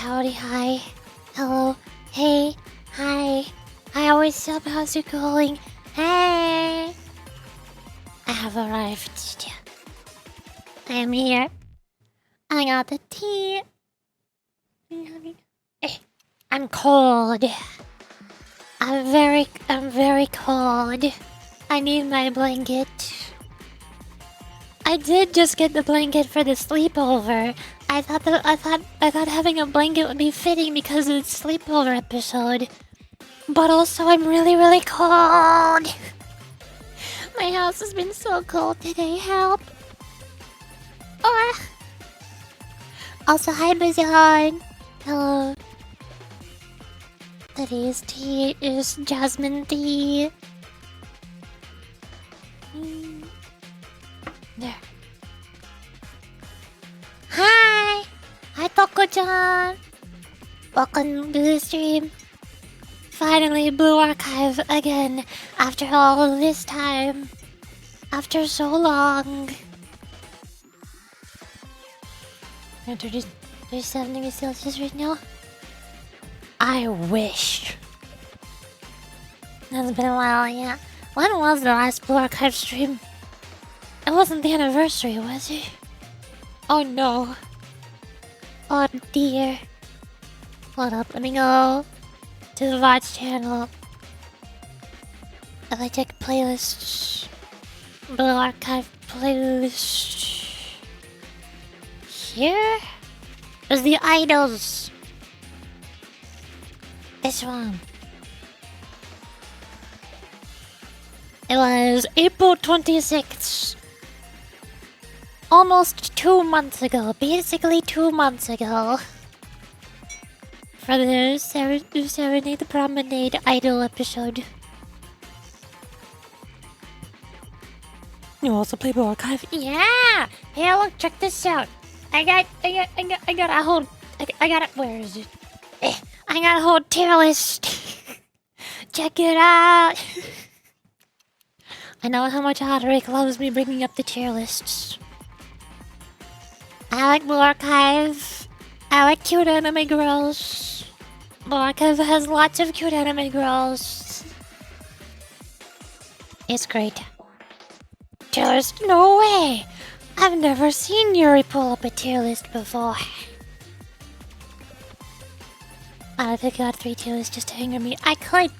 howdy, hi, hello, hey, hi, what's up, how's it going? Hey! I have arrived. I am here. I got the tea. I'm cold. I'm very cold. I need my blanket. I did just get the blanket for the sleepover. I thought having a blanket would be fitting because of the sleepover episode. But also I'm really cold. My house has been so cold today, help. Also, hi Bazion. Hello. Today's tea is jasmine tea. There. Hi! Hi, Toko-chan! Welcome to the stream. Finally, Blue Archive again, after all this time. After so long. 37 degrees Celsius right now. I wish. It's been a while, yeah. When was the last Blue Archive stream? It wasn't the anniversary, was it? Oh no. Oh dear. Hold up, let me go to the VODs channel. If I check playlists. Blue Archive playlist. Here is the idols. This one. It was April 26th. Almost 2 months ago. Basically 2 months ago. For the Serenade the Promenade Idol episode. You also play Blue Archive? Yeah! Here, look, check this out. I got a whole... where is it? I got a whole tier list. Check it out. I know how much Hoderick loves me bringing up the tier lists. I like Blue Archive. I like cute anime girls. Blue Archive has lots of cute anime girls. It's great. Tier list? No way! I've never seen Yuri pull up a tier list before. I think I got 3 tier lists just to anger me. I could.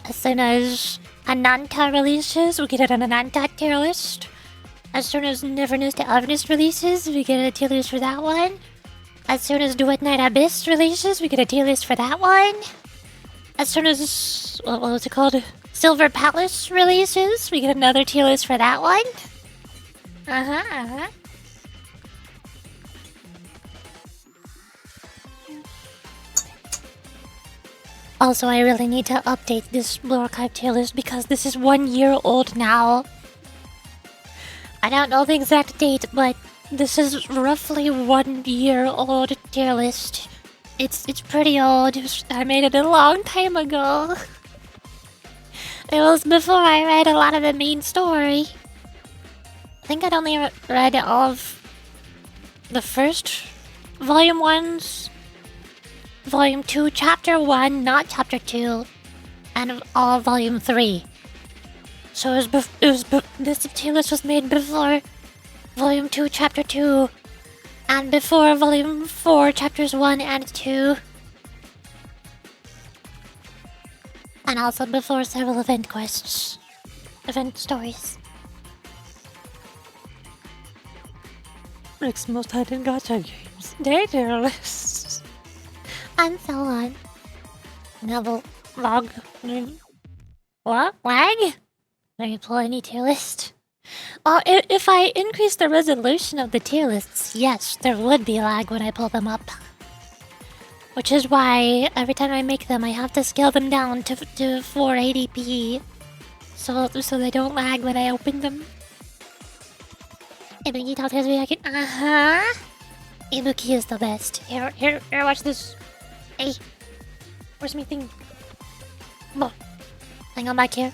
As soon as Ananta releases, we get an Ananta tier list. As soon as Neverness to Ovenist releases, we get a tier list for that one. As soon as Duet Night Abyss releases, we get a tier list for that one. As soon as, what was it called? Silver Palace releases, we get another tier list for that one. Also, I really need to update this Blue Archive tier list because this is 1 year old now. I don't know the exact date, but this is roughly 1 year old tier list. It's pretty old. I made it a long time ago. It was before I read a lot of the main story. I think I'd only read all of the first volume 1s. Volume 2, Chapter 1, not Chapter 2, and all Volume 3. So this tier list was made before Volume 2, Chapter 2, and before Volume 4, Chapters 1 and 2. And also before several event quests. Event stories. Next most hidden gacha games. Their tier lists. And so on. Level log. What? Lag? Let me pull any tier list. Oh, if I increase the resolution of the tier lists, yes, there would be lag when I pull them up. Which is why every time I make them, I have to scale them down to 480p. So they don't lag when I open them. Ibuki tells me I can... Ibuki is the best. Here, watch this. Hey, where's my thing? Come on. Hang on back here.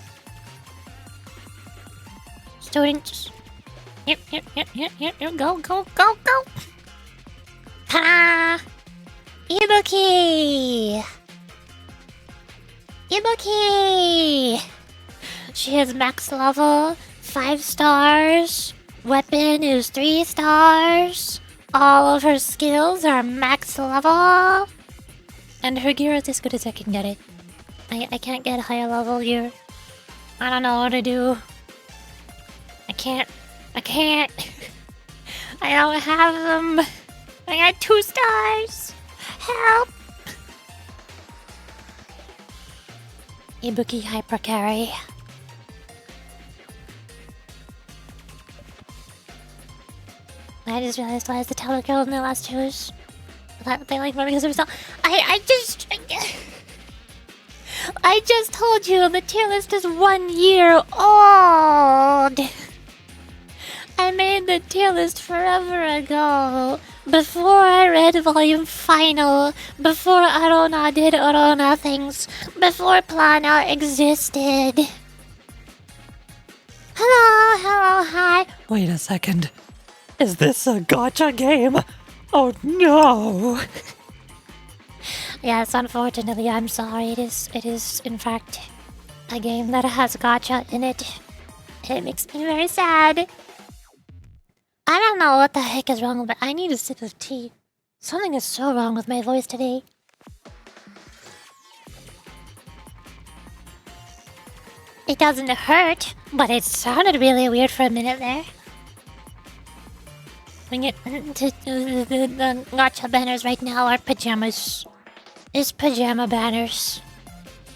Students. Here, go. Ibuki! Ibuki! She is max level, 5 stars. Weapon is 3 stars. All of her skills are max level. And her gear is as good as I can get it. I can't get higher level gear. I don't know what to do. I can't. I don't have them. I got 2 stars. Help! Ibuki hyper carry. I just realized why is the Teller Girl in the last shows. They like me because of herself. I just told you the tier list is 1 year old. I made the tier list forever ago. Before I read Volume Final. Before Arona did Arona things. Before Plana existed. Hello, hi. Wait a second. Is this a gacha game? Oh no! Yes, unfortunately, I'm sorry. It is in fact a game that has gacha in it. It makes me very sad. I don't know what the heck is wrong, but I need a sip of tea. Something is so wrong with my voice today. It doesn't hurt, but it sounded really weird for a minute there. The gacha banners right now are pajamas. It's pajama banners.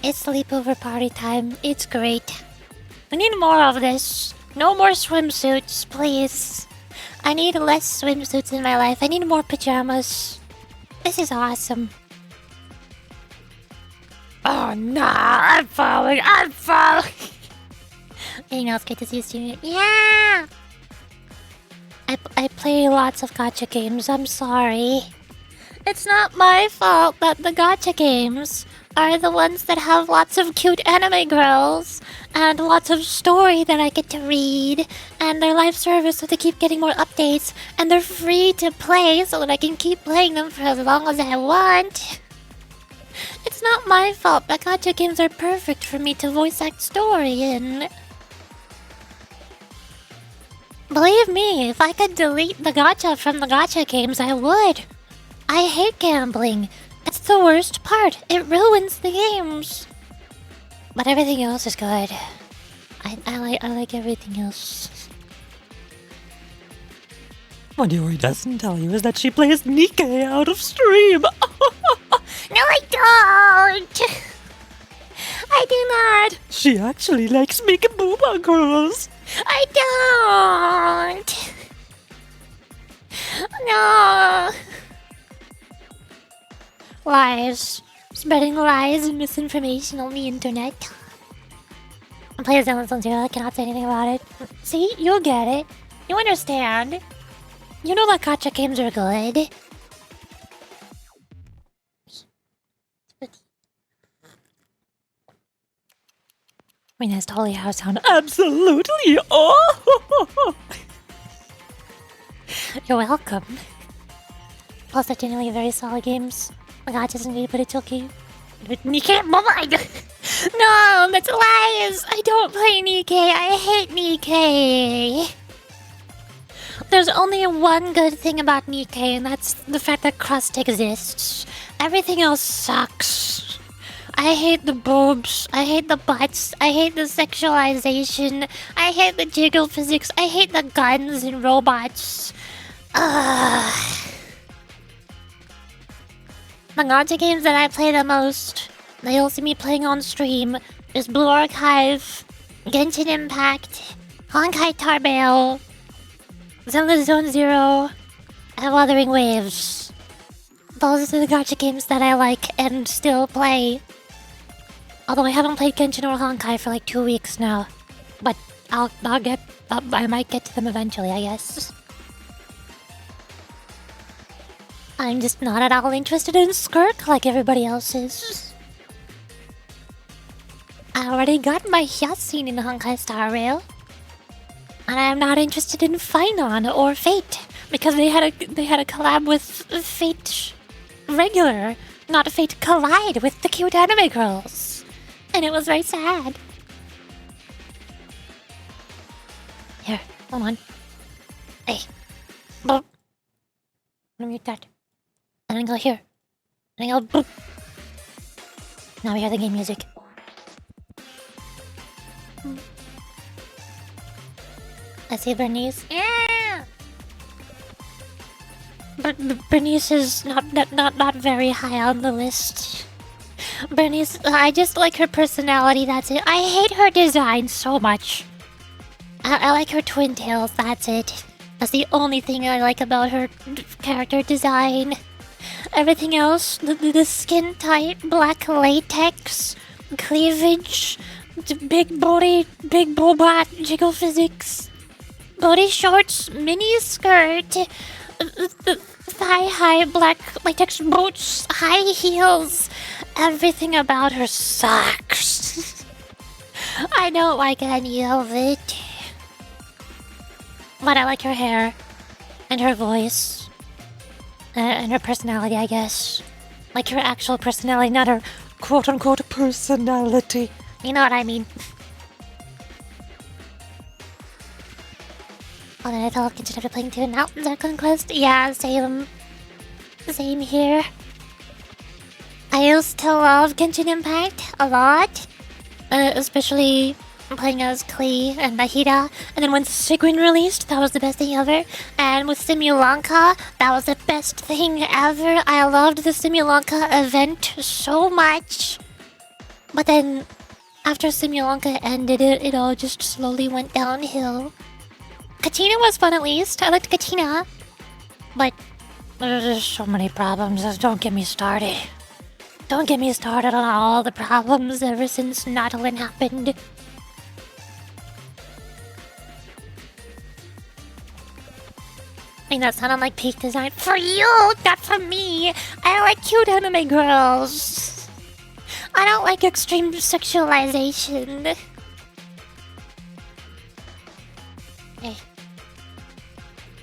It's sleepover party time. It's great. We need more of this. No more swimsuits, please. I need less swimsuits in my life. I need more pajamas. This is awesome. Oh no, I'm falling. You know, it's good to see you streaming. Yeah! I play lots of gacha games, I'm sorry. It's not my fault that the gacha games are the ones that have lots of cute anime girls and lots of story that I get to read and they're live service so they keep getting more updates and they're free to play so that I can keep playing them for as long as I want. It's not my fault that gacha games are perfect for me to voice act story in. Believe me, if I could delete the gacha from the gacha games, I would. I hate gambling. That's the worst part. It ruins the games. But everything else is good. I like everything else. What Yuri doesn't tell you is that she plays Nikkei out of stream. No, I don't. I do not. She actually likes making booba girls. I don't. No. Lies. Spreading lies and misinformation on the internet. Please don't listen to it. I cannot say anything about it. See? You'll get it. You understand. You know that gacha games are good. I mean, that's totally how it sounds. Absolutely. Oh. You're welcome. Plus, they're generally very solid games. My god, doesn't need to put it okay. You can't mind. No, that's lies. I don't play Nikkei. I hate Nikkei. There's only one good thing about Nikkei, and that's the fact that crust exists. Everything else sucks. I hate the boobs. I hate the butts. I hate the sexualization. I hate the jiggle physics. I hate the guns and robots. Ugh. The gacha games that I play the most, that you'll see me playing on stream, is Blue Archive, Genshin Impact, Honkai Star Rail, Zelda Zone Zero, and Wuthering Waves. Those are the gacha games that I like and still play. Although I haven't played Genshin or Honkai for like 2 weeks now. But I might get to them eventually, I guess. I'm just not at all interested in Skirk like everybody else is. I already got my Hyacinth in Honkai Star Rail. And I'm not interested in Finon or Fate. Because they had a collab with Fate regular, not fate collide with the cute anime girls. And it was very sad. Here, hold on. Hey. Boop. I'm gonna mute that. And then go here. And then go boop. Now we hear the game music. I see Bernice. Yeah! But Bernice is not very high on the list. Bernice, I just like her personality, that's it. I hate her design so much. I like her twin tails, that's it. That's the only thing I like about her character design. Everything else, the skin tight, black latex, cleavage, big body, big bobot, jiggle physics, body shorts, mini skirt, thigh-high black latex boots, high heels. Everything about her sucks. I don't like any of it. But I like her hair, and her voice, and her personality, I guess. Like her actual personality, not her quote-unquote personality. You know what I mean. Oh, then I fell off Genshin after playing 2 now. Zircon Quest? Yeah, same here. I used to love Genshin Impact a lot. Especially playing as Klee and Nahida. And then when Sigyn released, that was the best thing ever. And with Simulanka, that was the best thing ever. I loved the Simulanka event so much. But then, after Simulanka ended, it all just slowly went downhill. Katina was fun at least. I liked Katina. But there's so many problems. Don't get me started. Don't get me started on all the problems ever since Nautilin happened. I mean, that sounded like peak design for you, not for me. I like cute anime girls. I don't like extreme sexualization. Hey.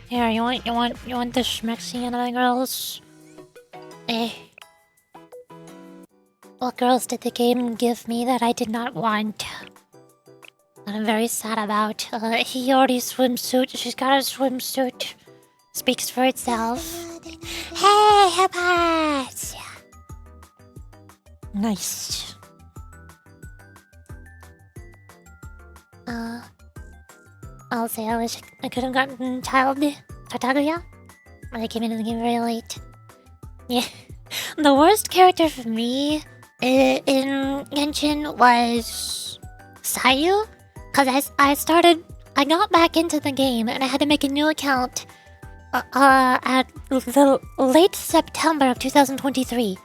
Here, you want the schmexy anime girls? Hey. What girls did the game give me that I did not want? That I'm very sad about. Hiyori swimsuit. She's got a swimsuit. Speaks for itself. Hey, Hippos! Nice. I'll say I wish I could have gotten Tartaguya, but I came into the game very late. Yeah. The worst character for me in Genshin was Sayu, because I got back into the game and I had to make a new account at the late September of 2023.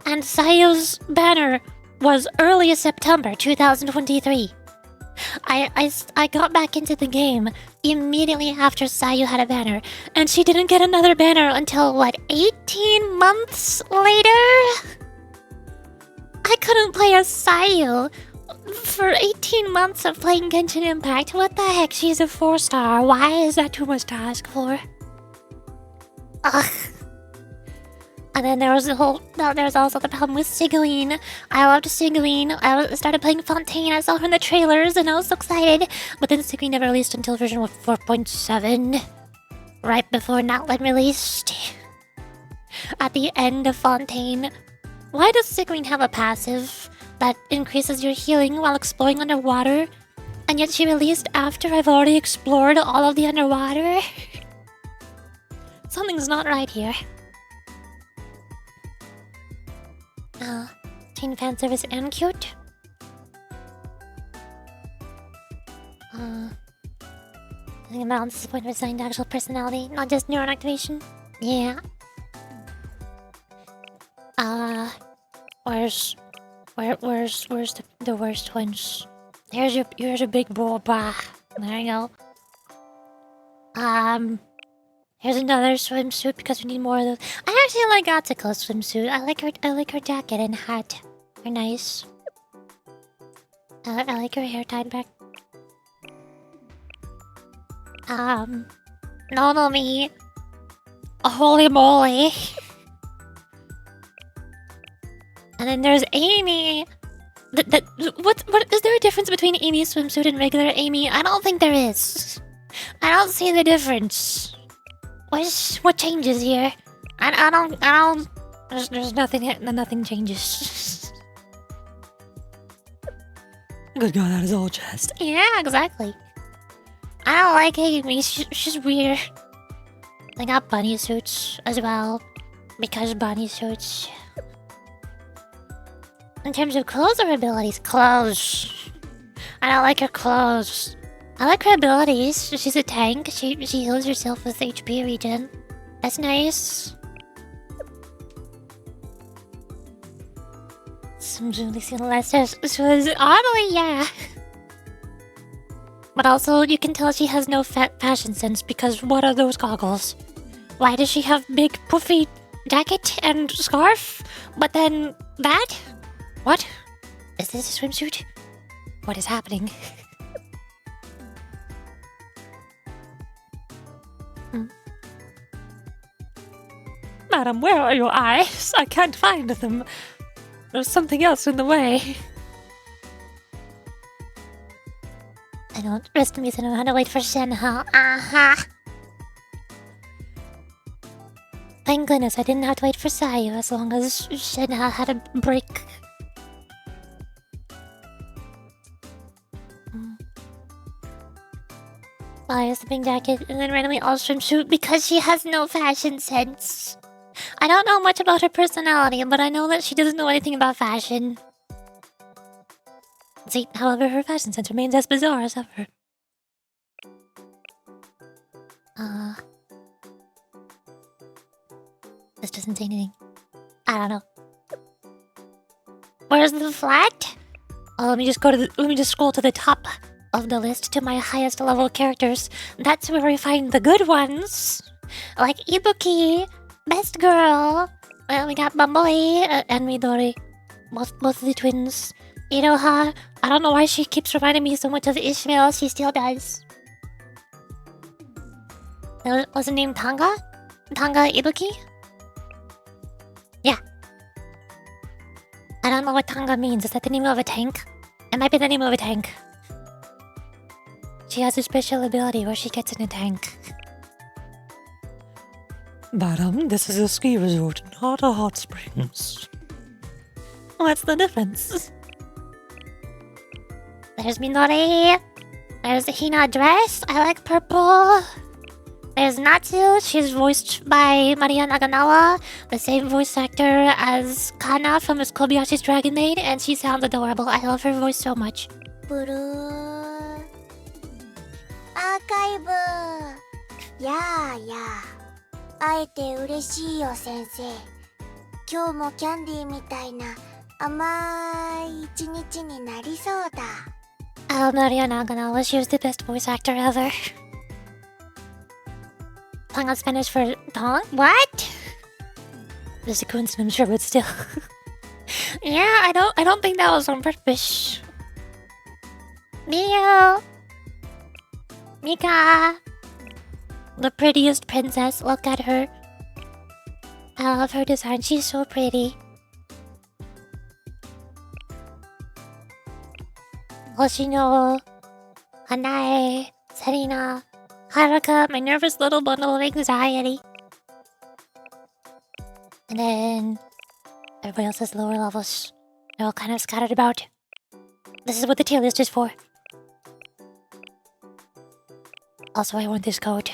And Sayu's banner was early September 2023. I got back into the game immediately after Sayu had a banner, and she didn't get another banner until, what, 18 months later? I couldn't play as Sayu for 18 months of playing Genshin Impact. What the heck? She's a 4-star. Why is that too much to ask for? Ugh. And then there was also the problem with Sigyn. I loved Sigyn. I started playing Fontaine. I saw her in the trailers and I was so excited. But then Sigyn never released until version 4.7. Right before Nautilin released. At the end of Fontaine. Why does Sigyn have a passive that increases your healing while exploring underwater? And yet she released after I've already explored all of the underwater? Something's not right here. Teen fan service and cute. I think balance is the point of assigned actual personality, not just neuron activation. Yeah. Where's the worst ones? Here's your big boba. There you go. Here's another swimsuit because we need more of those. I actually like Atsuko's swimsuit. I like her jacket and hat. They're nice. I like her hair tied back. Nonomi. Holy moly. And then there's Amy. What is there a difference between Amy's swimsuit and regular Amy? I don't think there is. I don't see the difference. What changes here? I don't. There's nothing. Nothing changes. Good God, that is all just. Yeah, exactly. I don't like Amy. She's weird. They got bunny suits as well, because bunny suits. In terms of clothes or abilities, clothes. I don't like her clothes. I like her abilities. She's a tank. She heals herself with HP regen. That's nice. Some Julie Lester was oddly, yeah. But also, you can tell she has no fashion sense because what are those goggles? Why does she have big puffy jacket and scarf? But then that? What? Is this a swimsuit? What is happening? Madam, where are your eyes? I can't find them. There's something else in the way. I don't. Rest in peace, I don't know how to wait for Shenhe. Aha! Thank goodness I didn't have to wait for Sayu as long as Shenhe had a break. Fires the pink jacket and then randomly all swimsuit because she has no fashion sense. I don't know much about her personality, but I know that she doesn't know anything about fashion. See, however, her fashion sense remains as bizarre as ever. This doesn't say anything. I don't know. Where's the flat? Oh, let me just scroll to the top of the list to my highest level characters. That's where we find the good ones. Like Ibuki, Best Girl. We got Bumblebee and Midori. Both the twins. Iroha. I don't know why she keeps reminding me so much of Ishmael. She still does. Was it named Tanga? Tanga Ibuki? Yeah. I don't know what Tanga means. Is that the name of a tank? It might be the name of a tank. She has a special ability where she gets in a tank. Madam, this is a ski resort, not a hot springs. What's the difference? There's Minori. There's the Hina dress. I like purple. There's Natsu. She's voiced by Maria Naganawa, the same voice actor as Kana from Miss Kobayashi's Dragon Maid, and she sounds adorable. I love her voice so much. Blue Archive. Yeah. 会えて嬉しいよ先生。今日もキャンディーみたいな甘い一日になりそうだ。Maria Naganawa, she was the best voice actor ever. Tongue Spanish for Tong? What? There's a coincidence, I'm sure, but still. Yeah, I don't think that was on purpose. Mio! Mika! The prettiest princess, look at her. I love her design, she's so pretty. Hoshino, Hanae, Serena, Haruka, my nervous little bundle of anxiety. And then everybody else has lower levels. They're all kind of scattered about. This is what the tier list is for. Also, I want this coat.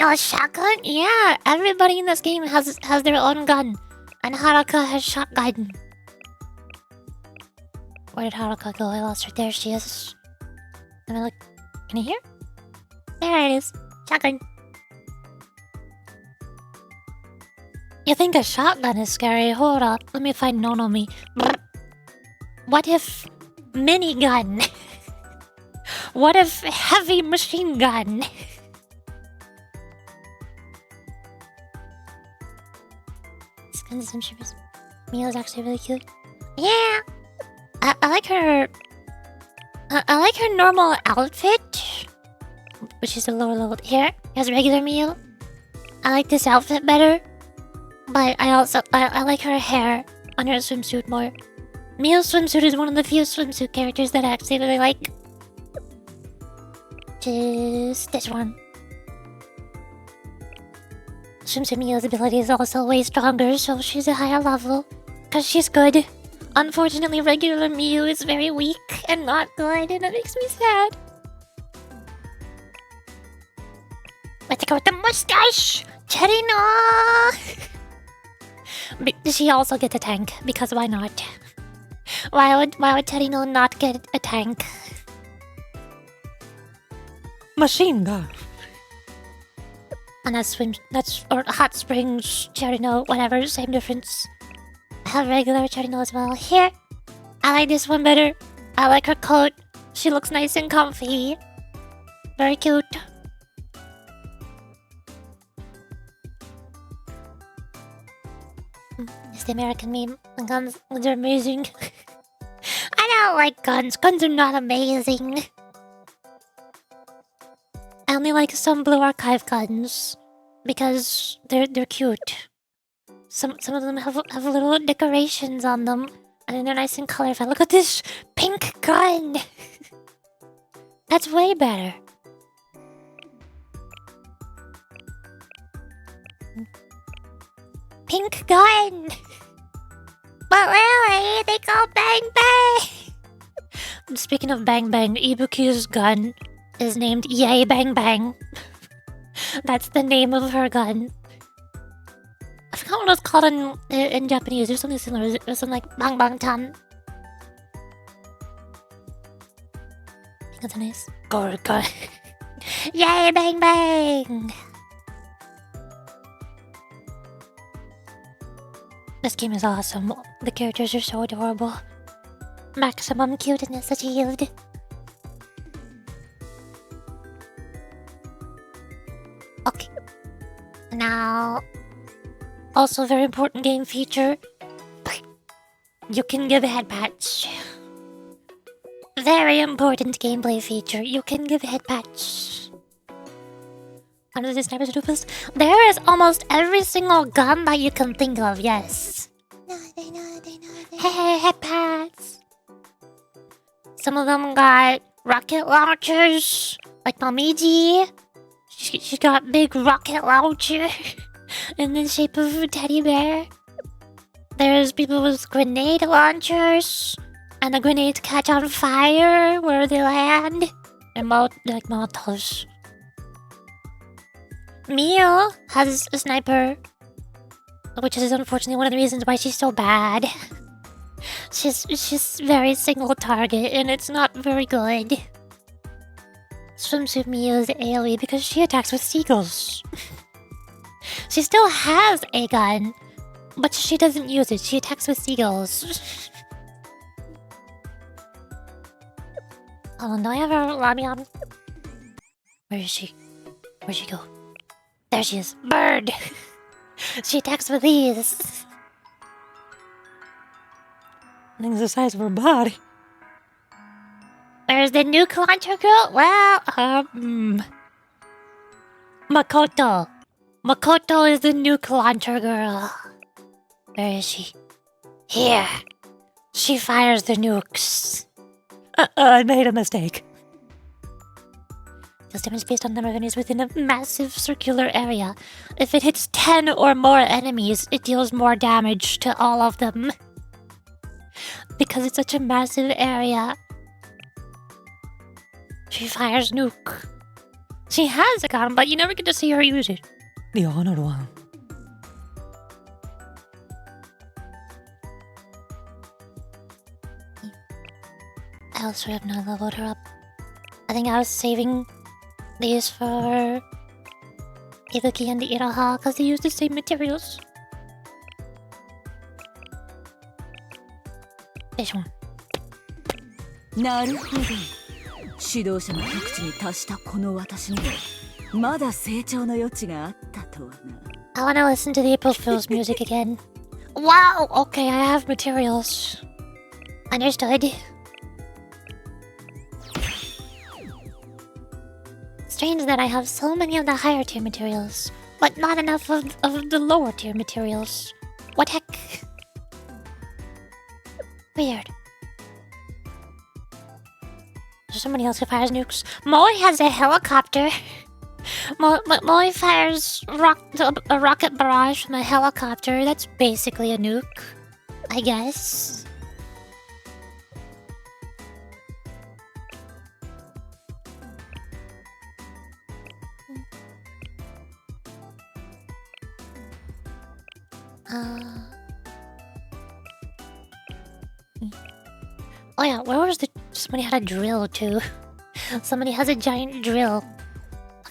Oh, shotgun? Yeah, everybody in this game has their own gun. And Haruka has shotgun. Where did Haruka go? I lost her. There she is. Let me look. Can I hear? There it is. Shotgun. You think a shotgun is scary? Hold up. Let me find Nonomi. What if minigun? What if heavy machine gun? Mia's actually really cute. Yeah! I like her... I like her normal outfit. Which is a lower level. Here, here's regular Mio. I like this outfit better. But I like her hair. on her swimsuit more. Mia's swimsuit is one of the few swimsuit characters that I actually really like. Just this one. Swimsuit Mia's ability is also way stronger, so she's a higher level. Cause she's good. Unfortunately, regular Miu is very weak and not good, and it makes me sad. Let's go with the mustache! Cherry no! She also gets a tank, because why not? Why would Cherry no not get a tank? Machine gun. And or hot springs, Cherry no, whatever, same difference. I have regular Cherry no as well. Here! I like this one better. I like her coat. She looks nice and comfy. Very cute. It's the American meme. The guns are amazing. I don't like guns. Guns are not amazing. I only like some Blue Archive guns because they're cute. Some of them have little decorations on them, and they're nice and colorful. Look at this pink gun. That's way better. Pink gun. But really, they go bang bang. Speaking of bang bang, Ibuki's gun is named Yay Bang Bang. That's the name of her gun. I forgot what it's called in Japanese. There's something similar. There's something like Bang Bang Tan. I think that's nice. Go. Yay Bang Bang! This game is awesome. The characters are so adorable. Maximum cuteness achieved. Okay. Now, also very important game feature. You can give head pats. Very important gameplay feature. You can give head pats. One of the snipers do first. There is almost every single gun that you can think of, yes. Hey, head pats. Some of them got rocket launchers, like Momiji. She's got big rocket launcher in the shape of a teddy bear. There's people with grenade launchers, and the grenades catch on fire where they land. They're like Molotovs. Mio has a sniper, which is unfortunately one of the reasons why she's so bad. She's very single target, and it's not very good. Swimsuit Mio is AoE because she attacks with seagulls. She still has a gun, but she doesn't use it. She attacks with seagulls. Oh, do I have her lobby on? Where is she? Where'd she go? There she is. Bird! She attacks with these. I think it's the size of her body. There's the nuke launcher girl. Well, Makoto. Makoto is the nuke launcher girl. Where is she? Here. She fires the nukes. I made a mistake. Deals damage based on number of enemies within a massive circular area. If it hits 10 or more enemies, it deals more damage to all of them. Because it's such a massive area. She fires nuke. She has a gun, but you never get to see her use it. The honored one. I also have not leveled her up. I think I was saving these for Ibuki and the Iroha because they use the same materials. This one. なるほど。指導者の極地に達したこの私にはまだ成長の余地があったとはな。I wanna listen to the April Fool's music again. Wow! Okay, I have materials. Understood. Strange that I have so many of the higher tier materials, but not enough of the lower tier materials. What heck? Weird. There's somebody else who fires nukes. Molly has a helicopter. Molly fires a rocket barrage from a helicopter. That's basically a nuke, I guess. Oh yeah, where was the... Somebody had a drill too. Somebody has a giant drill.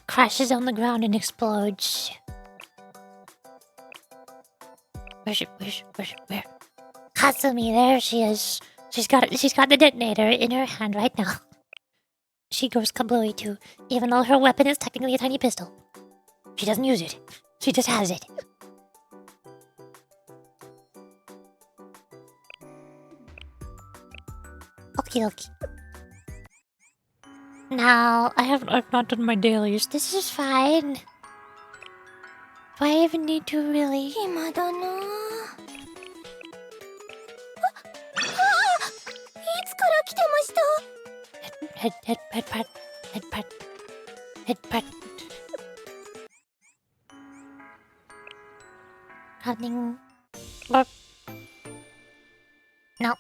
Crashes on the ground and explodes. Where's where? Kasumi, there she is. She's got the detonator in her hand right now. She goes kablooey too, even though her weapon is technically a tiny pistol. She doesn't use it. She just has it. Okie dokie. Now, I've not done my dailies. This is fine. Do I even need to really? 暇だなあ。いつから来てました？ Head pat. Nothing. No.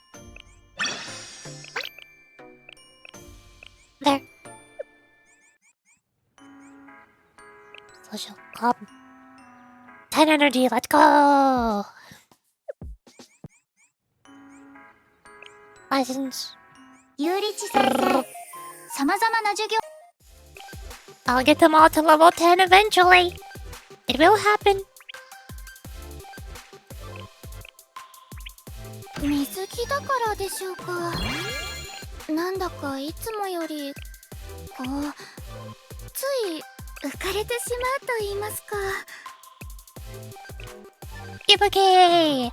There. Social club. 10 energy, let's go! License. ゆうりち先生、様々な授業 I'll get them all to level 10 eventually. It will happen. 水着だからでしょうか。なんだかいつもよりこうつい浮かれてしまうと言いますか。Ibuki!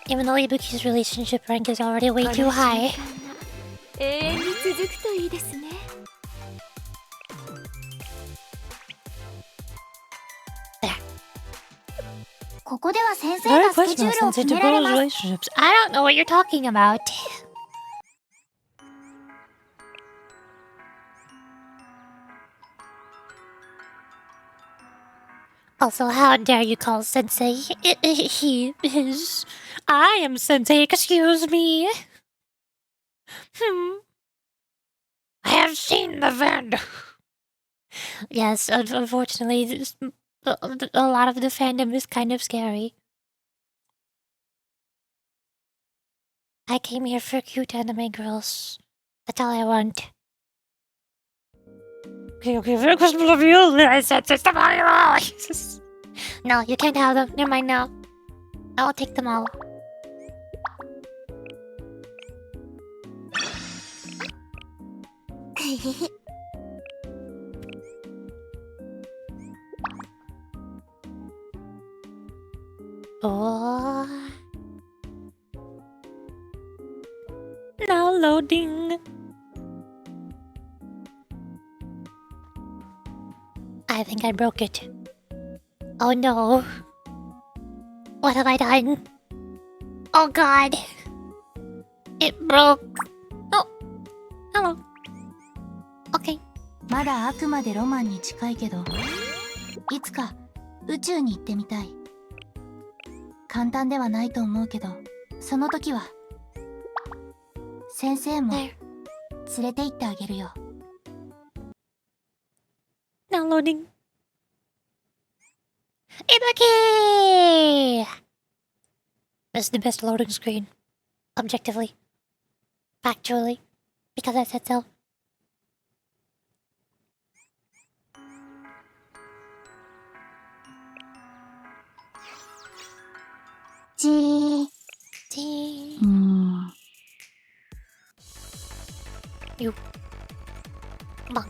Even though Ibuki's relationship rank is already way too high. 永遠に続くといいですね。ここでは先生 Very がスケジュ questionable ールを since 決められ interpersonal ます。 relationships. I don't know what you're talking about. Also, how dare you call Sensei he, his... I am Sensei, excuse me. I have seen the vent. Yes, unfortunately, a lot of the fandom is kind of scary. I came here for cute anime girls. That's all I want. Okay, very questionable of you. I said system all. No, you can't have them. Never mind now. I'll take them all. Oh. Now loading. I think I broke it. Oh no. What have I done? Oh god. It broke. Oh. Hello. Okay. まだあくまでロマンに近いけど、いつか宇宙に行ってみたい。簡単ではないと思うけど、その時は先生も連れて行ってあげるよ。Now loading. Ibuki! This is the best loading screen. Objectively. Factually. Because I said so. Gee. You. Bonk.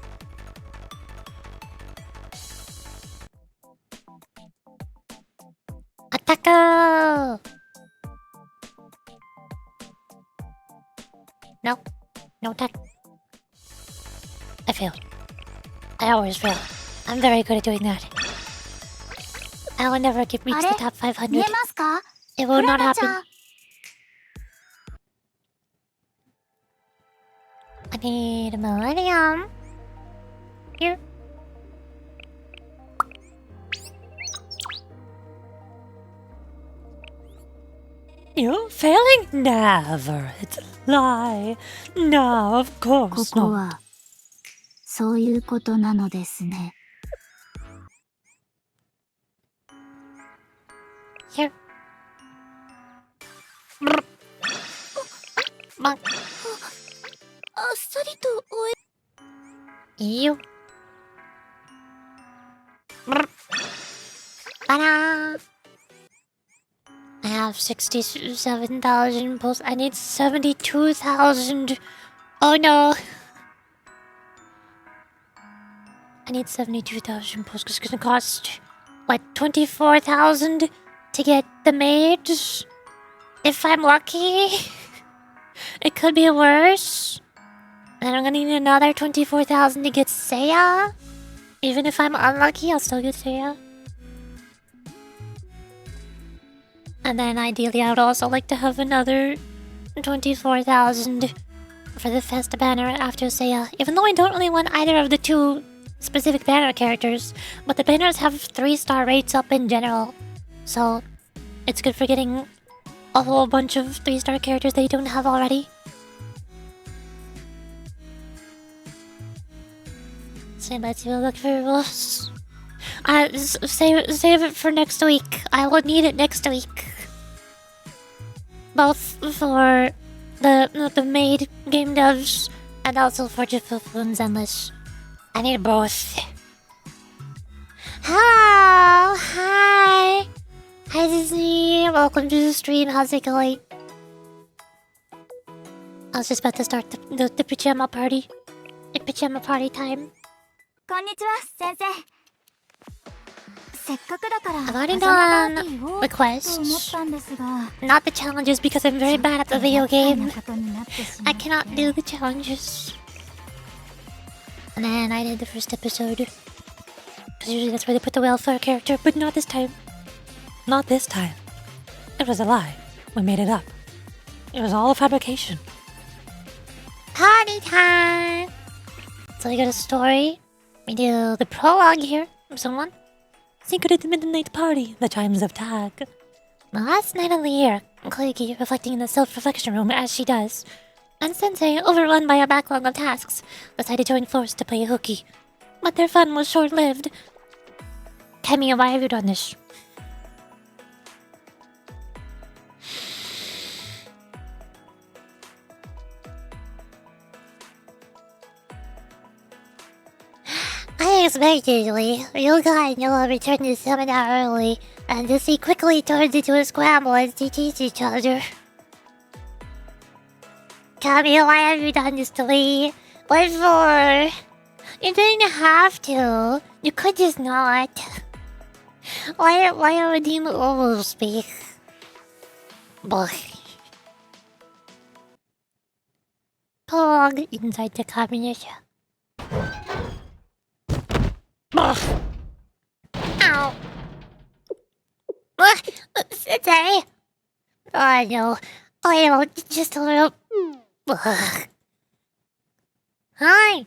Attacker! No. No attack. I failed. I always fail. I'm very good at doing that. I will never reach the top 500. 見えますか？ It will not クララちゃ happen. ん I need a millennium. Here. You failing? Never. It's a lie. No, of こ course こ not. はそういうことなのですね。 Here. Brr. Bonk. あっさりと終え You. Brr. Ta-da! I have 67,000 pulls. I need 72,000. Oh no. I need 72,000 pulls because it's gonna cost, what, 24,000 to get the maids? If I'm lucky. It could be worse. And I'm gonna need another 24,000 to get Seiya. Even if I'm unlucky, I'll still get Seiya. And then ideally, I would also like to have another 24,000 for the Festa banner after Seiya. Even though I don't really want either of the two specific banner characters, but the banners have 3-star rates up in general. So it's good for getting a whole bunch of 3-star characters they don't have already. So let's look for rules. Save it for next week. I will need it next week. Both for the maid game devs and also for Jifufun's Endless. I need both. Hello! Hi! Hi Disney! Welcome to the stream. How's it going? I was just about to start the pajama party. The pajama party time. こんにちは先生せっかくだから I've already パジャマパーティー done をと思っ requests. たんですが Not the challenges because I'm very bad at the video 厄介な game. ことになってしま I って cannot do the challenges. And then I did the first episode. Because usually that's where they put the welfare character, but not this time. Not this time. It was a lie. We made it up. It was all a fabrication. Party time! So we got a story. We do the prologue here from someone. Secret midnight party. The chimes of tag. The last night of the year, Koyuki reflecting in the self-reflection room as she does. And Sensei, overrun by a backlog of tasks, decided to join force to play hooky. But their fun was short-lived. Kemi, why have you done this? Unexpectedly, Ryuga and Noah returned to the seminar early, and the sea quickly turned into a scramble as they teased each other. Kami, why have you done this to me? What for? You didn't have to. You could just not. Why are you almost speak? Boy. Prologue inside the cabinet. Ow! Sensei! Oh no. Oh no, just a little... Hi!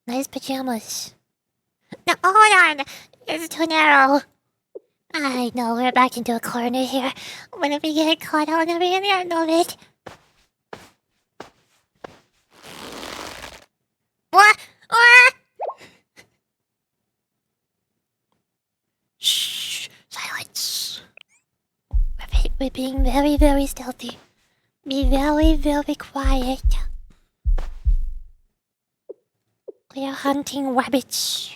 Nice pajamas. No, hold on! It's too narrow. I know, we're back into a corner here. When we get caught, I'll never get the end of it. What? What? Shh! Silence. We're being very, very stealthy. Be very, very quiet. We are hunting rabbits.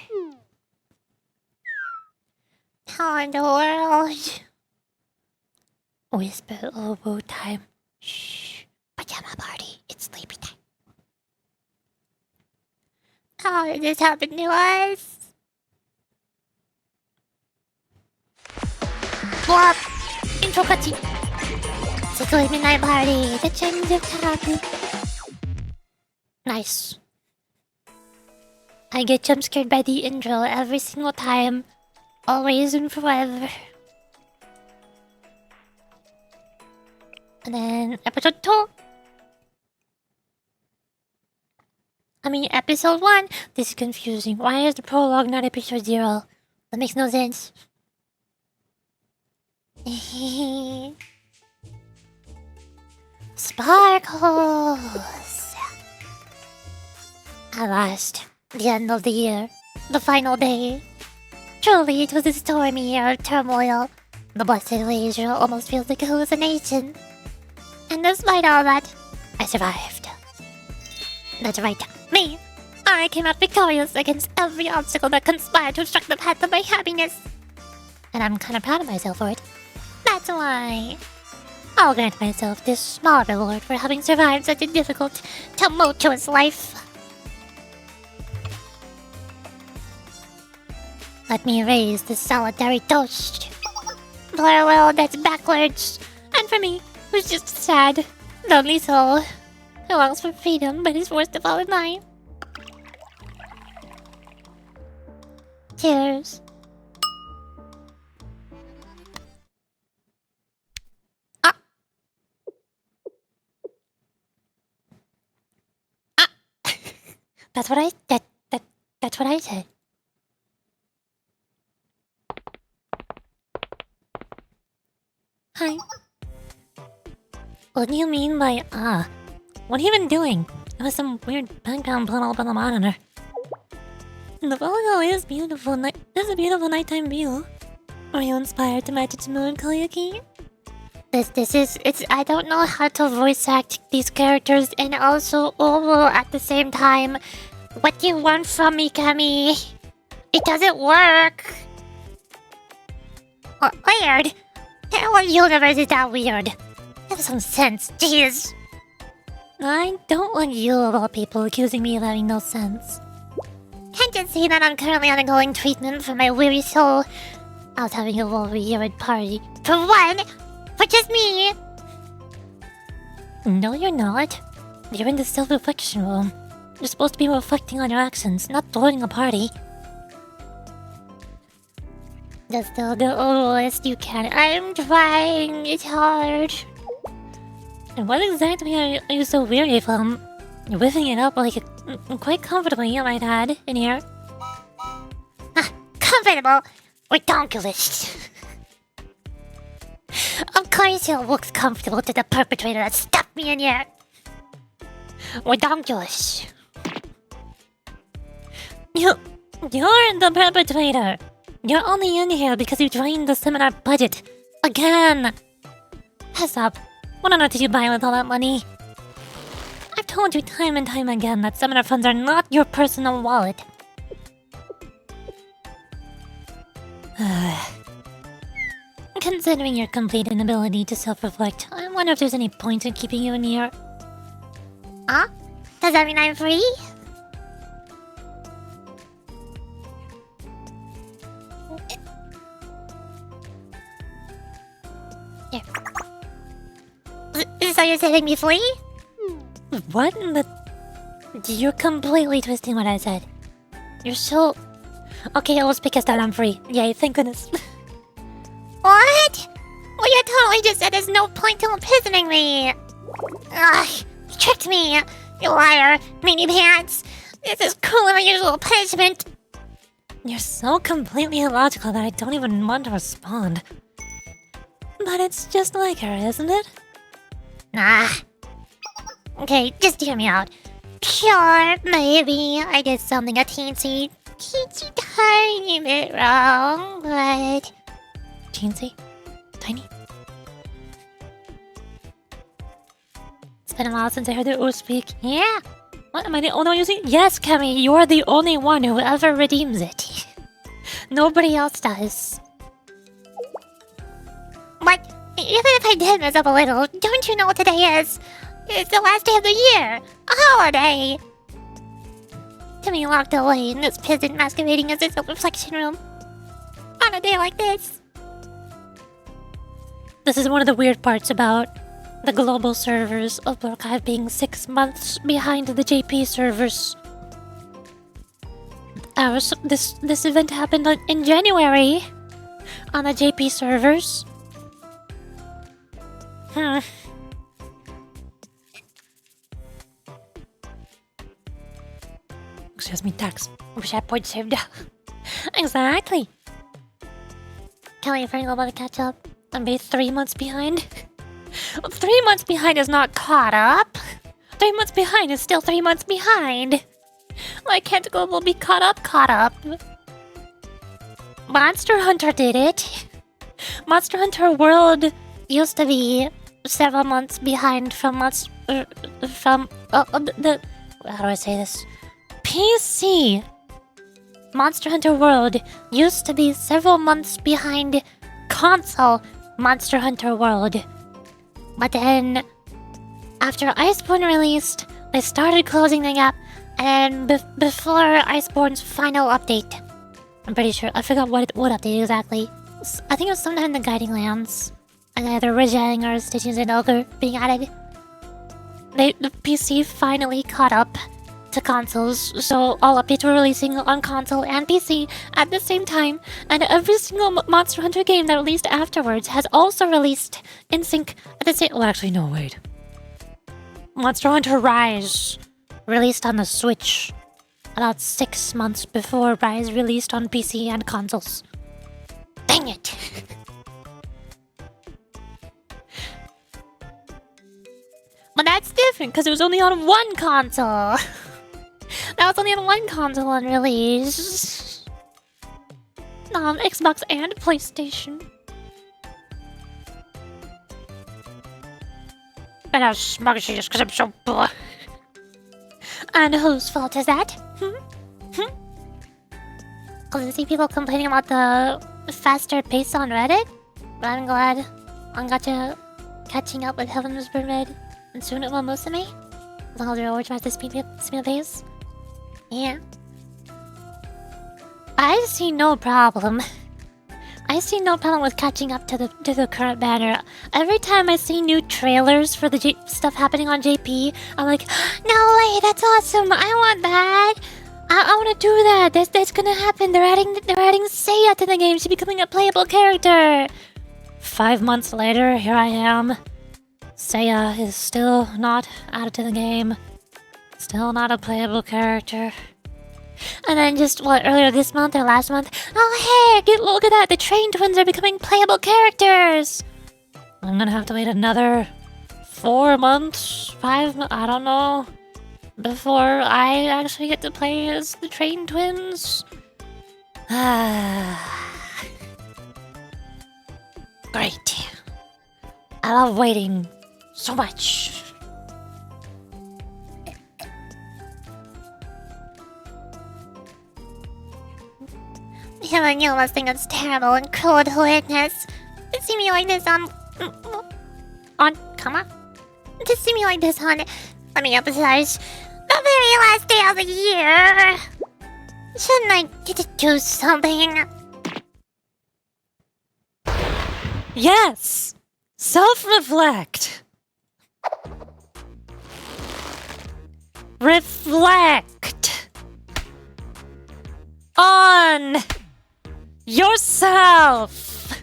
How in the world? Whisper oboe time. Shh. Pajama party. It's sleepy time. How did this happen to us? What? Intro cutscene. Secret midnight party. The chimes of tag. Nice. I get jump scared by the intro every single time. Always and forever. And then episode 2. Episode 1. This is confusing. Why is the prologue not episode 0? That makes no sense. Sparkles! At last, the end of the year. The final day. Truly, it was a stormy year of turmoil. The blessed leisure almost feels like a hallucination. And despite all that, I survived. That's right, me! I came out victorious against every obstacle that conspired to obstruct the path of my happiness. And I'm kinda proud of myself for it. That's why I'll grant myself this small reward for having survived such a difficult, tumultuous life. Let me raise this solitary toast. For a world that's backwards, and for me, who's just a sad, lonely soul who longs for freedom but is forced to fall in line. Cheers. That's what I that's what I said. Hi. What do you mean by what are you even doing? There was some weird background put up on the monitor. The photo is beautiful. This is a beautiful nighttime view. Are you inspired to match its mood, Koyuki? I don't know how to voice act these characters and also Owo at the same time. What do you want from me, Kami? It doesn't work. Weird. What universe is that weird? Have some sense, jeez. I don't want you of all people accusing me of having no sense. Can't you see that I'm currently undergoing treatment for my weary soul? I was having a well-reared party. For one! For just me! No, you're not. You're in the self-reflection room. You're supposed to be reflecting on your actions, not throwing a party. Just do the lowest you can. I'm trying. It's hard. And what exactly are you so weary from? You're whiffing it up like quite comfortably, I might add, in here. Comfortable? Redonkulous. Of course it looks comfortable to the perpetrator that stuffed me in here. Redonkulous. You're the perpetrator. You're only in here because you drained the seminar budget. Again! Heads up. What on earth did you buy with all that money? I've told you time and time again that seminar funds are not your personal wallet. Considering your complete inability to self-reflect, I wonder if there's any point in keeping you in here. Huh? Does that mean I'm free? Here. So you're setting me free? What in the... You're completely twisting what I said. You're so... Okay, I'll speak as that I'm free. Yay, thank goodness. What? Well, you totally just said there's no point to imprisoning me. Ugh, you tricked me. You liar, meanie pants. This is cruel and unusual punishment. You're so completely illogical that I don't even want to respond. But it's just like her, isn't it? Nah. Okay, just hear me out. Sure, maybe I did something a teensy tiny bit wrong, but... Teensy? Tiny? It's been a while since I heard the ooh speak. Yeah? What, am I the only one using? Yes, Kemi, you're the only one who ever redeems it. Nobody else does. But even if I did mess up a little, don't you know what today is? It's the last day of the year! A holiday! To be locked away in this peasant masquerading as a self-reflection room. On a day like this. This is one of the weird parts about the global servers of Archive being 6 months behind the JP servers. This event happened in January on the JP servers. Excuse me, tax. Wish I had points saved. Exactly. Can't wait for Global to catch up and be 3 months behind. 3 months behind is not caught up. 3 months behind is still 3 months behind. Why can't Global be caught up? Monster Hunter did it. Monster Hunter World used to be several months behind from how do I say this? PC. Monster Hunter World used to be several months behind console Monster Hunter World. But then, after Iceborne released, they started closing the gap, and before Iceborne's final update, I'm pretty sure, I forgot what update exactly. I think it was sometime in the Guiding Lands, and either Ridging or Stations and Ogre being added. The PC finally caught up to consoles, so all updates were releasing on console and PC at the same time, and every single Monster Hunter game that released afterwards has also released in sync at the same. Well, actually, no, wait. Monster Hunter Rise released on the Switch about 6 months before Rise released on PC and consoles. Dang it! But that's different because it was only on one console. That was only on one console on release. Not on Xbox and PlayStation. And I was smug just because I'm so bored. And whose fault is that? Because I see people complaining about the faster pace on Reddit. But I'm glad I got to catching up with Heaven Was Red and soon it will Musume. As long as we always try to speed the pace. Yeah. I see no problem. I see no problem with catching up to the current banner. Every time I see new trailers for the stuff happening on JP, I'm like, no way, that's awesome! I want that! I want to do that! That's gonna happen! They're adding Seiya to the game. She's becoming a playable character. 5 months later, here I am. Seiya is still not added to the game. Still not a playable character. And then just, earlier this month or last month? Oh hey, look at that! The Train Twins are becoming playable characters! I'm gonna have to wait another 4 months, 5 months, I don't know, before I actually get to play as the Train Twins. Great. I love waiting so much. You must think it's terrible and cruel to witness. To see me like this on... To see me like this on... Let me emphasize. The very last day of the year. Shouldn't I do something? Yes! Self-reflect! Reflect! On yourself!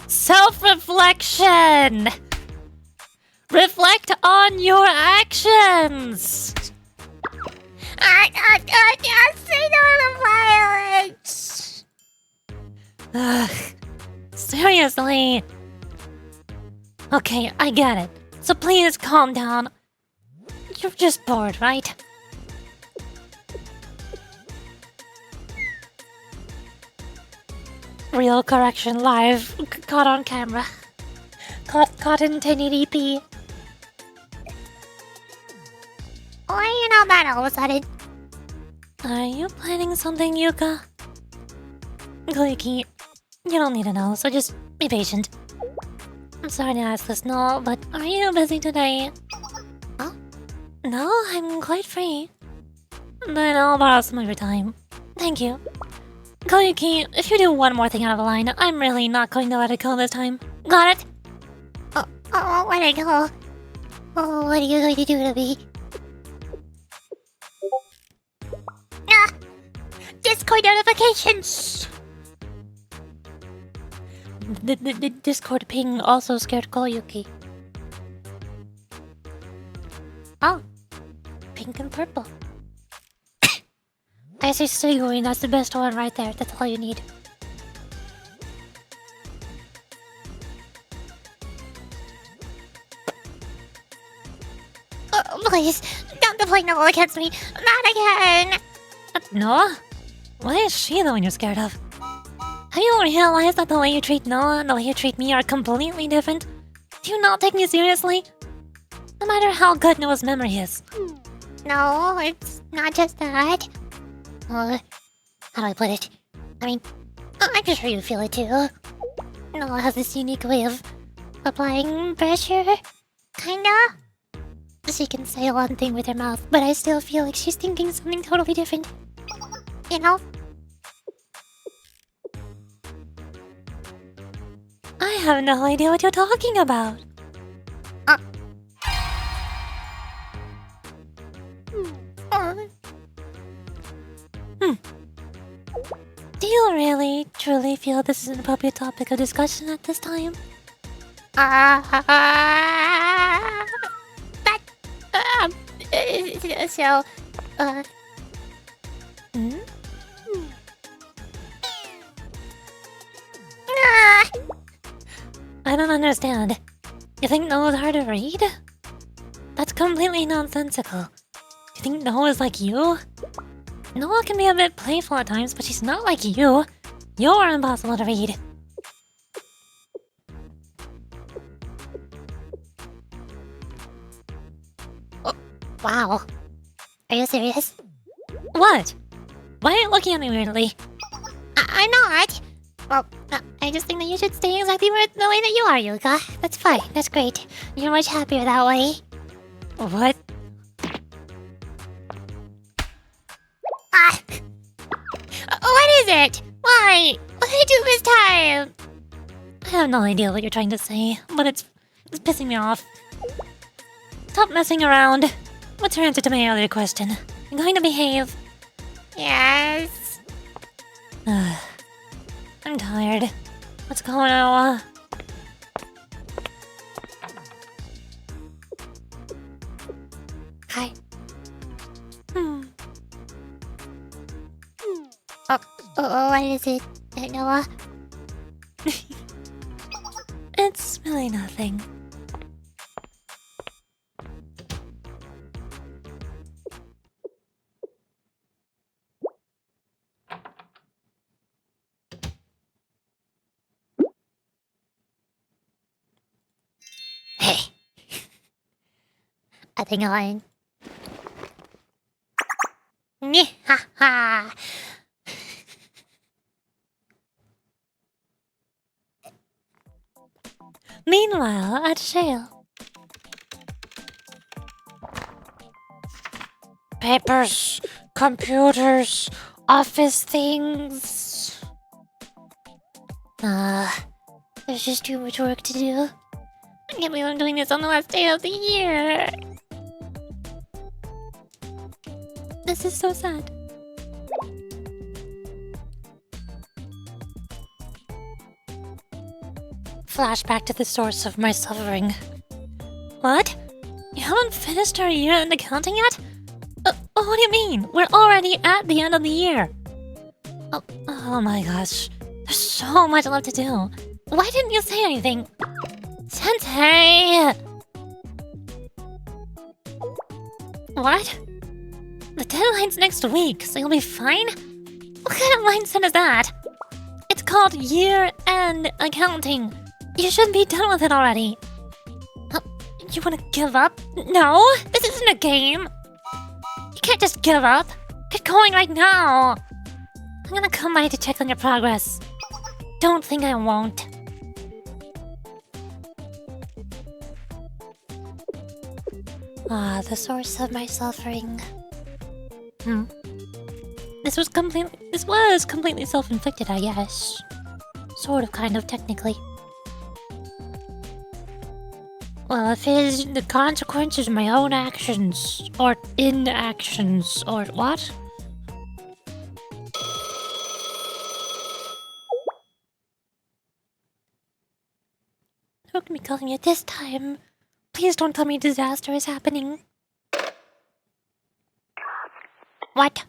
Self-reflection! Reflect on your actions! I say no to violence! Ugh, seriously? Okay, I get it. So please calm down. You're just bored, right? Real correction live. Caught on camera. Caught in 1080p. Why are you not mad all of a sudden? Are you planning something, Yuka? Gleeky, you don't need to know, so just be patient. I'm sorry to ask this, no, but are you busy today? Huh? No, I'm quite free. Then I'll borrow some of your time. Thank you. Koyuki, if you do one more thing out of line, I'm really not going to let it go this time. Got it? Oh, I won't let it go. Oh, what are you going to do to me? Ah! Discord notifications! The Discord ping also scared Koyuki. Oh. Pink and purple. I say stay going, that's the best one right there. That's all you need. Please, don't deploy Noah against me. Not again! Noah? What is she the one you're scared of? Have you realized that the way you treat Noah and the way you treat me are completely different? Do you not take me seriously? No matter how good Noah's memory is. No, it's not just that. How do I put it? I mean, I'm sure you feel it too. Noah has this unique way of applying pressure, kinda. She can say one thing with her mouth, but I still feel like she's thinking something totally different. You know? I have no idea what you're talking about. Do you really, truly feel this is an appropriate topic of discussion at this time? So, Hmm? I don't understand. You think Noah's hard to read? That's completely nonsensical. Do you think Noah's like you? Noah can be a bit playful at times, but she's not like you. You're impossible to read. wow. Are you serious? What? Why are you looking at me weirdly? I'm not. Well, I just think that you should stay exactly the way that you are, Yuka. That's fine. That's great. You're much happier that way. What? What is it? Why? What did I do this time? I have no idea what you're trying to say, but it's pissing me off. Stop messing around. What's your answer to my earlier question? I'm going to behave. Yes. I'm tired. Let's go now. Hi. Hmm. What is it, Noah? It's really nothing. Hey. I think I'm... ha. Meanwhile, at jail. Papers, computers, office things. There's just too much work to do. I can't believe I'm doing this on the last day of the year. This is so sad. Flashback to the source of my suffering. What? You haven't finished our year-end accounting yet? What do you mean? We're already at the end of the year. Oh my gosh. There's so much left to do. Why didn't you say anything? Sensei! What? The deadline's next week, so you'll be fine? What kind of mindset is that? It's called year-end accounting. You should be done with it already. You wanna give up? No, this isn't a game. You can't just give up. Get going right now. I'm gonna come by to check on your progress. Don't think I won't. The source of my suffering. This was completely self-inflicted, I guess. Sort of, kind of, technically. Well, if it is the consequences of my own actions, or inactions, or what? Who can be calling you this time? Please don't tell me disaster is happening. What?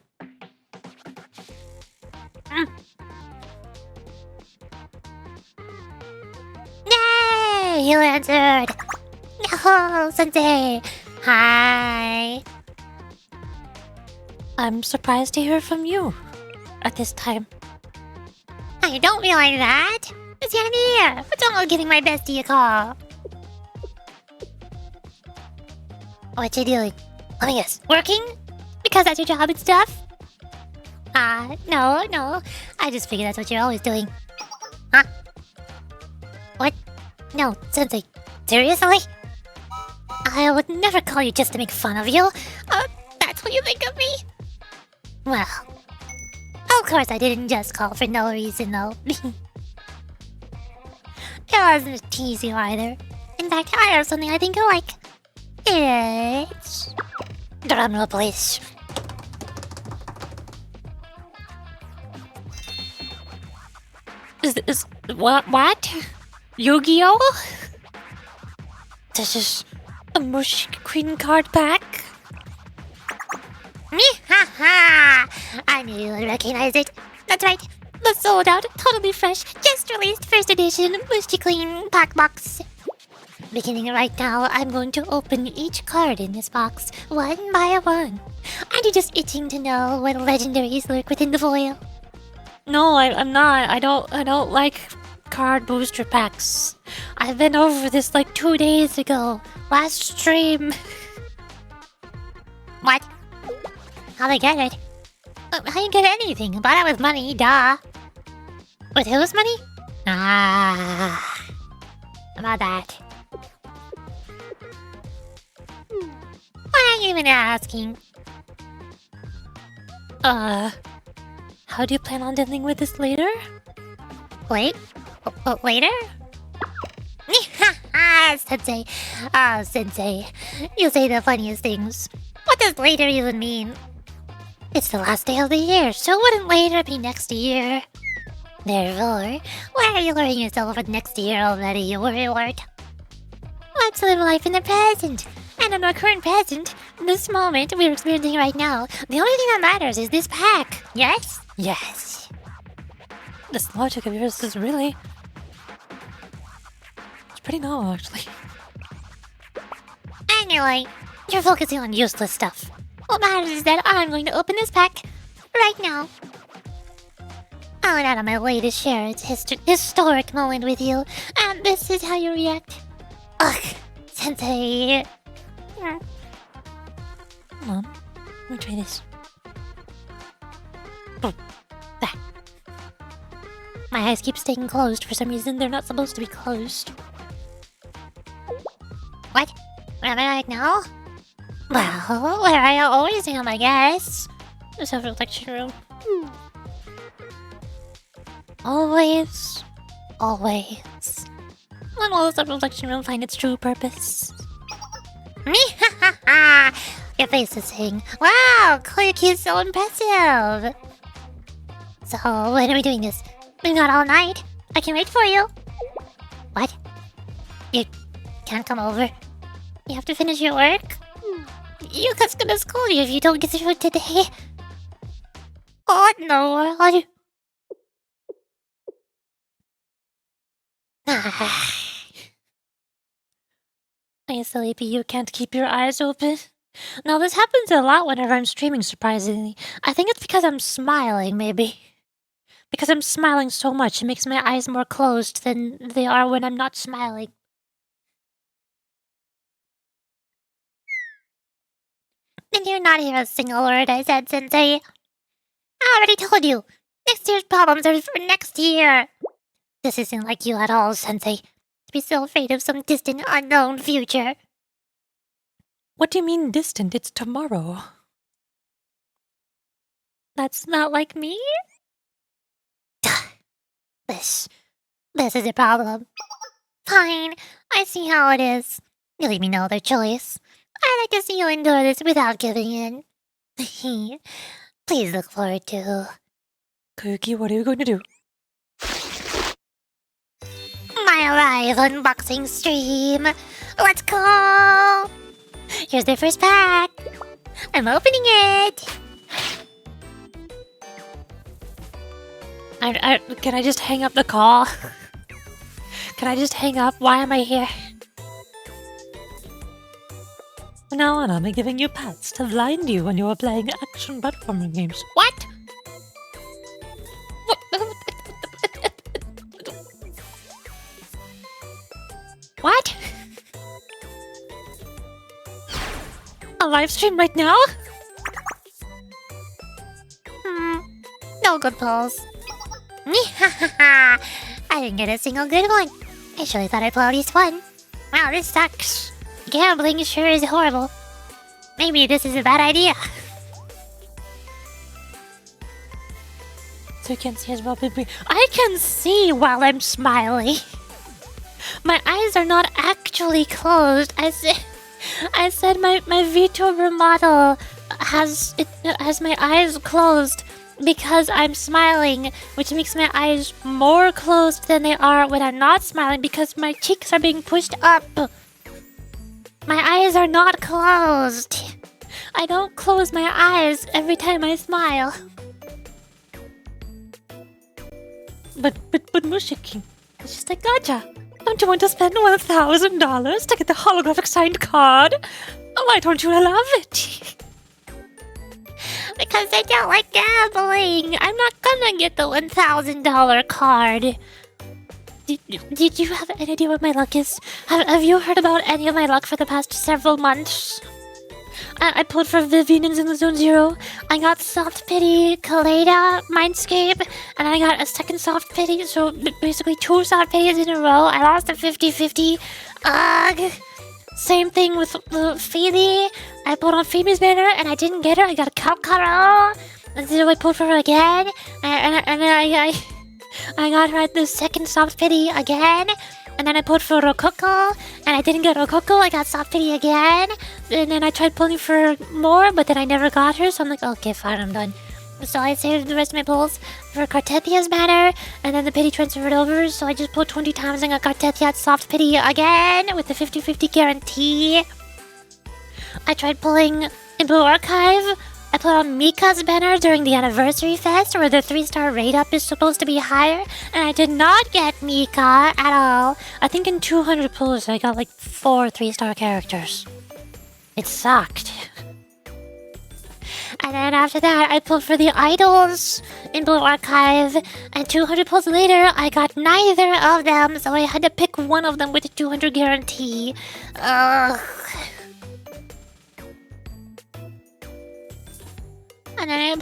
Yay! You answered! No, Sensei! Hi! I'm surprised to hear from you at this time. I don't realize that! It's the end of the year! What's wrong with giving my bestie a call? What you doing? Let me guess. Working? Because that's your job and stuff? No. I just figured that's what you're always doing. Huh? What? No, Sensei. Seriously? I would never call you just to make fun of you. That's what you think of me? Well, of course I didn't just call for no reason though. It wasn't to tease you either. In fact, I have something I think you like. It's... Drum roll, please. Is what? Yu-Gi-Oh? This is a Mush Queen card pack? Me ha ha! I knew you would recognize it. That's right. The sold out, totally fresh, just released first edition Mushy Clean pack box. Beginning right now, I'm going to open each card in this box, one by one. Aren't you just itching to know what legendaries lurk within the foil? No, I'm not. I don't like card booster packs. I've been over this like 2 days ago. Last stream. What? How'd I get it? How you get anything? Bought it with money, duh. With whose money? About that. Why are you even asking? How do you plan on dealing with this later? Wait? Later? Sensei. Sensei. You say the funniest things. What does later even mean? It's the last day of the year, so wouldn't later be next year? Therefore, why are you luring yourself with next year already, you worrywart? Let's live life in the present. And in our current present, this moment we're experiencing right now, the only thing that matters is this pack. Yes? Yes. This logic of yours is really... It's pretty novel, actually. Anyway, you're focusing on useless stuff. What matters is that I'm going to open this pack right now. I went out of my way to share its historic moment with you, and this is how you react. Ugh, Sensei. Come on. Let me try this. Oh, there. My eyes keep staying closed for some reason. They're not supposed to be closed. What? Where am I right now? Well, where I always am, I guess. The self-reflection room. Always. When will the self-reflection room find its true purpose? Me ha ha ha! Your face is saying, wow, Koyuki is so impressive! So, when are we doing this? Maybe not all night. I can wait for you. What? You can't come over? You have to finish your work? Yuka's gonna scold you if you don't get through today. What in the world? Are you sleepy? You can't keep your eyes open? Now, this happens a lot whenever I'm streaming, surprisingly. I think it's because I'm smiling, maybe. Because I'm smiling so much, it makes my eyes more closed than they are when I'm not smiling. Did you not hear a single word I said, Sensei? I already told you. Next year's problems are for next year. This isn't like you at all, Sensei. To be so afraid of some distant, unknown future. What do you mean distant? It's tomorrow. That's not like me? This is a problem. Fine, I see how it is. You leave me no other choice. I'd like to see you endure this without giving in. Please look forward to... Koyuki, what are you going to do? my live unboxing stream. Let's go! Here's the first pack. I'm opening it. Can I just hang up the call? Can I just hang up? Why am I here? From now on, I'll be giving you pets to blind you when you are playing action platforming games. What? What? A live stream right now? No good pulls. I didn't get a single good one. I surely thought I'd pull at least one. Wow, this sucks. Gambling sure is horrible. Maybe this is a bad idea. So you can't see as well, baby. I can see while I'm smiling. My eyes are not actually closed. I said my VTuber model has my eyes closed because I'm smiling, which makes my eyes more closed than they are when I'm not smiling because my cheeks are being pushed up. My eyes are not closed. I don't close my eyes every time I smile. But Mushiki, it's just like gotcha. Don't you want to spend $1,000 to get the holographic signed card? Why don't you love it? Because I don't like gambling. I'm not gonna get the $1,000 card. Did you have any idea what my luck is? Have you heard about any of my luck for the past several months? I pulled for Vivian in the Zone Zero. I got Soft Pity, Kaleda, Mindscape, and I got a second Soft Pity. So basically 2 Soft Pities in a row. I lost a 50-50. Ugh. Same thing with Phoebe. I pulled on Phoebe's banner and I didn't get her. I got a Calcaro. And so I pulled for her again. And I got her at the second Soft Pity again. And then I pulled for Rococo, and I didn't get Rococo. I got Soft Pity again. And then I tried pulling for more, but then I never got her. So I'm like, okay, fine, I'm done. So I saved the rest of my pulls for Cartethia's banner, and then the pity transferred over. So I just pulled 20 times and got Cartethia at Soft Pity again with the 50-50 guarantee. I tried pulling in Blue Archive. I put on Mika's banner during the Anniversary Fest, where the 3-star rate up is supposed to be higher, and I did not get Mika at all. I think in 200 pulls I got like 4 3-star characters. It sucked. And then after that, I pulled for the Idols in Blue Archive, and 200 pulls later, I got neither of them, so I had to pick one of them with a 200 guarantee. Ugh. And then I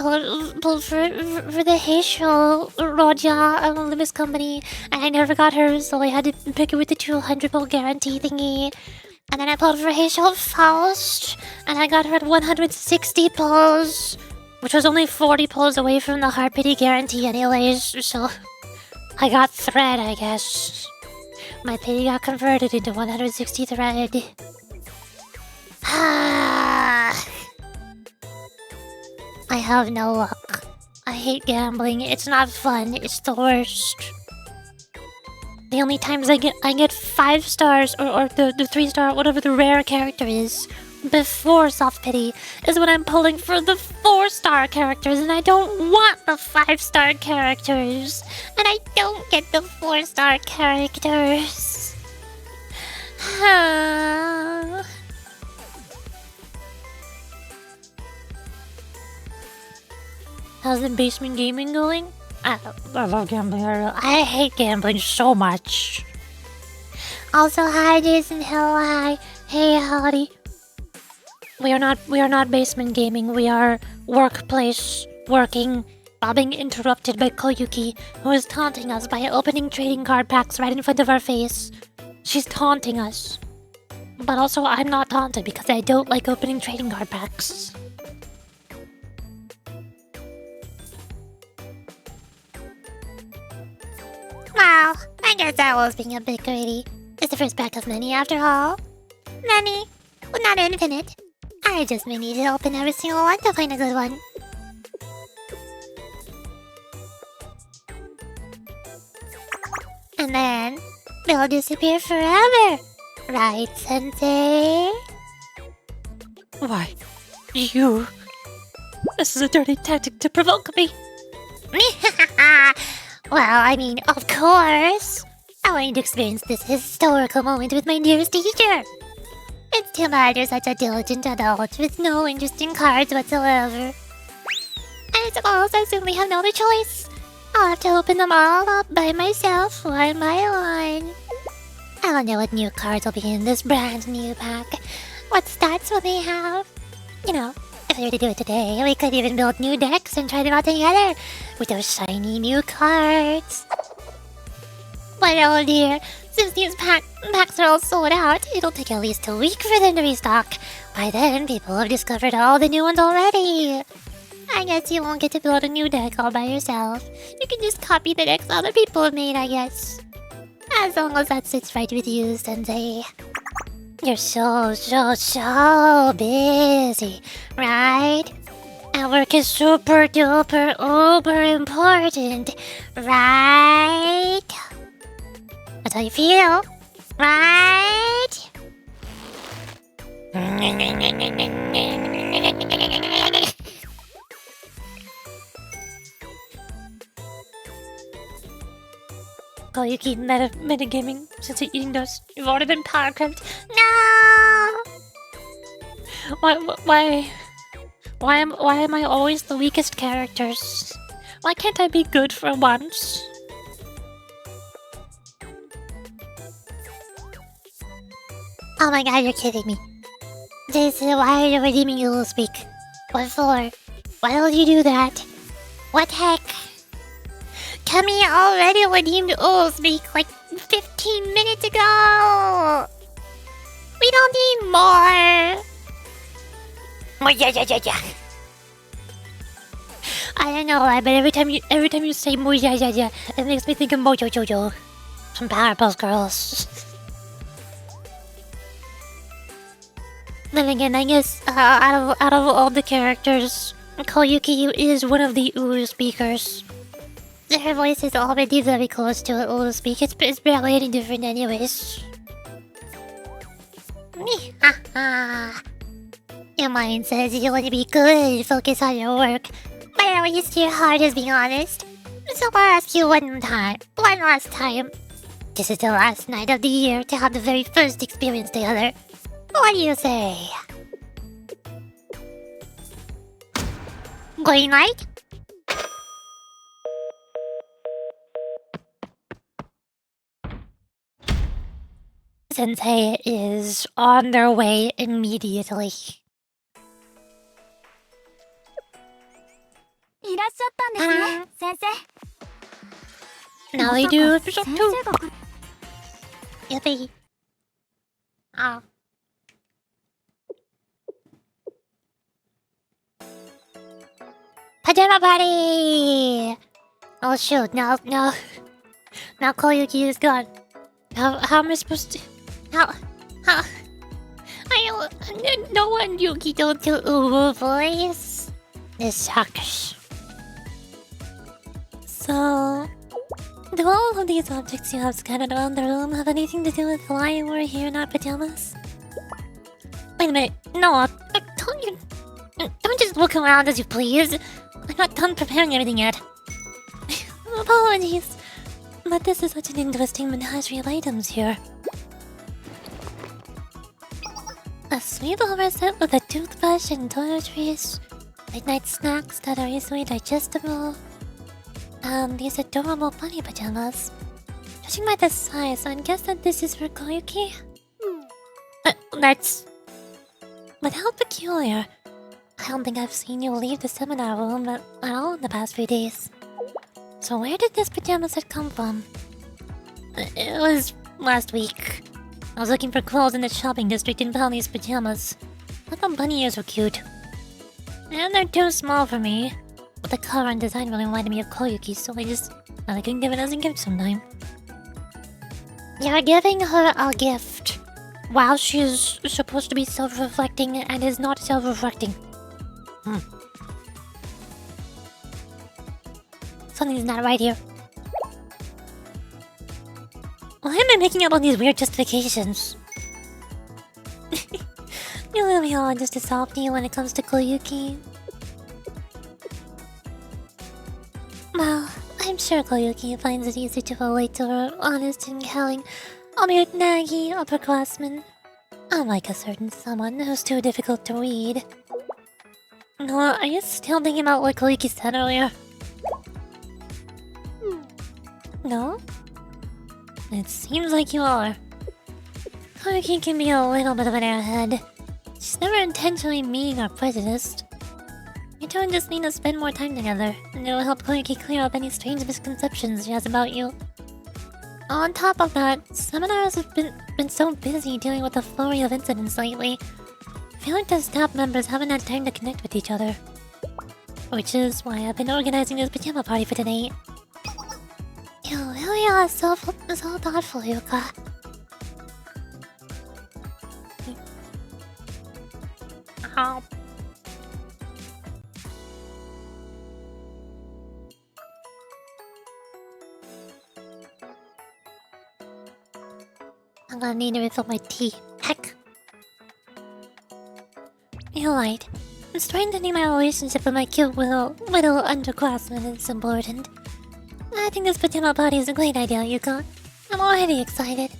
pulled for the Heishel Roja Olympus Company, and I never got her, so I had to pick it with the 200 pull guarantee thingy. And then I pulled for Heishel Faust, and I got her at 160 pulls, which was only 40 pulls away from the Heart Pity guarantee anyways, so I got thread, I guess. My pity got converted into 160 thread. I have no luck. I hate gambling. It's not fun. It's the worst. The only times I get 5 stars or the 3-star, whatever the rare character is, before Soft Pity is when I'm pulling for the 4-star characters, and I don't want the 5-star characters. And I don't get the 4-star characters. How's the basement gaming going? I love gambling. I hate gambling so much. Also, hi Jason Hill, hi. Hey, howdy. We are not basement gaming. We are workplace working. While being interrupted by Koyuki, who is taunting us by opening trading card packs right in front of our face. She's taunting us. But also, I'm not taunted because I don't like opening trading card packs. Well, I guess I was being a bit greedy. It's the first pack of many after all. Many, but not infinite. I just may need to open every single one to find a good one. And then, they'll disappear forever. Right, Sensei? Why, you... This is a dirty tactic to provoke me. Well, I mean, of course. I wanted to experience this historical moment with my dearest teacher. It's too bad you're such a diligent adult with no interesting cards whatsoever. I suppose I simply have no other choice. I'll have to open them all up by myself, one by one. I wonder what new cards will be in this brand new pack. What stats will they have? You know, if we were to do it today, we could even build new decks and try them out together with those shiny new cards. But oh dear, since these packs are all sold out, it'll take at least a week for them to restock. By then, people have discovered all the new ones already. I guess you won't get to build a new deck all by yourself. You can just copy the decks other people have made, I guess. As long as that sits right with you, Sensei. You're so busy, right? And work is super duper uber important, right? That's how you feel, right? Oh, you keep metagaming since you're eating those. You've already been power cramped. No! Why am I always the weakest characters? Why can't I be good for once? Oh my god, you're kidding me. This is why you're redeeming your speak. What for? Why don't you do that? What heck? Kami already redeemed Speak like 15 minutes ago! We don't need more! I don't know why, but every time you say it makes me think of Mojo Jojo from Powerpuff Girls. Then again, I guess out of all the characters, Koyuki is one of the Uru speakers. Her voice is already very close to an Uru speak. It's barely any different anyways. Your mind says you want to be good, focus on your work. But at least your heart is being honest. So I'll ask you one last time. This is the last night of the year to have the very first experience together. What do you say? Green light? Sensei is on their way immediately. いらっしゃったんですね、先生。 Now we do episode 先 2. 生が来る Yippee. Oh. Pajama party! Oh shoot, now Koyuki is gone. How am I supposed to... How... I don't... No one Yuki don't do Uwu voice. This sucks. So, do all of these objects you have scattered around the room have anything to do with why we're here in our pajamas? Wait a minute. No, don't just look around as you please. I'm not done preparing everything yet. Apologies, but this is such an interesting menagerie of items here. A sleepover set with a toothbrush and toiletries, midnight snacks that are easily digestible, and these adorable bunny pajamas. Judging by the size, I'd guess that this is for Koyuki. That's... But how peculiar. I don't think I've seen you leave the seminar room at all in the past few days. So where did this pajama set come from? It was last week. I was looking for clothes in the shopping district and found these pajamas. I thought bunny ears were cute. And they're too small for me. But the color and design really reminded me of Koyuki, so I can give it as a gift sometime. You're giving her a gift while she's supposed to be self-reflecting and is not self-reflecting. Something's not right here. Why am I making up all these weird justifications? You really are just a softie when it comes to Koyuki. Well, I I'm sure Koyuki finds it easy to relate to her honest and caring, albeit naggy upperclassmen. Unlike a certain someone who's too difficult to read. No, are you still thinking about what Koyuki said earlier? No? It seems like you are. Koyuki can be a little bit of an airhead. She's never intentionally mean or prejudiced. You two just need to spend more time together, and it'll help Koyuki clear up any strange misconceptions she has about you. On top of that, seminars have been so busy dealing with a flurry of incidents lately. I feel like the staff members haven't had time to connect with each other. Which is why I've been organizing this pajama party for today. You really are so thoughtful, Yuka. Ow. I'm gonna need to refill my tea. Heck. You're right. Strengthening my relationship with my cute little underclassman is important. I think this pajama party is a great idea, Yuka. I'm already excited.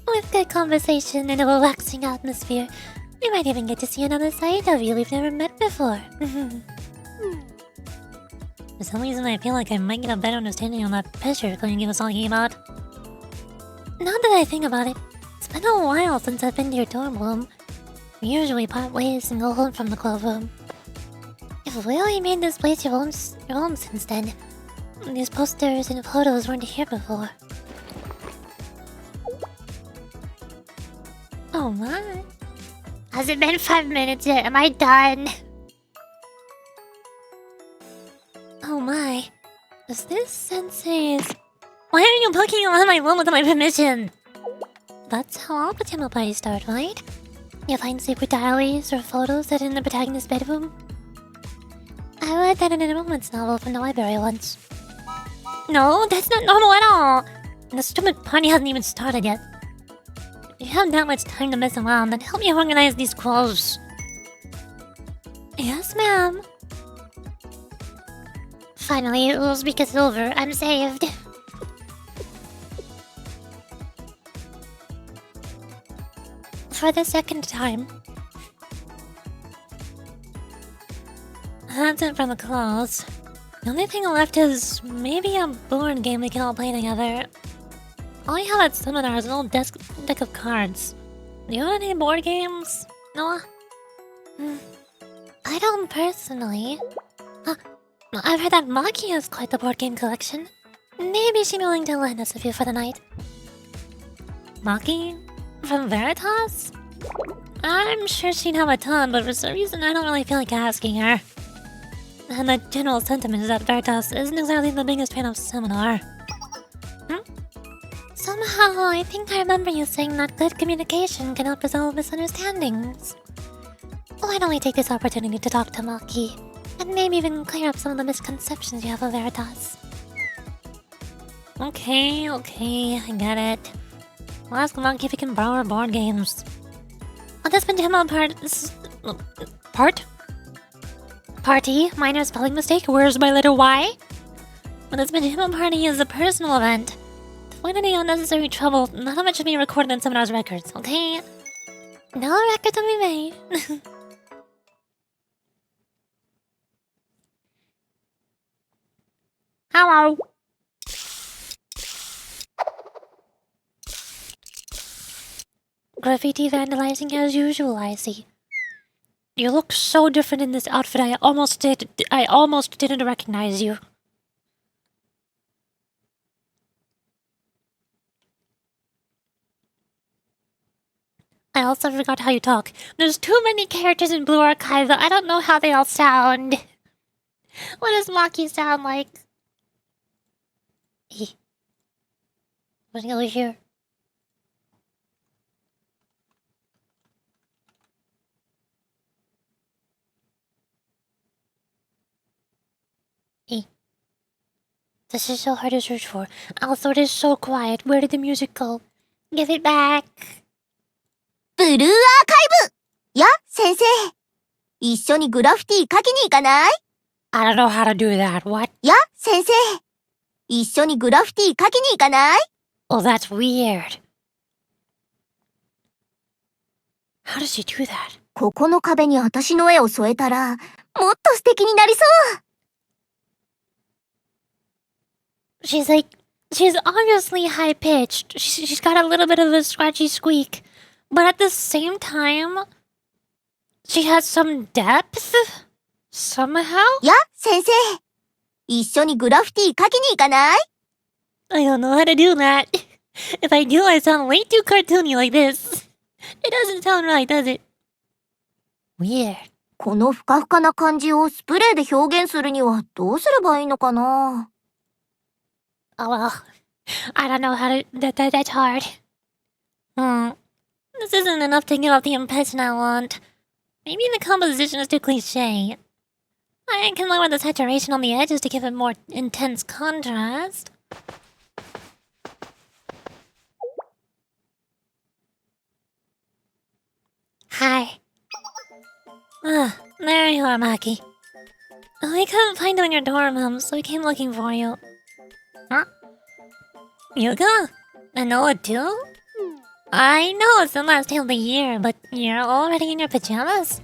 With good conversation and a relaxing atmosphere, we might even get to see another side of you we've never met before. For some reason, I feel like I might get a better understanding on that picture Koyuki was talking about. Now that I think about it, it's been a while since I've been to your dorm room. We usually part ways and go home from the club room. You've really made this place your own since then. These posters and photos weren't here before. Oh my. Has it been 5 minutes yet? Am I done? Oh my. Is this sensei's... Why are you poking around my room without my permission? That's how all pajama parties start, right? You find secret diaries or photos that are in the protagonist's bedroom? I read that in a romance novel from the library once. No, that's not normal at all! And the stupid party hasn't even started yet. If you have that much time to mess around, then help me organize these clothes. Yes, ma'am. Finally, Rules Week is over. I'm saved. For the second time. That's it for the clothes. The only thing left is maybe a board game we can all play together. All I have at seminar is an old deck of cards. Do you have any board games, Noah? I don't personally. I've heard that Maki has quite the board game collection. Maybe she'd be willing to lend us a few for the night. Maki? From Veritas? I'm sure she'd have a ton, but for some reason I don't really feel like asking her. And the general sentiment is that Veritas isn't exactly the biggest fan of Seminar. Somehow, I think I remember you saying that good communication can help resolve misunderstandings. Why don't we take this opportunity to talk to Maki, and maybe even clear up some of the misconceptions you have of Veritas? Okay, I get it. We'll ask Monkey if he can borrow our board games. On this pajama party? Minor spelling mistake? Where's my letter Y? Well, this pajama party is a personal event. To avoid any unnecessary trouble, none of it should be recorded in Seminar's records, okay? No records will be made. Hello. Graffiti vandalizing as usual, I see. You look so different in this outfit, I almost didn't recognize you. I also forgot how you talk. There's too many characters in Blue Archive that I don't know how they all sound. What does Maki sound like? What's over here? This is so hard to search for. Also, it is so quiet. Where did the music go? Give it back. ブルーアーカイブや、先生。一緒にグラフィティ書きに行かない I don't know how to do that. What? や、先生。一緒にグラフィティ書きに行かない？ Oh, that's weird. How does she do that? ここの壁に私の絵を添えたら、もっと素敵になりそう。She's obviously high pitched. She's got a little bit of a scratchy squeak, but at the same time, she has some depth somehow. や、先生。一緒にグラフィティ書きに行かない？ I don't know how to do that. If I do, I sound way too cartoony like this. It doesn't sound right, does it? Weird. このふかふかな感じをスプレーで表現するにはどうすればいいのかな？ Oh well, I don't know how to. That's hard. This isn't enough to give off the impression I want. Maybe the composition is too cliche. I can lower the saturation on the edges to give it more intense contrast. Hi. There you are, Maki. We couldn't find you in your dorm room, so we came looking for you. Huh? Yuga? And Noah too? I know it's the last day of the year, but you're already in your pajamas?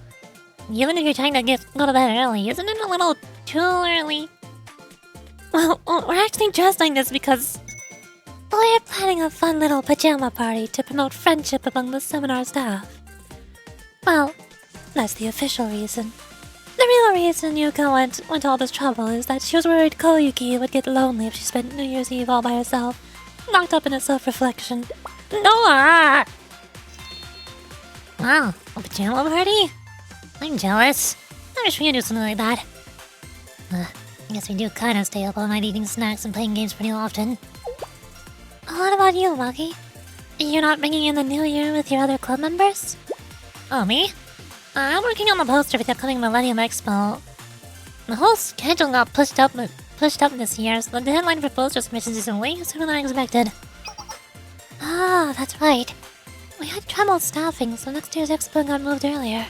Even if you're trying to go to bed early, isn't it a little too early? Well, we're actually dressed like this because we're planning a fun little pajama party to promote friendship among the seminar staff. Well, that's the official reason. The real reason Yuka went to all this trouble is that she was worried Koyuki would get lonely if she spent New Year's Eve all by herself, locked up in a self-reflection. Noah! Wow, a pajama party? I'm jealous. I wish we could do something like that. I guess we do kind of stay up all night eating snacks and playing games pretty often. What about you, Maki? You're not bringing in the new year with your other club members? Oh, me? I'm working on the poster for the upcoming Millennium Expo. The whole schedule got pushed up this year, so the deadline for poster submissions is way sooner than I expected. Ah, that's right. We had trouble staffing, so next year's expo got moved earlier.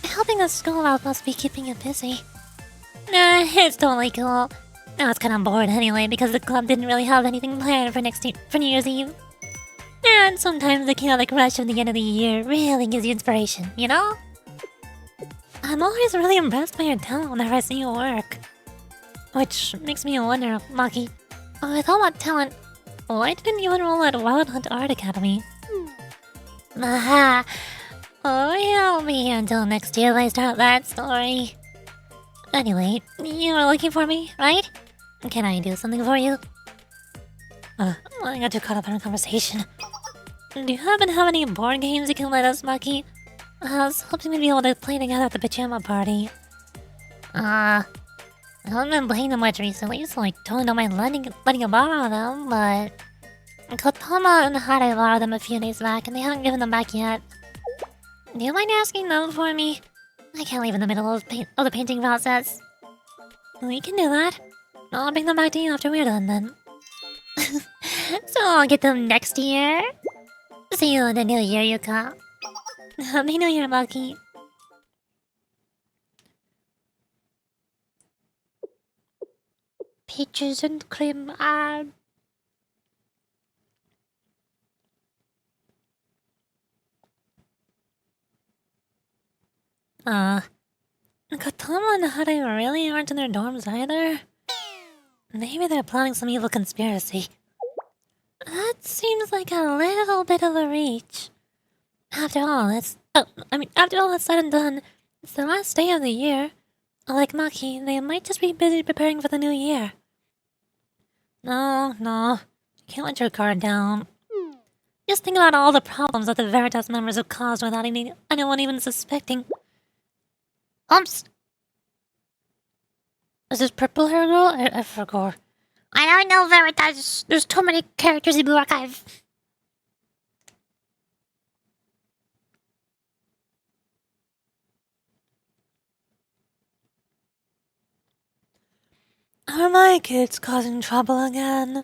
Helping the school out must be keeping you busy. Nah, it's totally cool. I was kinda bored anyway because the club didn't really have anything planned for New Year's Eve. And sometimes the chaotic rush of the end of the year really gives you inspiration, you know? I'm always really impressed by your talent whenever I see you work. Which makes me wonder, Maki, with all that talent, why didn't you enroll at Wild Hunt Art Academy? Aha! I'll be here until next year when I start that story. Anyway, you were looking for me, right? Can I do something for you? I got too caught up in a conversation. Do you happen to have any board games you can let us, Maki? I was hoping we'd be able to play together at the pajama party. I haven't been playing them much recently, so I totally don't mind letting you borrow them, but Kotama and Hare borrowed them a few days back, and they haven't given them back yet. Do you mind asking them for me? I can't leave in the middle of the painting process. We can do that. I'll bring them back to you after we're done, then. So I'll get them next year. See you in the new year, Yuka. Happy New Year, Maki. Peaches and cream and... Katama and Hare really aren't in their dorms either? Maybe they're planning some evil conspiracy. That seems like a little bit of a reach. After all that's said and done, it's the last day of the year. Like Maki, they might just be busy preparing for the new year. No, you can't let your guard down. Just think about all the problems that the Veritas members have caused without anyone even suspecting. Oops! Is this purple hair girl? I forgot. I don't know, Veritas. There's too many characters in Blue Archive. Are my kids causing trouble again?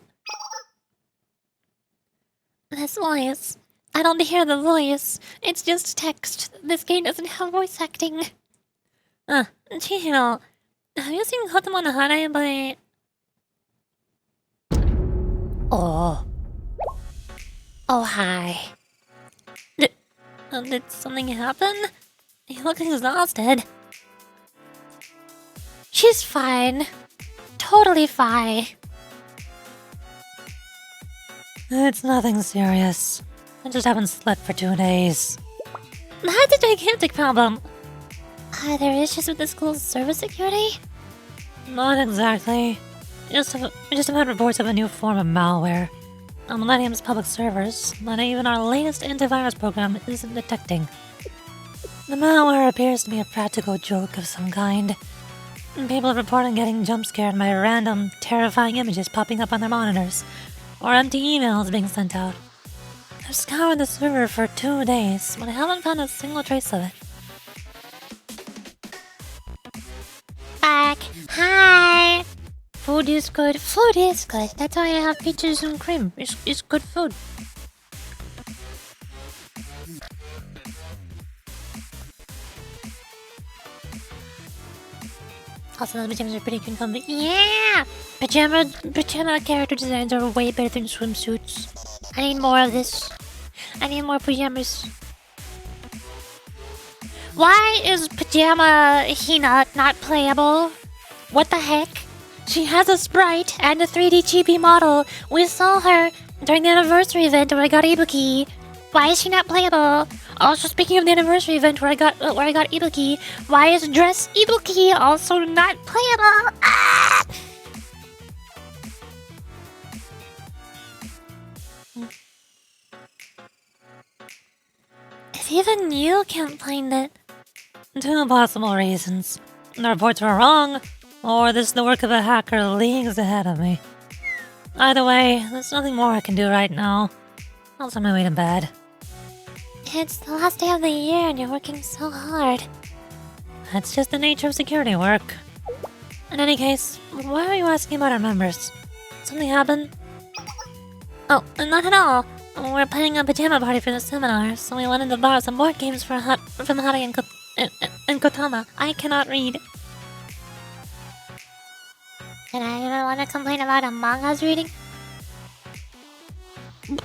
This voice. I don't hear the voice. It's just text. This game doesn't have voice acting. Chihiro, have you seen Kotama no Hare by... Oh. Oh, hi. Did something happen? You look exhausted. She's fine. Totally fine. It's nothing serious. I just haven't slept for 2 days. That's a gigantic problem. Are there issues with the school's server security? Not exactly. We just have had reports of a new form of malware on Millennium's public servers that even our latest antivirus program isn't detecting. The malware appears to be a practical joke of some kind. People are reporting getting jump-scared by random, terrifying images popping up on their monitors, or empty emails being sent out. I've scoured the server for 2 days, but I haven't found a single trace of it. Back. Hi. Food is good. Food is good. That's why I have peaches and cream. It's good food. Also, the pajamas are pretty good comfy. Yeah! Pajama character designs are way better than swimsuits. I need more of this. I need more pajamas. Why is Pajama Hina not playable? What the heck? She has a sprite and a 3D chibi model. We saw her during the anniversary event where I got Ibuki. Why is she not playable? Also, speaking of the anniversary event where I got Ibuki, why is Dress Ibuki also not playable? Ah! If even you can't find it. 2 possible reasons. The reports were wrong, or this is the work of a hacker leagues ahead of me. Either way, there's nothing more I can do right now. I'll on my way to bed. It's the last day of the year and you're working so hard. That's just the nature of security work. In any case, why are you asking about our members? Something happened? Oh, not at all. We're planning a pajama party for the seminar, so we wanted to borrow some board games from Hari and Kotama. I cannot read. Did I even want to complain about a manga's reading?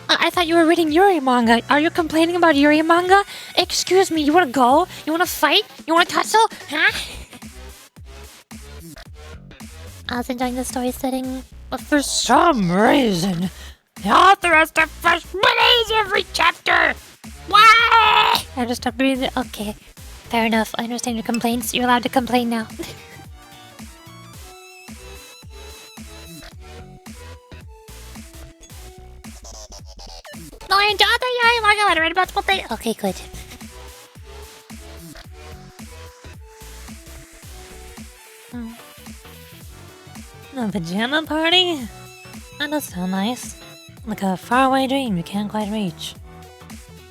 I thought you were reading Yuri manga. Are you complaining about Yuri manga? Excuse me, you wanna go? You wanna fight? You wanna tussle? Huh? I was enjoying the story setting, but for some reason, the author has to fresh release every chapter! Why? I just stopped reading it. Okay, fair enough. I understand your complaints. You're allowed to complain now. No, I enjoyed the Yuri manga. I read multiple things. Okay, good. A pajama party? That does sound nice. Like a faraway dream you can't quite reach.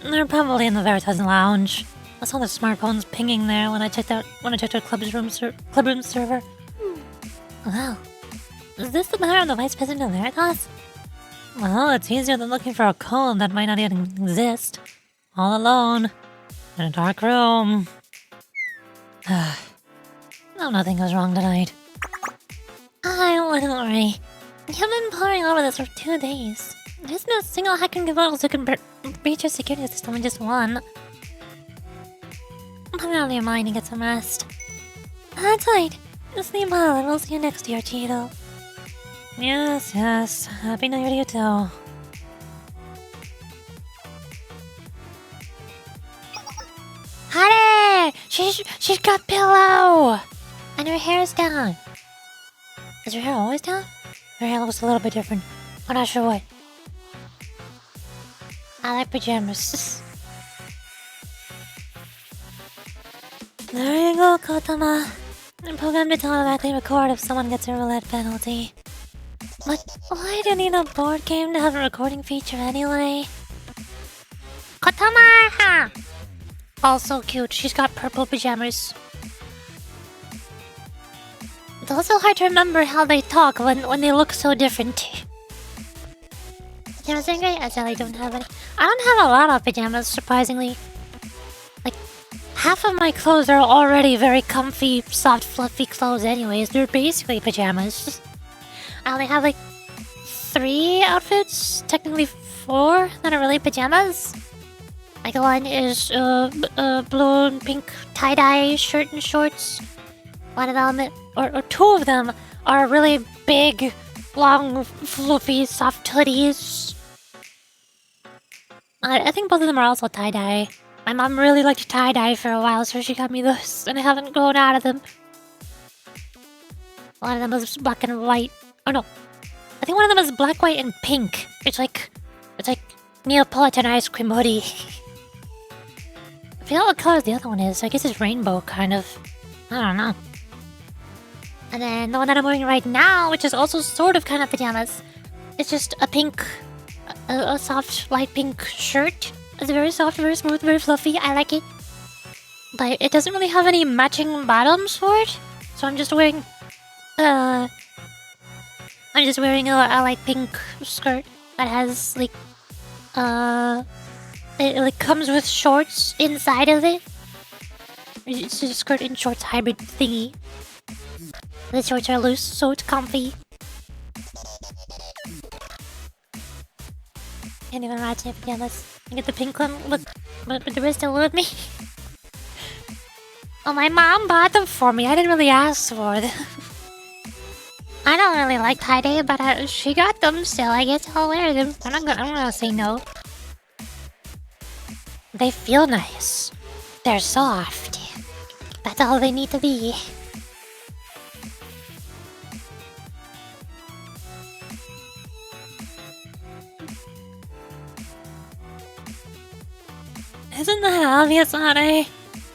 They're probably in the Veritas lounge. I saw the smartphones pinging there when I checked our club room server. Wow. Is this the matter of the Vice President of Veritas? Well, it's easier than looking for a code that might not even exist. All alone. In a dark room. No, nothing goes wrong tonight. I wouldn't worry. You've been poring over this for 2 days. There's no single hacking device who can breach your security system in just one. Put it out of your mind and get some rest. That's right. Sleep well and we'll see you next year, Cheeto. Yes, yes. Happy New Year to you too. Honey! She's got pillow! And her hair's down. Is her hair always down? Her hair looks a little bit different. I'm not sure what. I like pajamas. There you go, Kotama. I'm programmed to automatically record if someone gets a roulette penalty. But why do you need a board game to have a recording feature anyway? Kotama! Also cute. She's got purple pajamas. It's also hard to remember how they talk when they look so different. Pajamas are great. I sadly don't have any. I don't have a lot of pajamas, surprisingly. Like, half of my clothes are already very comfy, soft, fluffy clothes anyways. They're basically pajamas. I only have like 3 outfits, technically 4, that are really pajamas. Like one is blue and pink tie-dye shirt and shorts. One of them, or 2 of them, are really big, long, fluffy, soft hoodies. I think both of them are also tie-dye. My mom really liked tie-dye for a while, so she got me those, and I haven't grown out of them. One of them is black and white. Oh no, I think one of them is black, white, and pink. It's like Neapolitan ice cream hoodie. I forget what color the other one is. I guess it's rainbow, kind of. I don't know. And then the one that I'm wearing right now, which is also sort of kind of pajamas, it's just a pink, a soft light pink shirt. It's very soft, very smooth, very fluffy. I like it. But it doesn't really have any matching bottoms for it. So I'm just wearing, a light pink skirt that has, like, it like comes with shorts inside of it. It's a skirt and shorts hybrid thingy. The shorts are loose, so it's comfy. Can't even match my pajamas. I get the pink one, but the rest still with me. Oh, my mom bought them for me. I didn't really ask for them. I don't really like tie-dye, but she got them, so I guess I'll wear them. I'm gonna say no. They feel nice. They're soft. That's all they need to be. Isn't that obvious, Ade?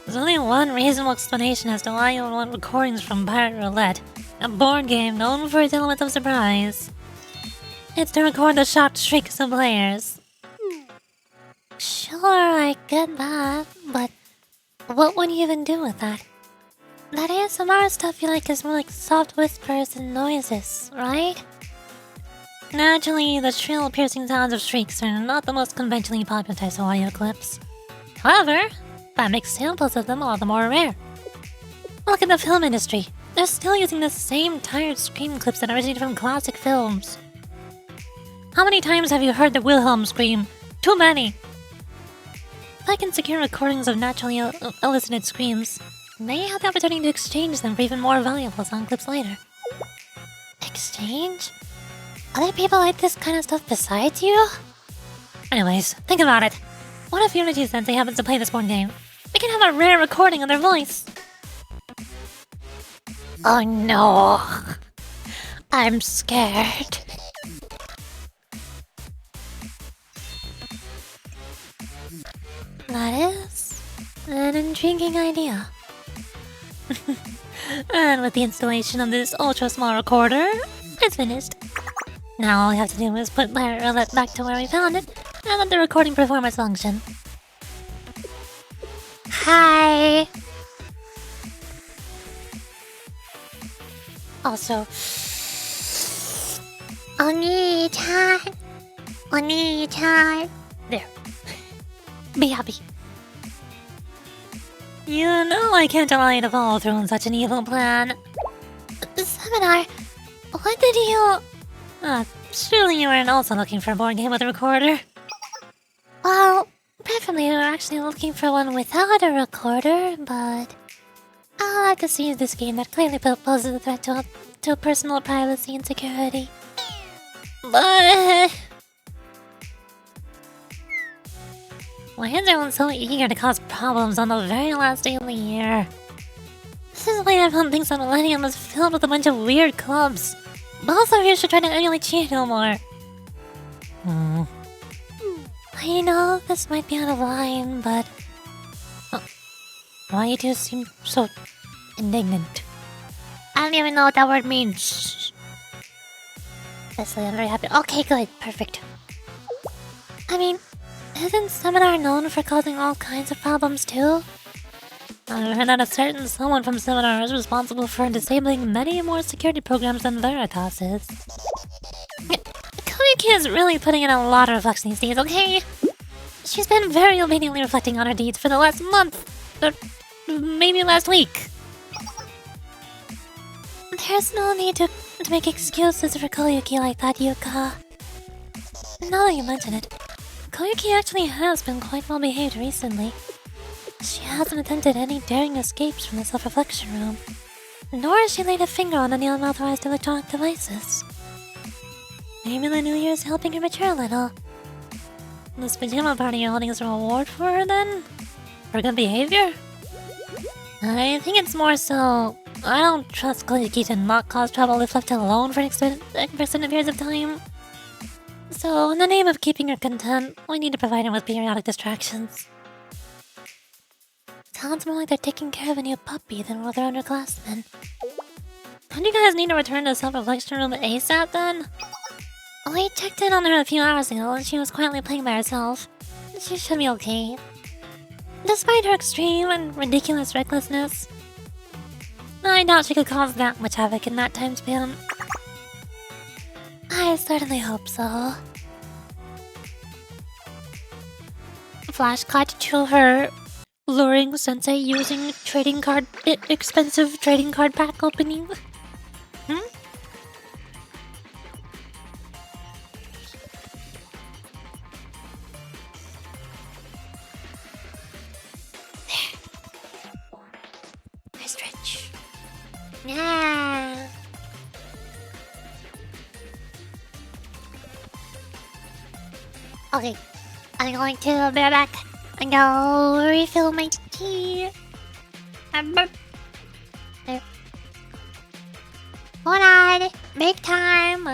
There's only one reasonable explanation as to why you would want recordings from Pirate Roulette, a board game known for its element of surprise. It's to record the shocked shrieks of players. Sure, I get that, but what would you even do with that? That ASMR stuff you like is more like soft whispers and noises, right? Naturally, the shrill, piercing sounds of shrieks are not the most conventionally popular types of audio clips. However, that makes samples of them all the more rare. Look at the film industry. They're still using the same tired scream clips that originated from classic films. How many times have you heard the Wilhelm scream? Too many! If I can secure recordings of naturally elicited screams, may have the opportunity to exchange them for even more valuable sound clips later. Exchange? Other people like this kind of stuff besides you? Anyways, think about it. What if Unity Sensei happens to play this board game? We can have a rare recording of their voice. Oh no. I'm scared. That is an intriguing idea. And with the installation of this ultra small recorder, it's finished. Now all we have to do is put Pirate Roulette back to where we found it, and let the recording perform its function. Hi. Also, Oni-chan. Oni-chan. There. Be happy. You know I can't allow you to follow through on such an evil plan. Seminar, what did you... Surely you weren't also looking for a board game with a recorder? Well, preferably we were actually looking for one without a recorder, but... I'll have to see this game that clearly poses a threat to personal privacy and security. But... Why is everyone so eager to cause problems on the very last day of the year? This is why everyone thinks that Millennium is filled with a bunch of weird clubs. Both of you should try to emulate Cheeto more. I know this might be out of line, but... Why you two seem so indignant? I don't even know what that word means. Honestly, I'm very happy. Okay, good. Perfect. I mean, isn't Seminar known for causing all kinds of problems too? I heard that a certain someone from Seminar is responsible for disabling many more security programs than Veritas is. Koyuki is really putting in a lot of reflection these days, okay? She's been very obediently reflecting on her deeds for the last month. Or maybe last week. There's no need to make excuses for Koyuki like that, Yuka. Now that you mention it, Koyuki actually has been quite well behaved recently. She hasn't attempted any daring escapes from the self-reflection room, nor has she laid a finger on any unauthorized electronic devices. Maybe the new year is helping her mature a little. This pajama party you're holding is a reward for her then? For good behavior? I think it's more so I don't trust Koyuki to not cause trouble if left alone for extended periods of time. So, in the name of keeping her content, we need to provide her with periodic distractions. Sounds more like they're taking care of a new puppy than with their underclassmen. Don't you guys need to return to the self-reflection room ASAP then? We checked in on her a few hours ago and she was quietly playing by herself. She should be okay. Despite her extreme and ridiculous recklessness, I doubt she could cause that much havoc in that time span. I certainly hope so. Flash cut to her luring sensei using expensive trading card pack opening. I stretch. Yeah. Okay, I'm going to be back and go refill my tea. There. Hold on, make time.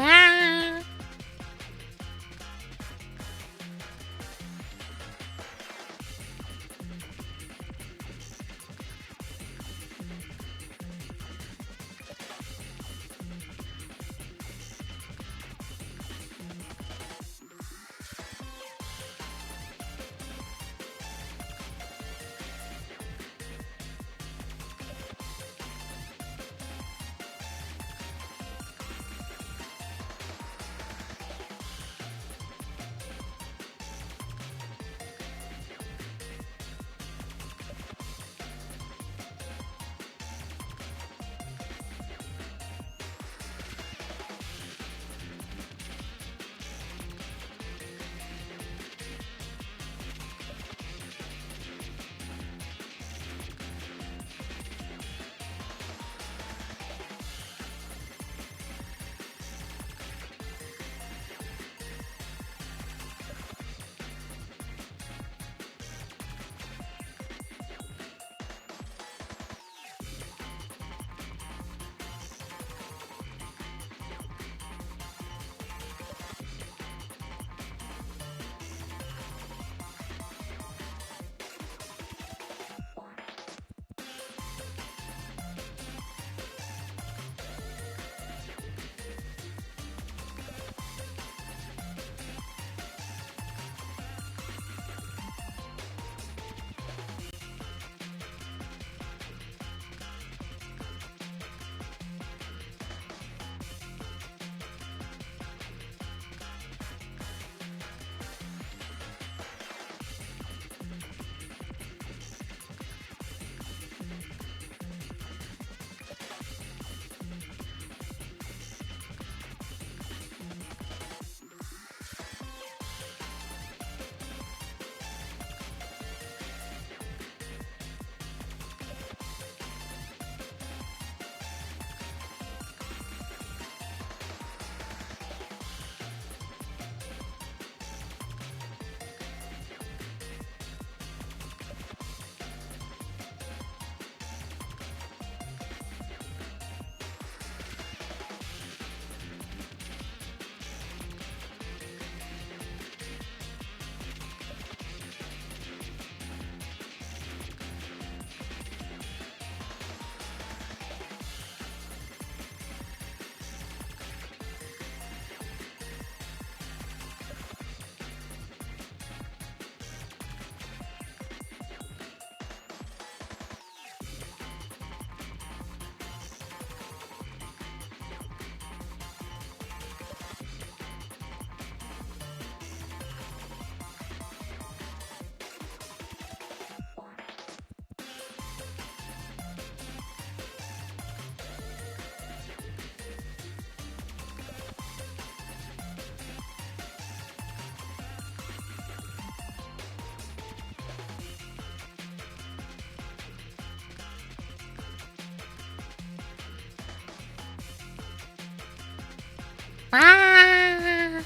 Ah!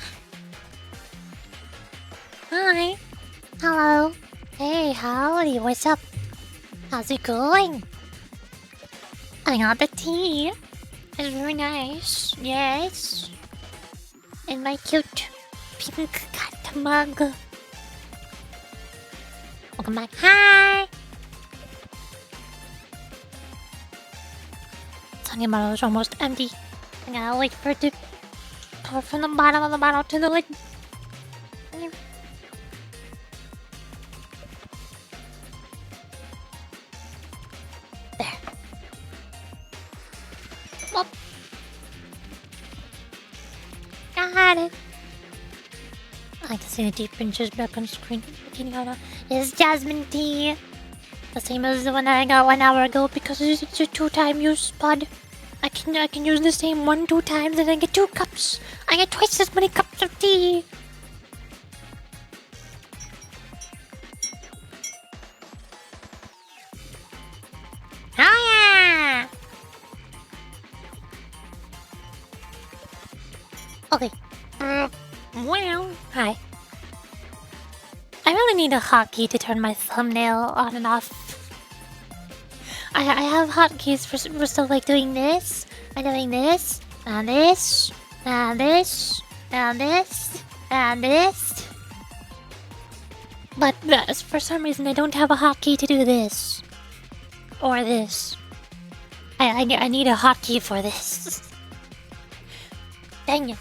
Hi. Hello. Hey, howdy. What's up? How's it going? I got the tea. It's very nice. Yes. In my cute pink cat mug. Welcome back. Hi. Sunny bottle is almost empty. I gotta wait for it to pour from the bottom of the bottle to the lid. There. Whoop. Got it. I can see the deep pinches back on the screen. It's jasmine tea. The same as the one that I got 1 hour ago because it's a 2-time use pod. I can use the same 1-2 times and I get 2 cups. I get twice as many cups of tea. Oh yeah! Okay. Wow. Hi. I really need a hotkey to turn my thumbnail on and off. I have hotkeys for stuff like doing this, and doing this, and this, and this, and this, and this. But for some reason I don't have a hotkey to do this. Or this. I need a hotkey for this. Dang it.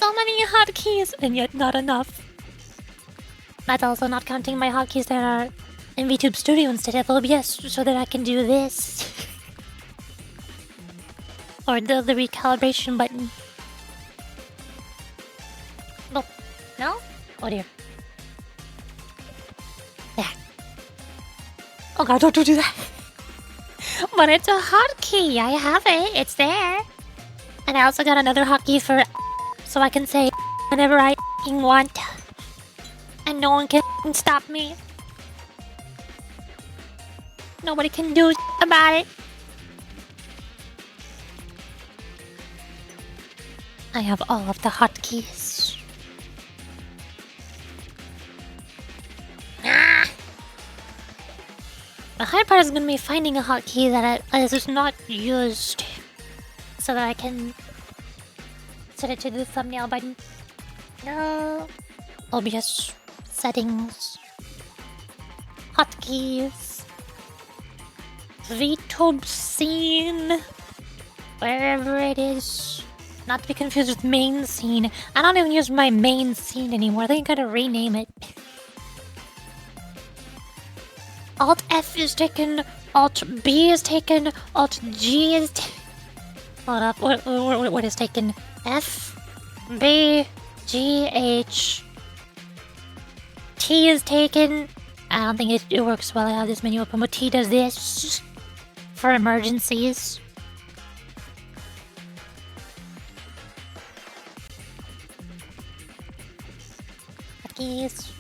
So many hotkeys, and yet not enough. That's also not counting my hotkeys that are in VTube Studio instead of OBS, so that I can do this. Or the recalibration button. No. No? Oh dear. There. Oh god, don't do that. But it's a hotkey. I have it. It's there. And I also got another hotkey for so I can say whenever I want. And no one can stop me. Nobody can do about it. I have all of the hotkeys. Ah! The hard part is going to be finding a hotkey that is not used, so that I can set it to the thumbnail button. No. OBS settings. Hotkeys. VTube scene. Wherever it is. Not to be confused with main scene. I don't even use my main scene anymore. I think I gotta rename it. Alt F is taken. Alt B is taken. Alt G is taken. Hold up. What is taken? F, B, G, H. T is taken. I don't think it works while I have this menu open, but T does this for emergencies. Keys.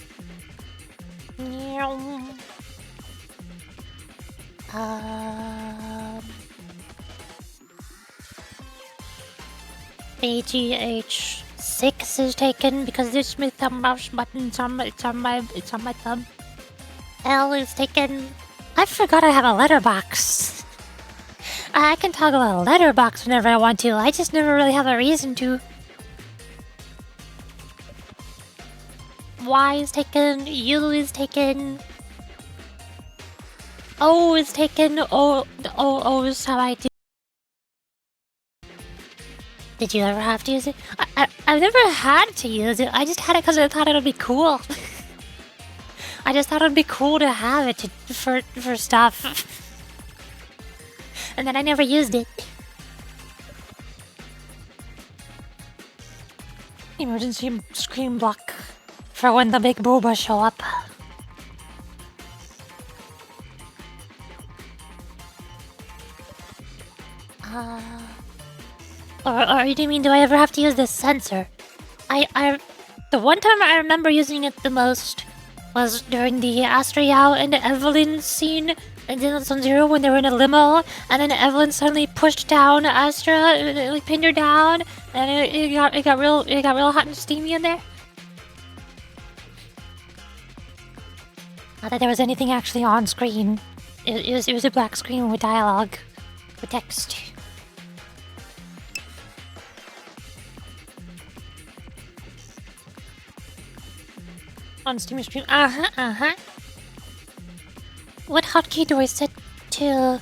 BGH6 is taken because this my thumb mouse button. It's on my thumb. L is taken. I forgot I have a letterbox. I can toggle a letterbox whenever I want to. I just never really have a reason to. Y is taken. U is taken. O is taken. O is how I do. Did you ever have to use it? I've never had to use it. I just had it because I thought it would be cool. I just thought it would be cool to have it for stuff. And then I never used it. Emergency screen block for when the big boobas show up. Or do you mean, do I ever have to use this sensor? The one time I remember using it the most was during the Astriao and Evelyn scene And then on Zero when they were in a limo, and then Evelyn suddenly pushed down Astra, like pinned her down, and it got real hot and steamy in there. Not that there was anything actually on screen. It was a black screen with dialogue, with text. On Steam stream. What hotkey do I set to?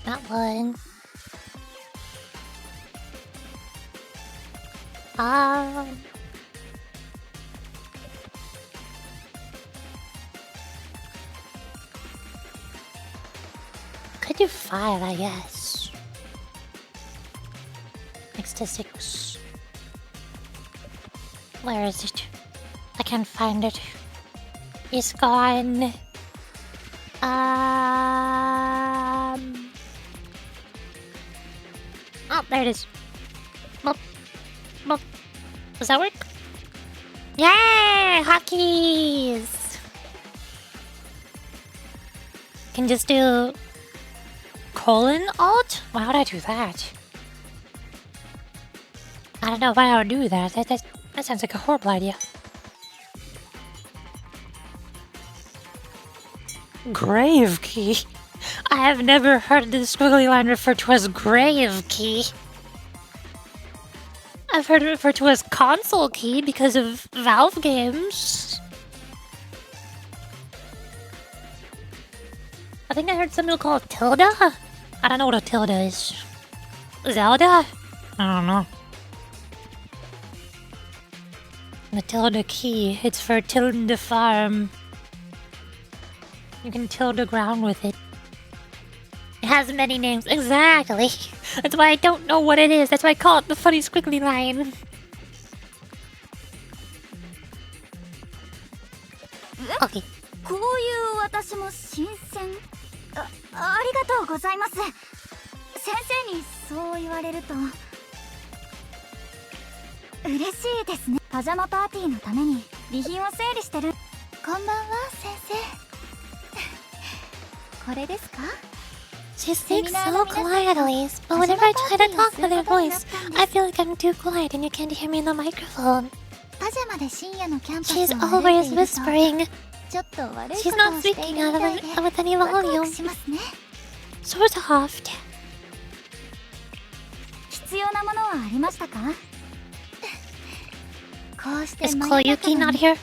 That one. Could do 5, I guess. Next to 6. Where is it? I can't find it. It's gone. Oh, there it is. Boop. Boop. Does that work? Yay! Hotkeys! Can just do :alt? Why would I do that? I don't know why I would do that. That sounds like a horrible idea. Grave key? I have never heard the squiggly line referred to as grave key. I've heard it referred to as console key because of Valve games. I think I heard something called tilde? I don't know what a tilde is. Zelda? I don't know. The tilde key, it's for tilling the farm. You can till the ground with it. It has many names. Exactly. That's why I don't know what it is. That's why I call it the funny squiggly line. Okay. こういう私も新鮮。ありがとうございます。先生にそう言われると嬉しいですね。パジャマパーティーのために備品を整理してる。こんばんは、先生。これですか? She speaks so quietly, but whenever I try to talk with her voice, I feel like I'm too quiet and you can't hear me in the microphone. パジャマで深夜のキャンパスを She's 歩いてい always ると whispering. ちょっと悪い She's こと not をしてい speaking る out みたいで with any ワクワ volume. クしますね。 Soft. 必要なものはありましたか? こうして Is 真夜中 Koyuki の not here?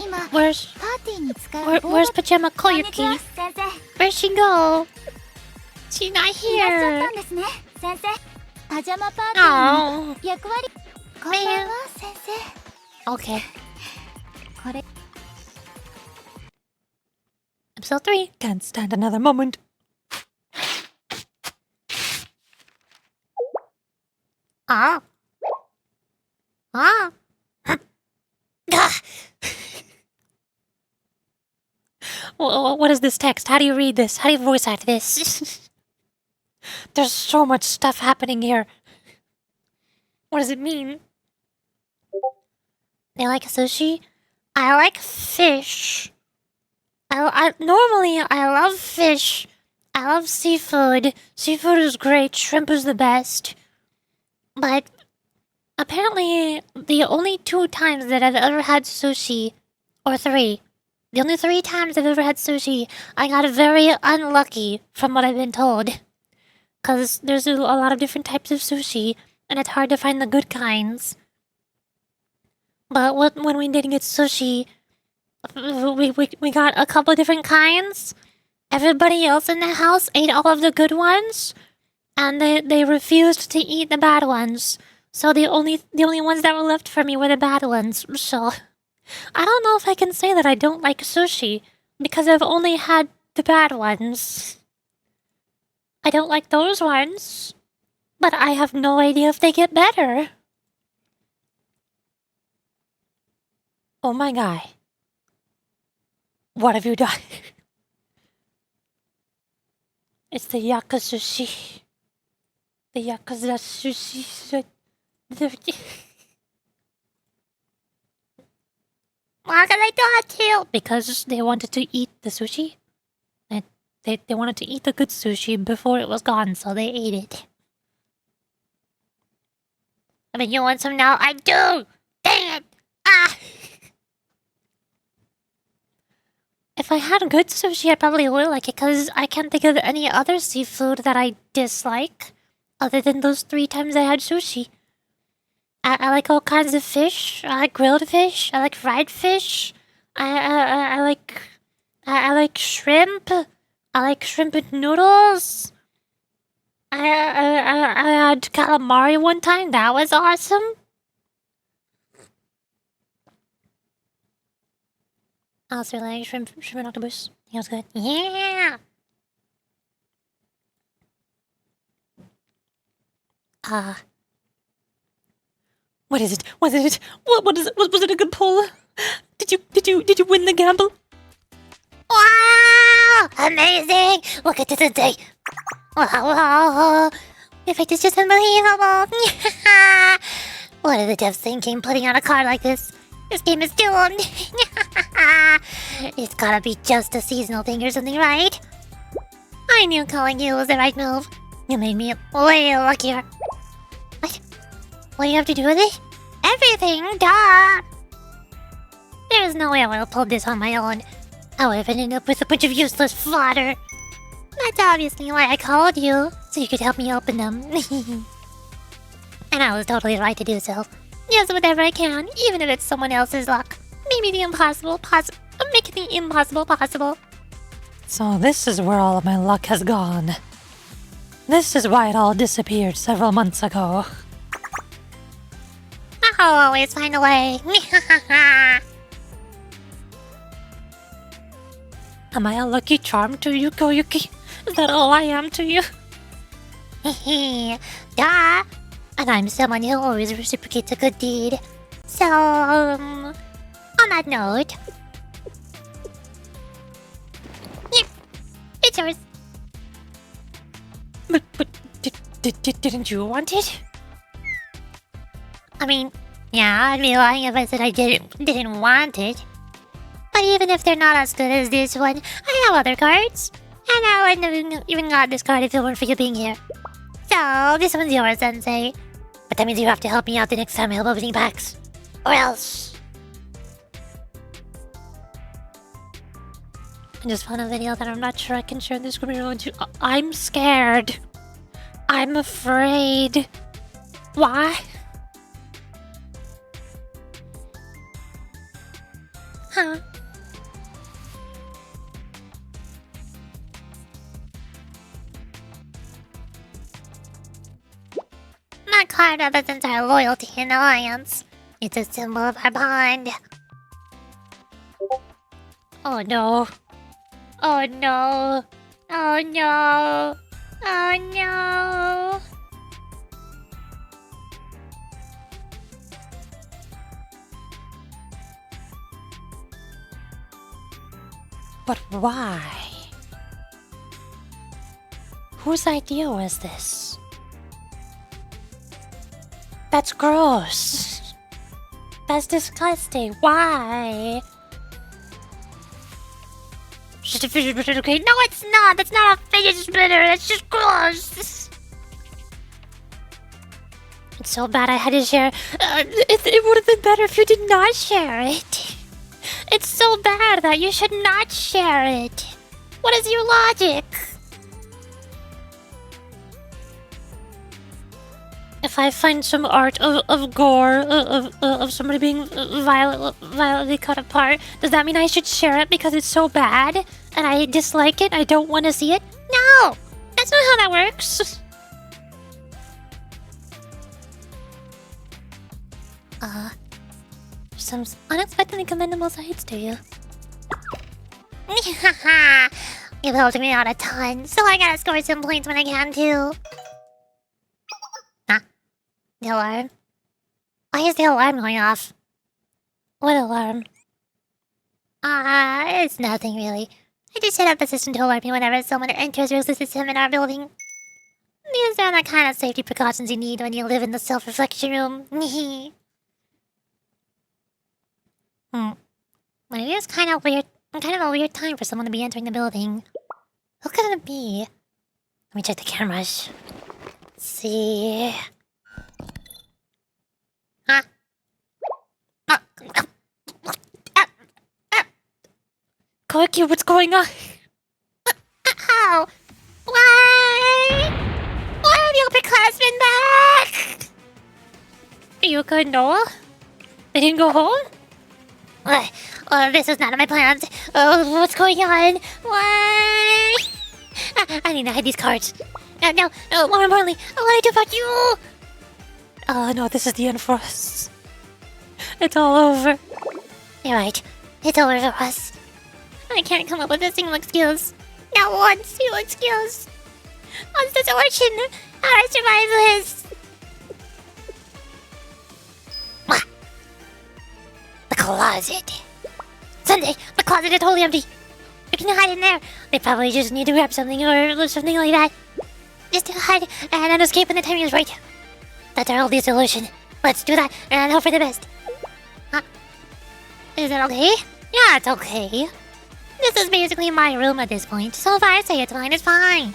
今 Where's パーティーに使う Where's Pajama こんにちは Koyuki? 先生。 Where'd she go? She's not いらっしゃった here. んですね先生。パジャマパーティー Oh. の役割。こんばんは先生。 Okay. これ Episode 3. Can't stand another moment. Ah. Ah. What is this text? How do you read this? How do you voice act this? There's so much stuff happening here. What does it mean? They like sushi? I like fish. Normally I love fish. I love seafood. Seafood is great. Shrimp is the best. But apparently the only 2 times that I've ever had sushi, or 3, the only 3 times I've ever had sushi, I got very unlucky from what I've been told. Because there's a lot of different types of sushi, and it's hard to find the good kinds. But when we did get sushi, we got a couple different kinds. Everybody else in the house ate all of the good ones, and they refused to eat the bad ones. So the only ones that were left for me were the bad ones. So I don't know if I can say that I don't like sushi, because I've only had the bad ones. I don't like those ones, but I have no idea if they get better. Oh my god. What have you done? It's the Yakuza-sushi. The Yakuza-sushi. Why can I do that too? Because they wanted to eat the sushi? They wanted to eat the good sushi before it was gone, so they ate it. I mean, you want some now? I do! Dang it! Ah! If I had good sushi, I probably would like it, because I can't think of any other seafood that I dislike, other than those 3 times I had sushi. I like all kinds of fish. I like grilled fish. I like fried fish. I like shrimp. I like shrimp and noodles. I had calamari one time. That was awesome. I also like shrimp and octopus. That was good. Yeah! What is it? What is it? What is it? Was it a good pull? Did you win the gamble? Wow! Amazing! Look at this today. Wow! The effect is just unbelievable! What are the devs thinking putting on a card like this? This game is doomed! It's gotta be just a seasonal thing or something, right? I knew calling you was the right move. You made me way luckier. What? What do you have to do with it? Everything, duh! There's no way I would have pulled this on my own. I would have ended up with a bunch of useless fodder. That's obviously why I called you, so you could help me open them. And I was totally right to do so. Yes, whatever I can, even if it's someone else's luck. Maybe the impossible make the impossible possible. So this is where all of my luck has gone. This is why it all disappeared several months ago. I'll always find a way. Am I a lucky charm to you, Koyuki? Is that all I am to you? Duh! And I'm someone who always reciprocates a good deed. So, on that note... Yeah, it's yours. But didn't you want it? I mean, yeah, I'd be lying if I said I didn't want it. But even if they're not as good as this one, I have other cards. And I wouldn't have even got this card if it weren't for you being here. So, this one's yours, Sensei. But that means you have to help me out the next time I help opening packs. Or else... I just found a video that I'm not sure I can share this group to. I'm scared. I'm afraid. Why? Huh. That card represents our loyalty and alliance. It's a symbol of our bond. Oh no. Oh no. Oh no. Oh no. But why? Whose idea was this? That's gross. That's disgusting. Why? Just a fidget spinner, okay? No, it's not. That's not a fidget spinner. That's just gross. It's so bad I had to share. It would have been better if you did not share it. It's so bad that you should not share it. What is your logic? If I find some art of gore, of somebody being violently cut apart, does that mean I should share it because it's so bad and I dislike it? I don't want to see it? No, that's not how that works. Some unexpectedly commendable sides to you. You've helped me out a ton, so I gotta score some points when I can too. The alarm? Why is the alarm going off? What alarm? It's nothing really. I just set up a system to alert me whenever someone enters or exits the system in our building. These are the kind of safety precautions you need when you live in the self-reflection room. But it is kind of a weird time for someone to be entering the building. Who could it be? Let me check the cameras. See. Huh? Corky, what's going on? Ow! Why? Why are the upperclassmen back? Are you good, Noah? They didn't go home? This is not in my plans. What's going on? Why? I need to hide these cards. No, more importantly, what do I do about you? Oh no, this is the end for us. It's all over. You're right. It's over for us. I can't come up with a single excuse. Not one single excuse. What's the solution? How do I survive this? The closet. Sunday, the closet is totally empty. I can hide in there. They probably just need to grab something or something like that. Just to hide and then escape when the timing is right. That's our only solution. Let's do that and hope for the best. Huh? Is it okay? Yeah, it's okay. This is basically my room at this point, so if I say it's fine, it's fine.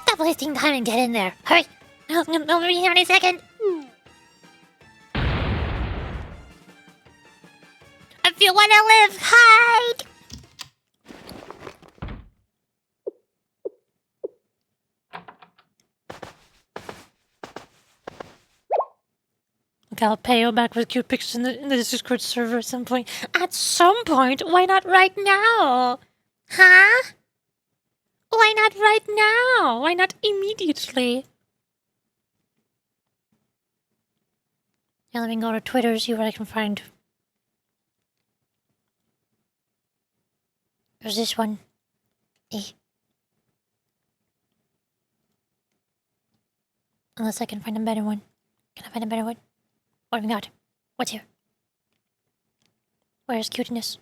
Stop wasting time and get in there. Hurry. I'll be here any second. If you want to live, hide! Okay, I'll pay you back with cute pictures in the Discord server at some point. At some point? Why not right now? Huh? Why not right now? Why not immediately? Yeah, let me go to Twitter, see what I can find. There's this one. Unless I can find a better one. Can I find a better one? What have we got? What's here? Where's cuteness?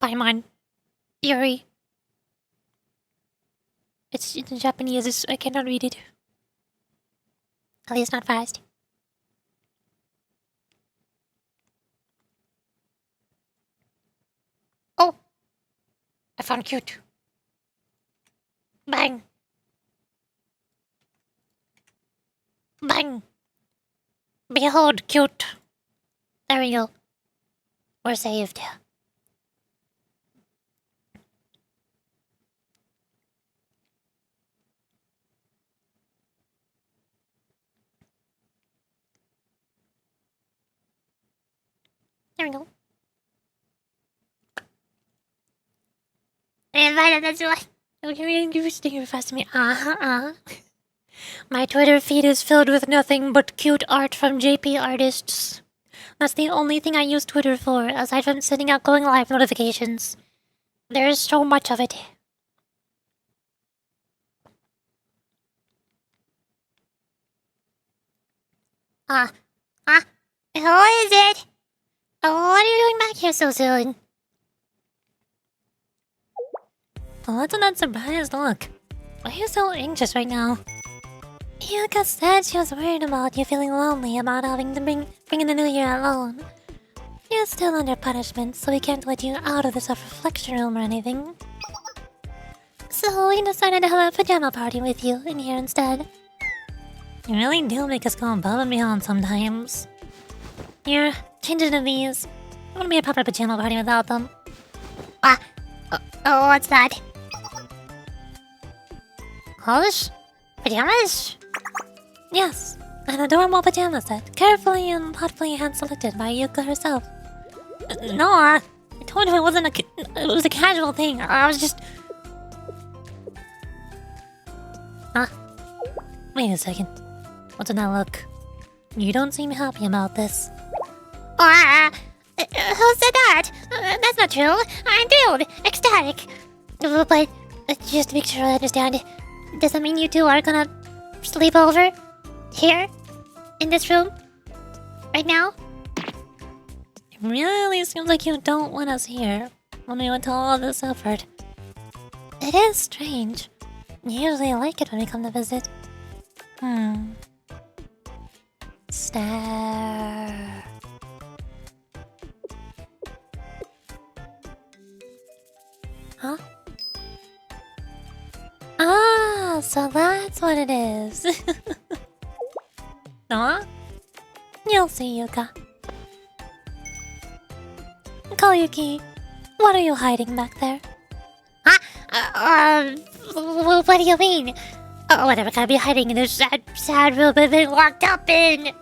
Paimon. Yuri. It's in Japanese, I cannot read it. At least not fast. Oh! I found cute. Bang! Bang! Behold, cute. There we go. We're saved. There we go. I invited that's why. You're sticking fast to me. My Twitter feed is filled with nothing but cute art from JP artists. That's the only thing I use Twitter for, aside from sending out going live notifications. There's so much of it. Who is it? What are you doing back here so soon? Oh, what's that surprised look? Why are you so anxious right now? Yuka said she was worried about you feeling lonely about having to bring in the new year alone. You're still under punishment, so we can't let you out of the self-reflection room or anything. So we decided to have a pajama party with you in here instead. You really do make us go above and beyond sometimes. Here, change it to these. It wouldn't be a proper pajama party without them. What's that? Polish? Pajamas? Yes, an adorable pajama set, carefully and thoughtfully hand-selected by Yuka herself. No, I told you it wasn't it was a casual thing. I was just... Wait a second. What's in that look? You don't seem happy about this. Who said that? That's not true. I'm thrilled, ecstatic. But just to make sure I understand, does that mean you two are gonna sleep over? Here? In this room? Right now? It really seems like you don't want us here when we went to all this effort. It is strange. You usually like it when we come to visit. Stare. Huh? so that's what it is. Huh? You'll see, Yuka. Koyuki, what are you hiding back there? What do you mean? Oh, whatever can I be hiding in this sad room I've been locked up in?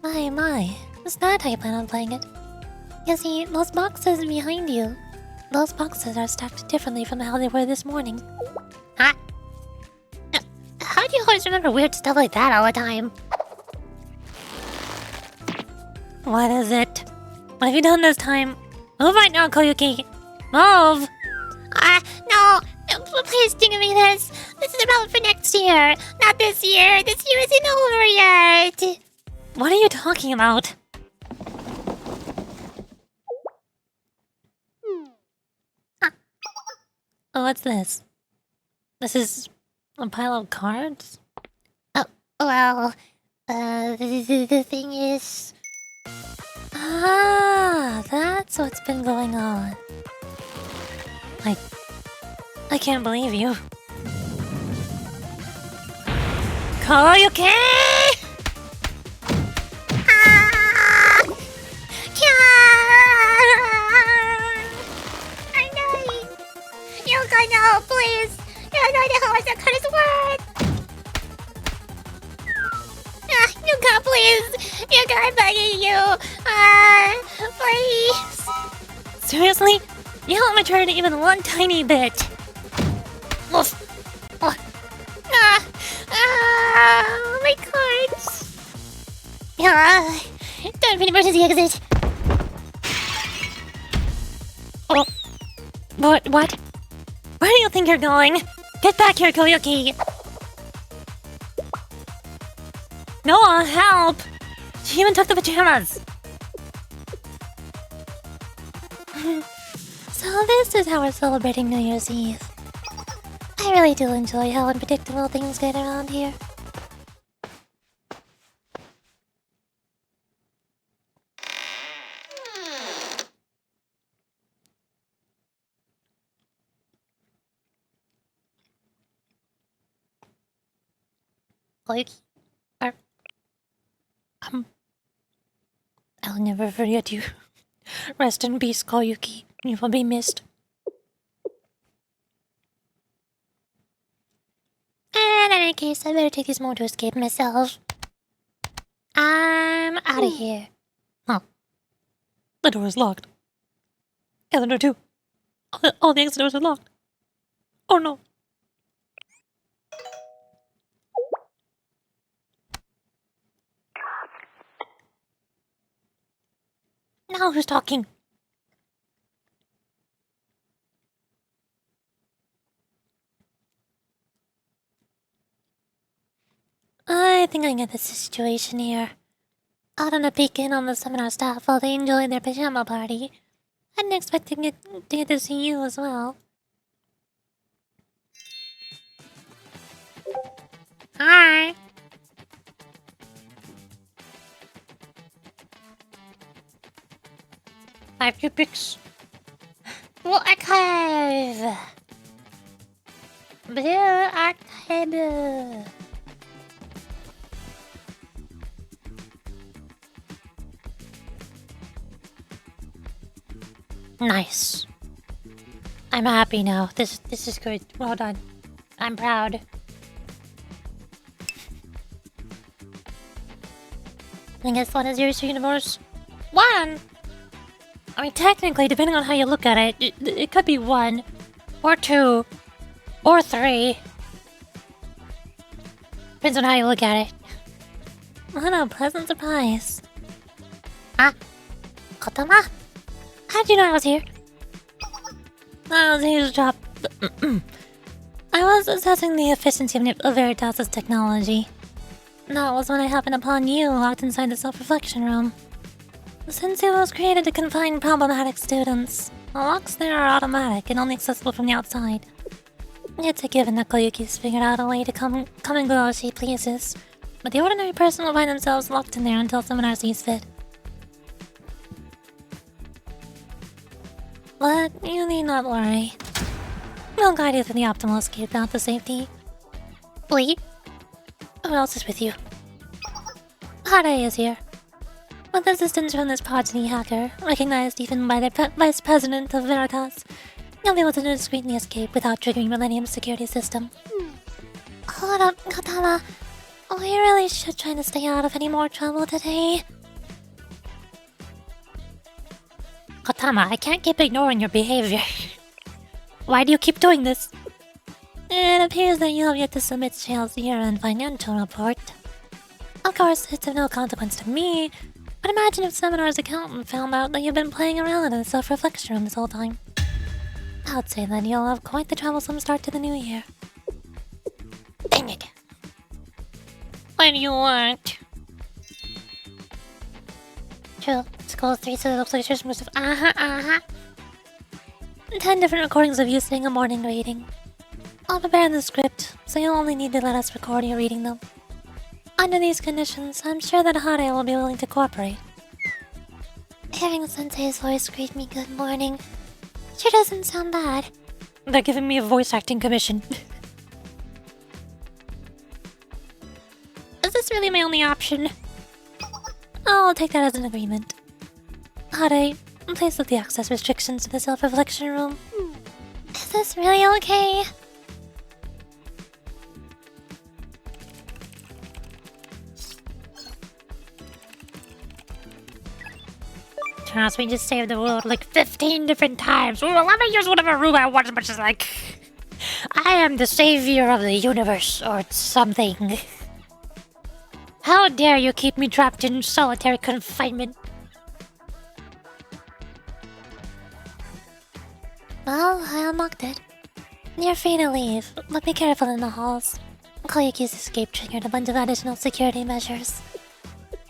My, is that how you plan on playing it? You see, those boxes behind you, those boxes are stacked differently from how they were this morning. Huh? How do you always remember weird stuff like that all the time? What is it? What have you done this time? Move right now, Koyuki! Move! No! Please do me this! This is about for next year! Not this year! This year isn't over yet! What are you talking about? Oh, what's this? This is a pile of cards? Well, the thing is... Ah, that's what's been going on. I can't believe you. Koyuki! I'm dying! Yuka, no, please! You know how much that card is worth! Yuka, please! Yuka, I'm begging you! Please! Seriously? You haven't matured even one tiny bit. My cards! Time for an emergency exit! Oh. What? Where do you think you're going? Get back here, Koyuki! Noah, help! She even took the pajamas! So this is how we're celebrating New Year's Eve. I really do enjoy how unpredictable things get around here. Koyuki? I'll never forget you. Rest in peace, Koyuki. You will be missed. And in any case, I better take this moment to escape myself. I'm out of here. Huh. The door is locked. And the door too. All the exit doors are locked. Oh no. Now who's talking? I think I get the situation here. Out on a peek in on the seminar staff while they enjoy their pajama party. I didn't expect to get to see you as well. Hi. I have 2 picks. Blue Archive. Blue Archive. Nice. I'm happy now. This is good. Well done. I'm proud. I guess one is yours, universe. 1! I mean, technically, depending on how you look at it, it could be 1, or 2, or 3. Depends on how you look at it. What a pleasant surprise. Kotama? How did you know I was here? I was here to drop. I was assessing the efficiency of Veritas' technology. That was when I happened upon you locked inside the self-reflection room. Since it was created to confine problematic students, the locks there are automatic and only accessible from the outside. It's a given that Koyuki's figured out a way to come and go as she pleases, but the ordinary person will find themselves locked in there until someone sees fit. But you need not worry. We'll guide you through the optimal escape route to safety, Wait. Who else is with you? Hare is here. With assistance from this progeny hacker, recognized even by the Vice President of Veritas, you'll be able to discreetly escape without triggering Millennium's security system. Hold up, Katana. We really should try to stay out of any more trouble today. Katama, I can't keep ignoring your behavior. Why do you keep doing this? It appears that you have yet to submit Shale's year-end financial report. Of course, it's of no consequence to me, but imagine if Seminar's accountant found out that you've been playing around in the self-reflection room this whole time. I would say that you'll have quite the troublesome start to the new year. Dang it. What do you want? True. School 3 so it looks like there's most of 10 different recordings of you saying a morning reading. I'll prepare the script, so you'll only need to let us record you reading them. Under these conditions, I'm sure that Hare will be willing to cooperate. Hearing Sensei's voice greet me good morning sure doesn't sound bad. They're giving me a voice acting commission. Is this really my only option? I'll take that as an agreement. Hare, please lift the access restrictions to the self-reflection room. Is this really okay? Trust me, just saved the world like 15 different times. Ooh, 11 years would have a room I want as much as like... I am the savior of the universe, or something. How dare you keep me trapped in solitary confinement? Well, I unlocked it. You're free to leave, but be careful in the halls. Koyuki's escape triggered a bunch of additional security measures.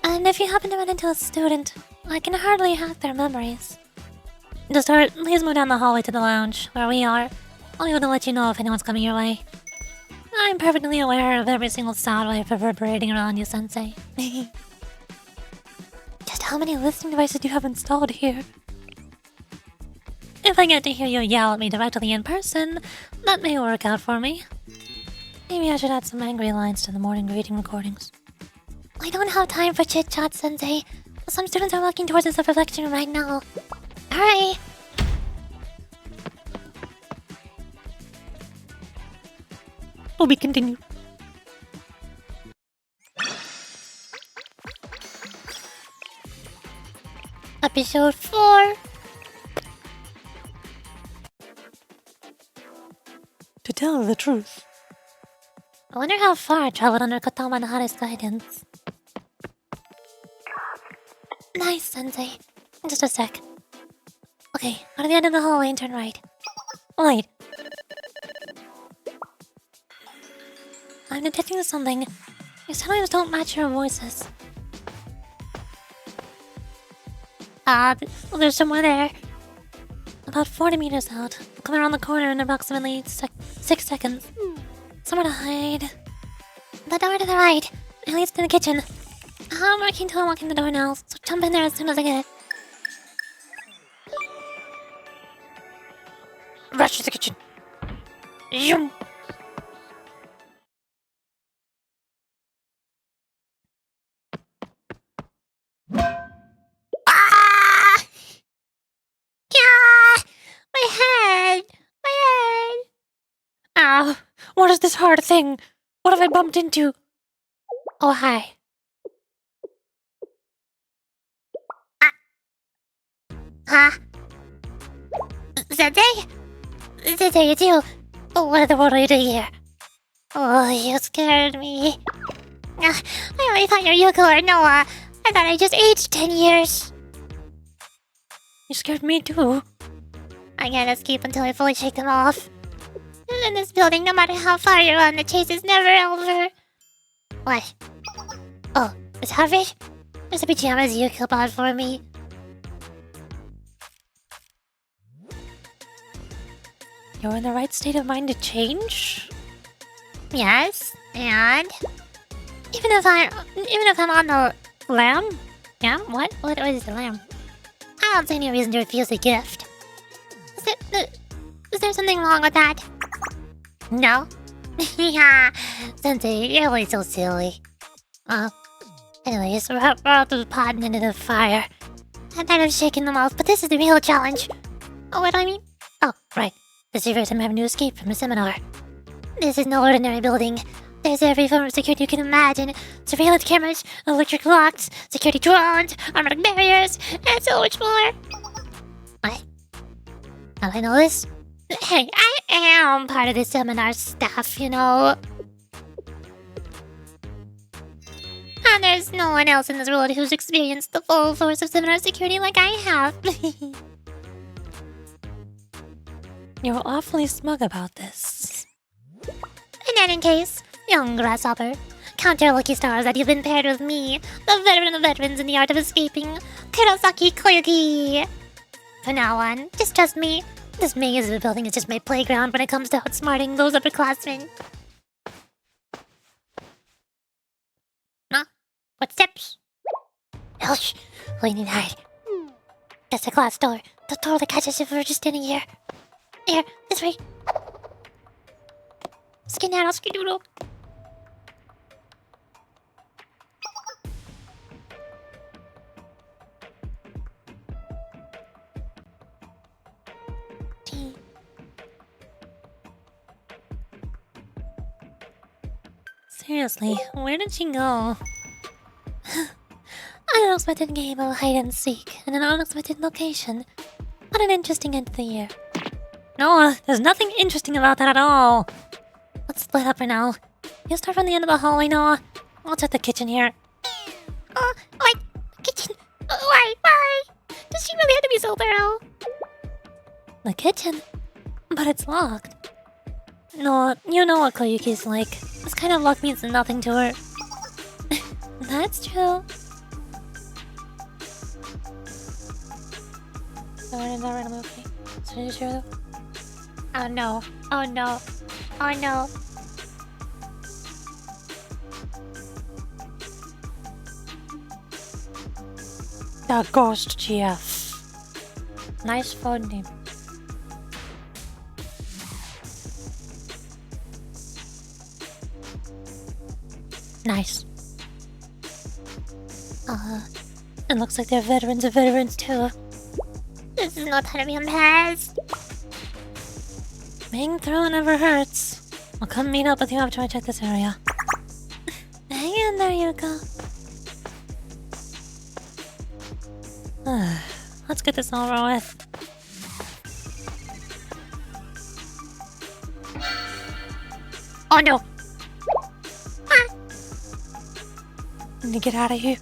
And if you happen to run into a student, I can hardly hack their memories. To start, please move down the hallway to the lounge, where we are. I'll be able to let you know if anyone's coming your way. I'm perfectly aware of every single sound wave reverberating around you, Sensei. Just how many listening devices do you have installed here? If I get to hear you yell at me directly in person, that may work out for me. Maybe I should add some angry lines to the morning greeting recordings. I don't have time for chit-chat, Sensei. Some students are walking towards the self-reflection room right now. Hurry! Will be continued. Episode 4. To tell the truth, I wonder how far I traveled under Kotama and Hare's guidance. Nice, Sensei. Just a sec. Okay, go to the end of the hallway and turn right. Wait. I'm detecting something. Your sounds don't match your voices. There's someone there. About 40 meters out. Come around the corner in approximately 6 seconds. Somewhere to hide. The door to the right. It leads to the kitchen. I'm working till I walk in the door now, so jump in there as soon as I get it. Rush to the kitchen. Zoom. Ow, what is this hard thing? What have I bumped into? Oh, hi. Huh? Sensei? Sensei, it's you. What in the world are you doing here? Oh, you scared me. I only thought you were Yuko or Noah. I thought I just aged 10 years. You scared me too. I can't escape until I fully shake them off. In this building, no matter how far you run, the chase is never over. What? Oh, is Harvard? There's the pajamas Yuko bought for me. You're in the right state of mind to change? Yes, and even if I'm on the lam? Yeah, what? What is the lam? I don't see any reason to refuse the gift. Is there something wrong with that? No? Yeah, Sensei, you're always so silly. Anyways, we're out of the pot and into the fire. I'm kind of shaking them off, but this is the real challenge. Oh, what do I mean? Oh, right. This is the first time having to escape from a seminar. This is no ordinary building. There's every form of security you can imagine. Surveillance cameras, electric locks, security drones, automatic barriers, and so much more. What? How do I know this? Hey, I am part of the seminar staff, you know. And there's no one else in this world who's experienced the full force of seminar security like I have. You're awfully smug about this. In any case, young grasshopper, count your lucky stars that you've been paired with me, the veteran of veterans in the art of escaping, Kurosaki Koyuki. From now on, just trust me. This maze of a building is just my playground when it comes to outsmarting those upperclassmen. Huh? Footsteps? Oh, shh. We need to hide. That's the glass door. The door that catches if we're just standing here. There, this way. Skedaddle, skedoodle. Seriously, where did she go? An unexpected game of hide and seek in an unexpected location. What an interesting end to the year. No, there's nothing interesting about that at all. Let's split up for now. You start from the end of the hallway, Noah. I'll check the kitchen here. What? Kitchen? Why? Does she really have to be so thorough? The kitchen? But it's locked. No, you know what Koyuki's like. This kind of luck means nothing to her. That's true. Is that right? I'm okay. So are you sure though? Oh no. Oh no. Oh no. The Ghost GF. Nice phone name. Nice. It looks like they're veterans of veterans too. This is no time to be embarrassed. Being thrown never hurts. I'll come meet up with you after I check this area. Hang in there, Yuka. Let's get this over with. Oh no. Need to get out of here.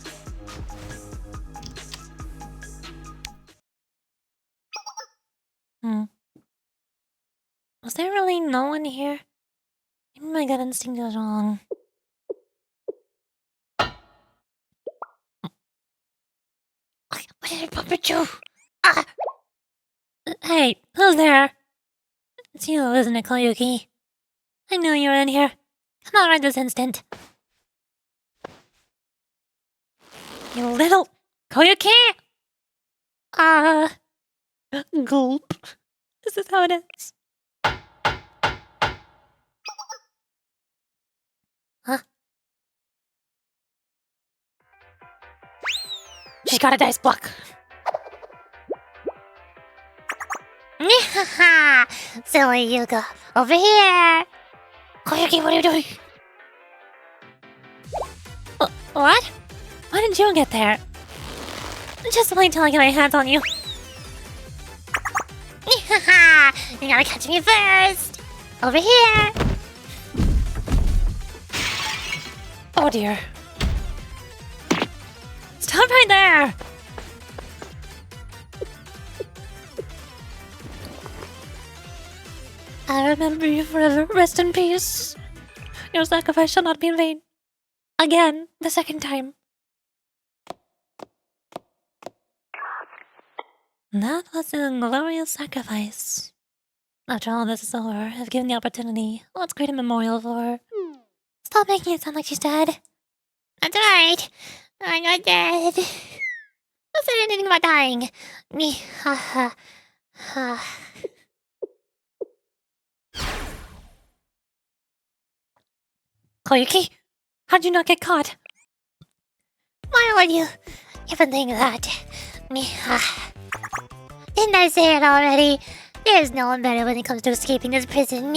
Was there really no one here? Maybe my gut instinct was wrong. What did I bump into? Hey, who's there? It's you, isn't it, Koyuki? I knew you were in here. Come on right this instant. You little... Koyuki! Gulp. This is how it is. Huh? She's got a dice block. Silly Yuka. Over here. Koyuki, what are you doing? What? Why didn't you get there? Just wait till I get my hands on you. You gotta catch me first. Over here. Oh dear. Stop right there! I remember you forever. Rest in peace. Your sacrifice shall not be in vain. Again, the second time. That was a glorious sacrifice. After all this is over, I've given the opportunity. Let's create a memorial for her. Stop making it sound like she's dead. That's right. I'm not dead. Who said anything about dying? Me. Ha ha. Ha. Koyuki, how'd you not get caught? Why would you even think that? Didn't I say it already? There's no one better when it comes to escaping this prison.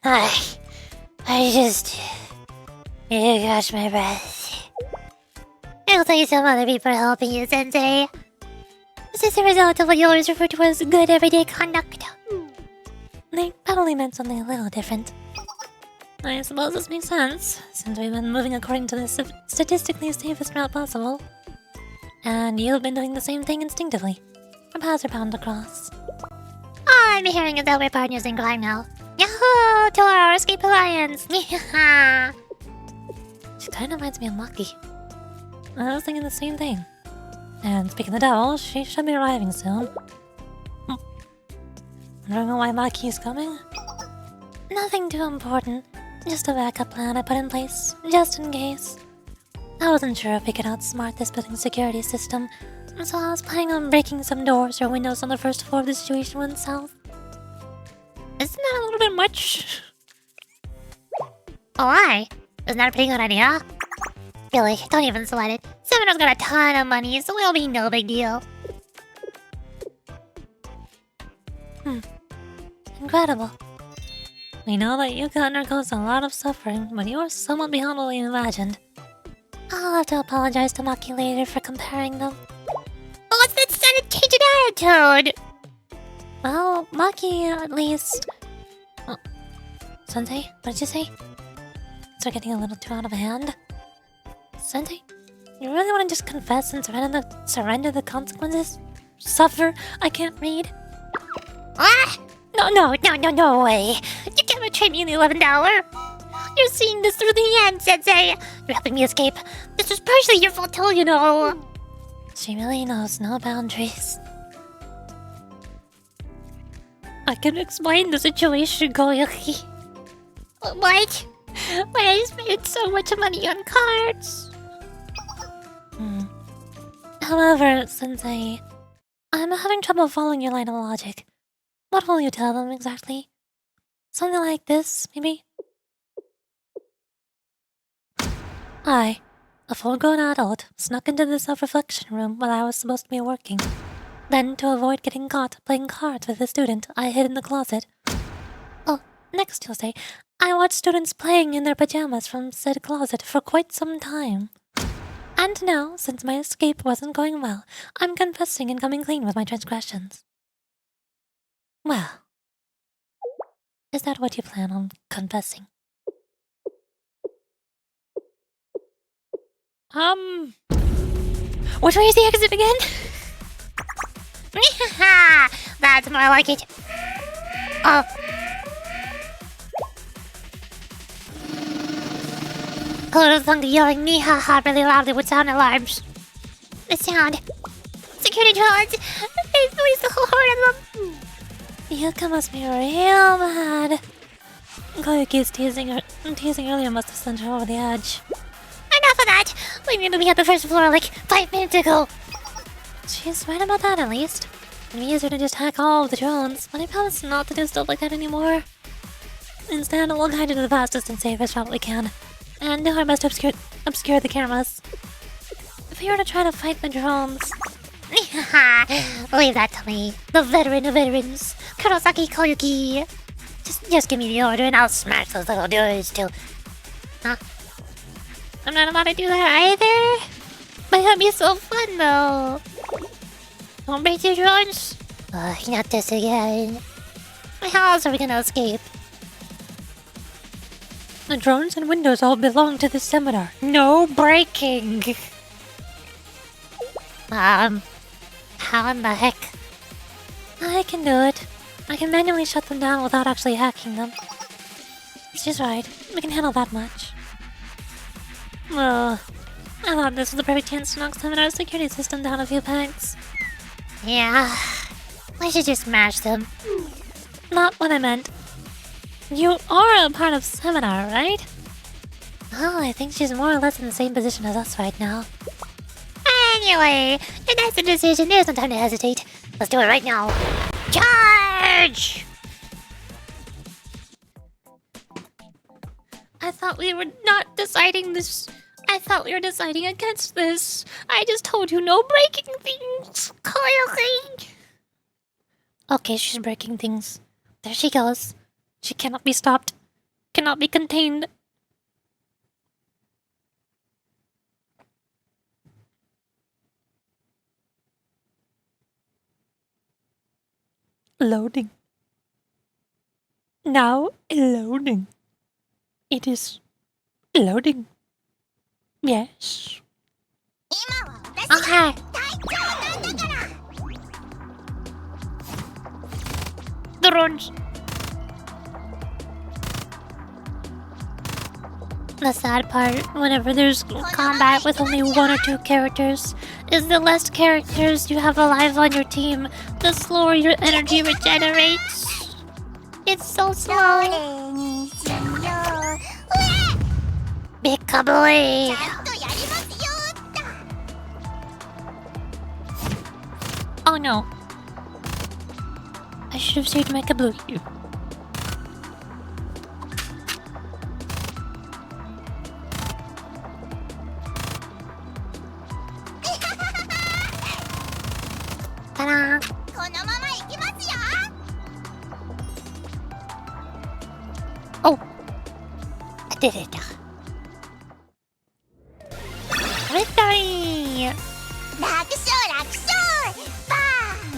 I just... You catch my breath. It looks like some other people are helping you, Sensei. This is the result of what you always refer to as good everyday conduct. They probably meant something a little different. I suppose this makes sense, since we've been moving according to the statistically safest route possible. And you've been doing the same thing instinctively. Our paths are bound to cross. All I'm hearing is that we're partners in crime now. Yahoo! To our escape alliance! She kinda reminds me of Maki. I was thinking the same thing. And speaking of the devil, she should be arriving soon. Wondering why Maki is coming? Nothing too important. Just a backup plan I put in place, just in case. I wasn't sure if we could outsmart this building's security system, so I was planning on breaking some doors or windows on the first floor if the situation went south. Isn't that a little bit much? Oh, why? Isn't that a pretty good idea? Billy, don't even sweat it. Seminar's got a ton of money, so it'll be no big deal. Incredible. We know that Yuka undergoes a lot of suffering, but you're somewhat beyond what we imagined. I'll have to apologize to Maki later for comparing them. What's that sudden change in attitude? Well, Maki at least... Oh. Sensei, what did you say? Things are getting a little too out of hand. Sensei, you really want to just confess and surrender the consequences? Suffer? I can't read. What? No way. You can't betray me in the $11. You're seeing this through the end, Sensei. You're helping me escape. This was partially your fault too, you know. She really knows no boundaries. I can explain the situation, Koyuki. What? Why I spent so much money on cards? However, Sensei, I'm having trouble following your line of logic. What will you tell them exactly? Something like this, maybe? I, a full-grown adult, snuck into the self-reflection room while I was supposed to be working. Then, to avoid getting caught playing cards with a student, I hid in the closet. Oh, next Tuesday, I watched students playing in their pajamas from said closet for quite some time. And now, since my escape wasn't going well, I'm confessing and coming clean with my transgressions. Well, is that what you plan on confessing? Which way is the exit again? That's more like it. Oh. Who'd thunk yelling "Nihaha" really loudly would sound alarms? The sound. Security drones! There's at least a whole horde of them! Yuka must be real mad. Koyuki's teasing earlier must have sent her over the edge. Enough of that! We need to be at the first floor like 5 minutes ago! She's right about that at least. It'd be easier to just hack all of the drones, but I promise not to do stuff like that anymore. Instead, we'll guide you to the fastest and safest route we can, and do our best to obscure the cameras. If we were to try to fight the drones... Leave that to me, the veteran of veterans, Kurosaki Koyuki. Just give me the order and I'll smash those little doors too. Huh? I'm not allowed to do that either? But that'd be so fun though. Don't break your drones. Not this again. How else are we gonna escape? The drones and windows all belong to this seminar. No breaking! How in the heck? I can do it. I can manually shut them down without actually hacking them. She's right. We can handle that much. I thought this was the perfect chance to knock Seminar's security system down a few pegs. Yeah, we should just smash them. Not what I meant. You are a part of Seminar, right? Well, I think she's more or less in the same position as us right now. Anyway, if that's the decision, there's no time to hesitate. Let's do it right now. Charge! thought we were not deciding this. I thought we were deciding against this. I just told you no breaking things. Clearly. Okay, she's breaking things. There she goes. She cannot be stopped. Cannot be contained. Loading. Now loading. It is loading. Yes. Okay. The runs. The sad part, whenever there's combat with only 1 or 2 characters, is the less characters you have alive on your team, the slower your energy regenerates. It's so slow. Big kablooey. Oh no. I should have saved my kablooey. Ta-da! Oh! I did it. Victory! 楽勝楽勝バーン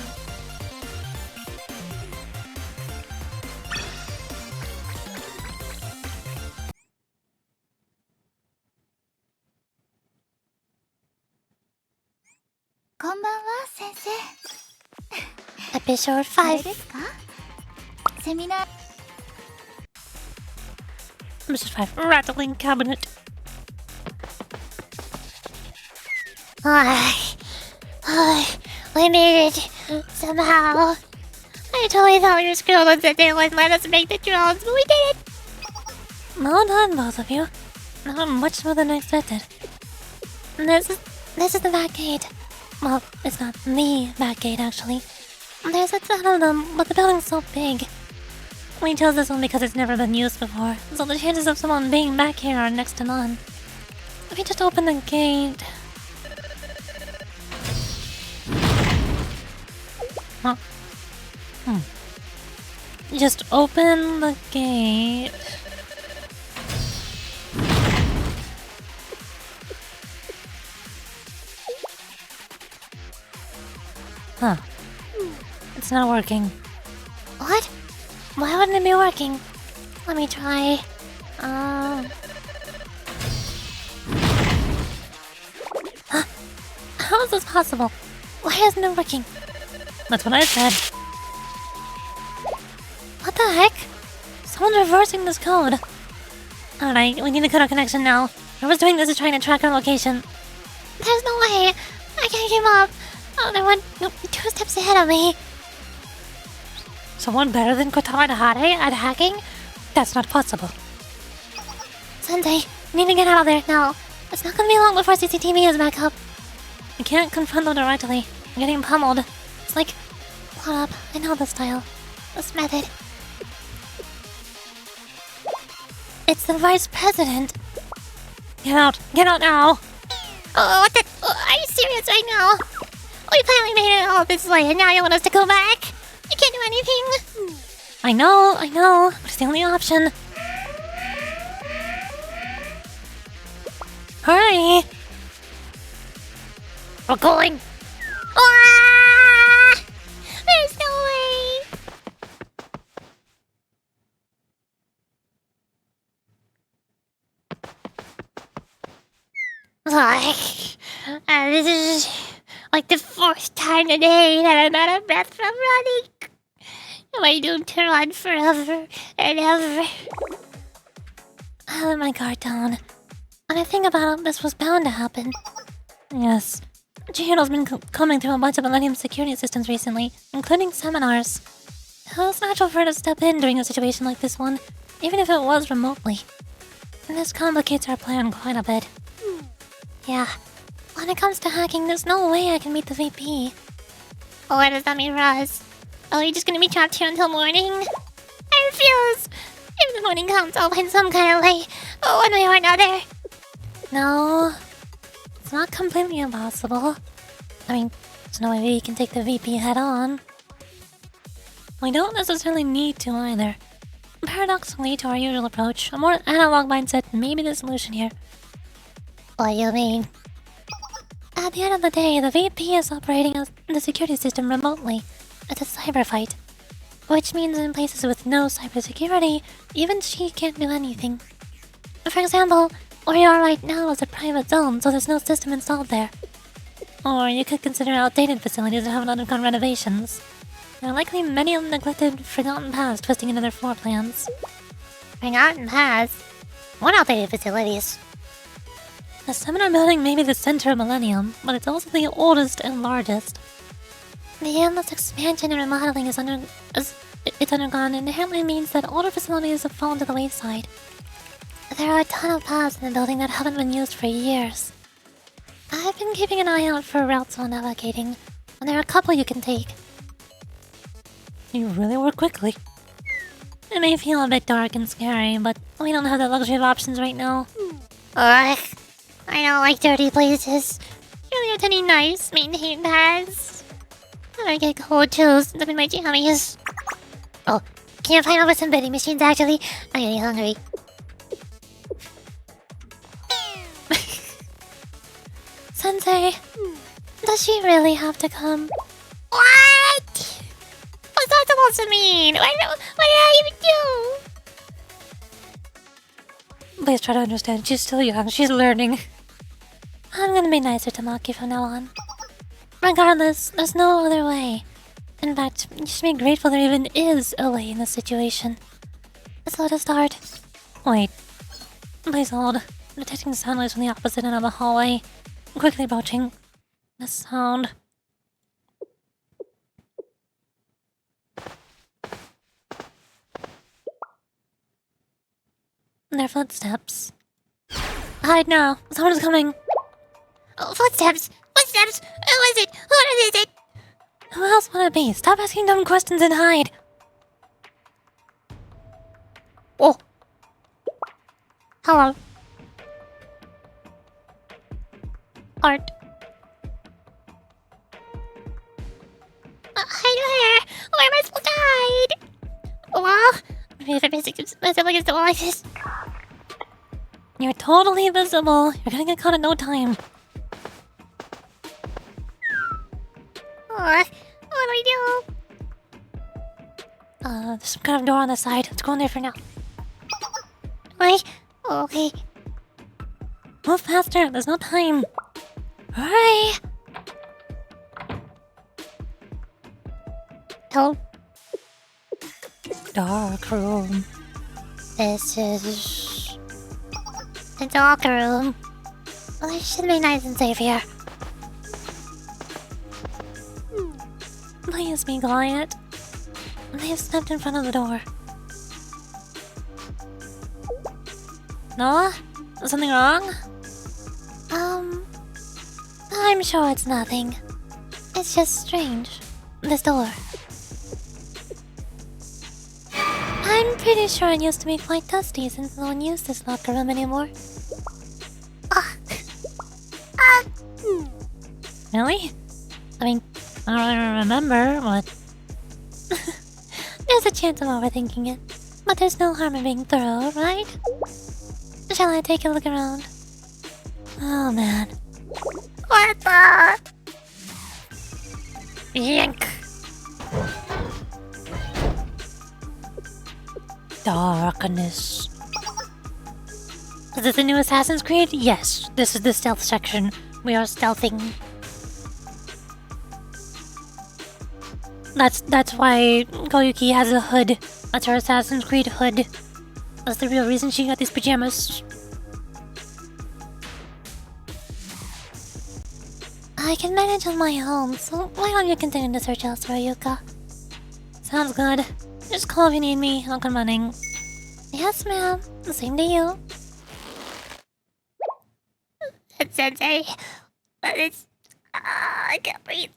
こんばんは先生 Episode あれ 5. ですかセミナー Episode 5. Rattling cabinet. We made it. Somehow. I totally thought we were screwed and that they wouldn't let us make the drones, but we did it. Well done, both of you. Much smoother than I expected. This is the back gate. Well, it's not the back gate, actually. There's a ton of them, but the building's so big. We chose this one because it's never been used before, so the chances of someone being back here are next to none. Let me just open the gate. Huh? Just open the gate. Huh. It's not working. What? Why wouldn't it be working? Let me try. Huh? How is this possible? Why isn't it working? That's what I said. What the heck? Someone's reversing this code. Alright, we need to cut our connection now. Whoever's doing this is trying to track our location. There's no way! I can't keep up! Oh, they're 2 steps ahead of me. Someone better than Kotaro and Hare at hacking? That's not possible. Sensei, we need to get out of there now. It's not gonna be long before CCTV is back up. We can't confront them directly. I'm getting pummeled. It's like, plot up. I know this style. This method. It's the vice president. Get out. Get out now. Oh, what the? Are you serious right now? We finally made it all this way and now you want us to go back? You can't do anything. I know. But it's the only option. Hurry. We're going. Ah! There's no way. This is like the 4th time today that I'm out of breath from running. Am I doomed to run forever and ever? I let my guard down. When I think about it, this was bound to happen. Yes. Chihiro's been combing through a bunch of Millennium security systems recently, including seminars. It was natural for her to step in during a situation like this one, even if it was remotely. And this complicates our plan quite a bit. Yeah. When it comes to hacking, there's no way I can meet the VP. What does that mean for us? Are we just gonna be trapped here until morning? I refuse! If the morning comes, I'll find some kind of way, one way or another. No, it's not completely impossible. I mean, there's no way we can take the VP head on. We don't necessarily need to either. Paradoxically to our usual approach, a more analog mindset may be the solution here. What do you mean? At the end of the day, the VP is operating the security system remotely. It's a cyber fight. Which means in places with no cybersecurity, even she can't do anything. For example, where you are right now is a private zone, so there's no system installed there. Or you could consider outdated facilities that haven't undergone renovations. There are likely many neglected, forgotten paths twisting into their floor plans. Forgotten paths? What outdated facilities? The seminar building may be the center of Millennium, but it's also the oldest and largest. The endless expansion and remodeling it's undergone inherently means that older facilities have fallen to the wayside. There are a ton of paths in the building that haven't been used for years. I've been keeping an eye out for routes while navigating, and there are a couple you can take. You really work quickly. It may feel a bit dark and scary, but we don't have the luxury of options right now. Ugh, I don't like dirty places. Really aren't any nice, maintained paths. I get cold chills up in my jammies. Oh, can't find over some vending machines actually. I'm getting hungry. Sensei, does she really have to come? What? What's that supposed to mean? What did I even do? Please try to understand, she's still young, she's learning. I'm gonna be nicer to Maki from now on. Regardless, there's no other way. In fact, you should be grateful there even is a way in this situation. So to start... Wait. Please hold. I'm detecting sound waves from the opposite end of the hallway. I'm quickly approaching the sound. Their footsteps. Hide now. Someone's coming. Oh, footsteps! Footsteps! Who is it? Who is it? Who else would it be? Stop asking dumb questions and hide. Oh. Hello. Art. Hi there! Where am I supposed to hide? Well, maybe if I myself against the wall like this. You're totally invisible. You're gonna get caught in no time. What do I do? There's some kind of door on the side. Let's go in there for now. Wait. Okay. Move faster. There's no time. Hurry! Hello? Dark room. This is... the dark room. Well, it should be nice and safe here. Please be quiet. They have stepped in front of the door. Noah? Is something wrong? I'm sure it's nothing. It's just strange. This door. I'm pretty sure it used to be quite dusty since no one used this locker room anymore. Really? I mean, I don't really remember, but... There's a chance I'm overthinking it. But there's no harm in being thorough, right? Shall I take a look around? Oh man. What the? Yank. Darkness. Is this the new Assassin's Creed? Yes, this is the stealth section. We are stealthing. That's why Koyuki has a hood. That's her Assassin's Creed hood. That's the real reason she got these pajamas. I can manage on my own, so why don't you continue to search elsewhere, Yuka? Sounds good. Just call if you need me. I'll come running. Yes, ma'am. Same to you. Sensei. It's... I can't breathe.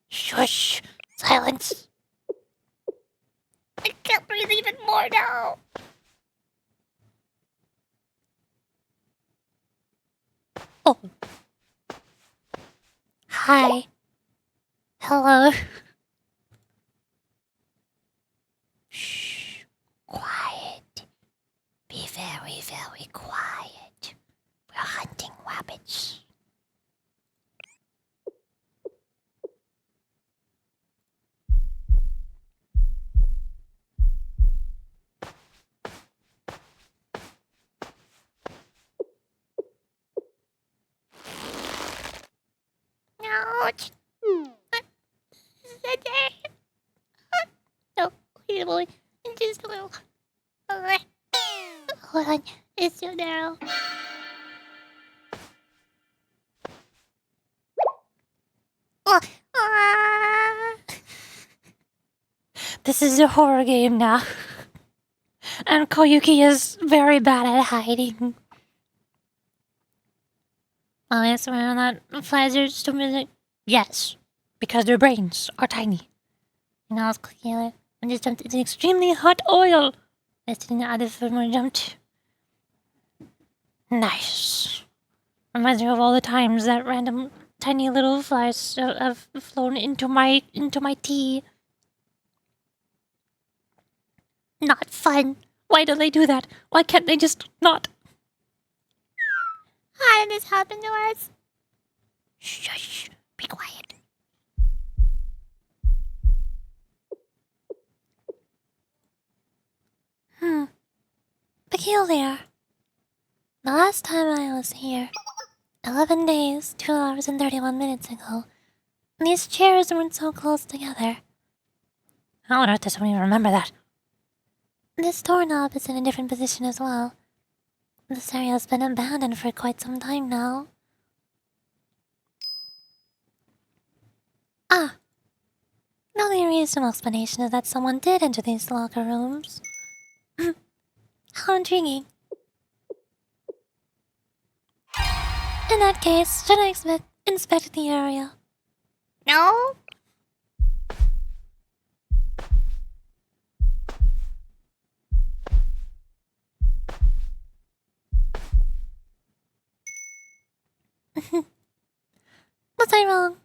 Shush. Silence. I can't breathe even more now. Oh. Hi. Hello. Shh. Quiet. Be very, very quiet. We're hunting rabbits. Ouch. No, wait a moment. Just a little. Hold on. It's so narrow. Oh, ah. This is a horror game now. And Koyuki is very bad at hiding. Oh, I swear that flies are stupid. Yes, because their brains are tiny. And I was clicking on it and just jumped into extremely hot oil. I didn't add the food when I jumped. Nice. Reminds me of all the times that random tiny little flies have flown into my tea. Not fun. Why do they do that? Why can't they just not? How did this happen to us? Shush. Be quiet. Peculiar. The last time I was here, 11 days, 2 hours and 31 minutes ago, these chairs weren't so close together. How on earth does someone even remember that? This doorknob is in a different position as well. This area has been abandoned for quite some time now. Ah! The only reasonable explanation is that someone did enter these locker rooms. How intriguing. In that case, should I inspect the area? No? Was I wrong?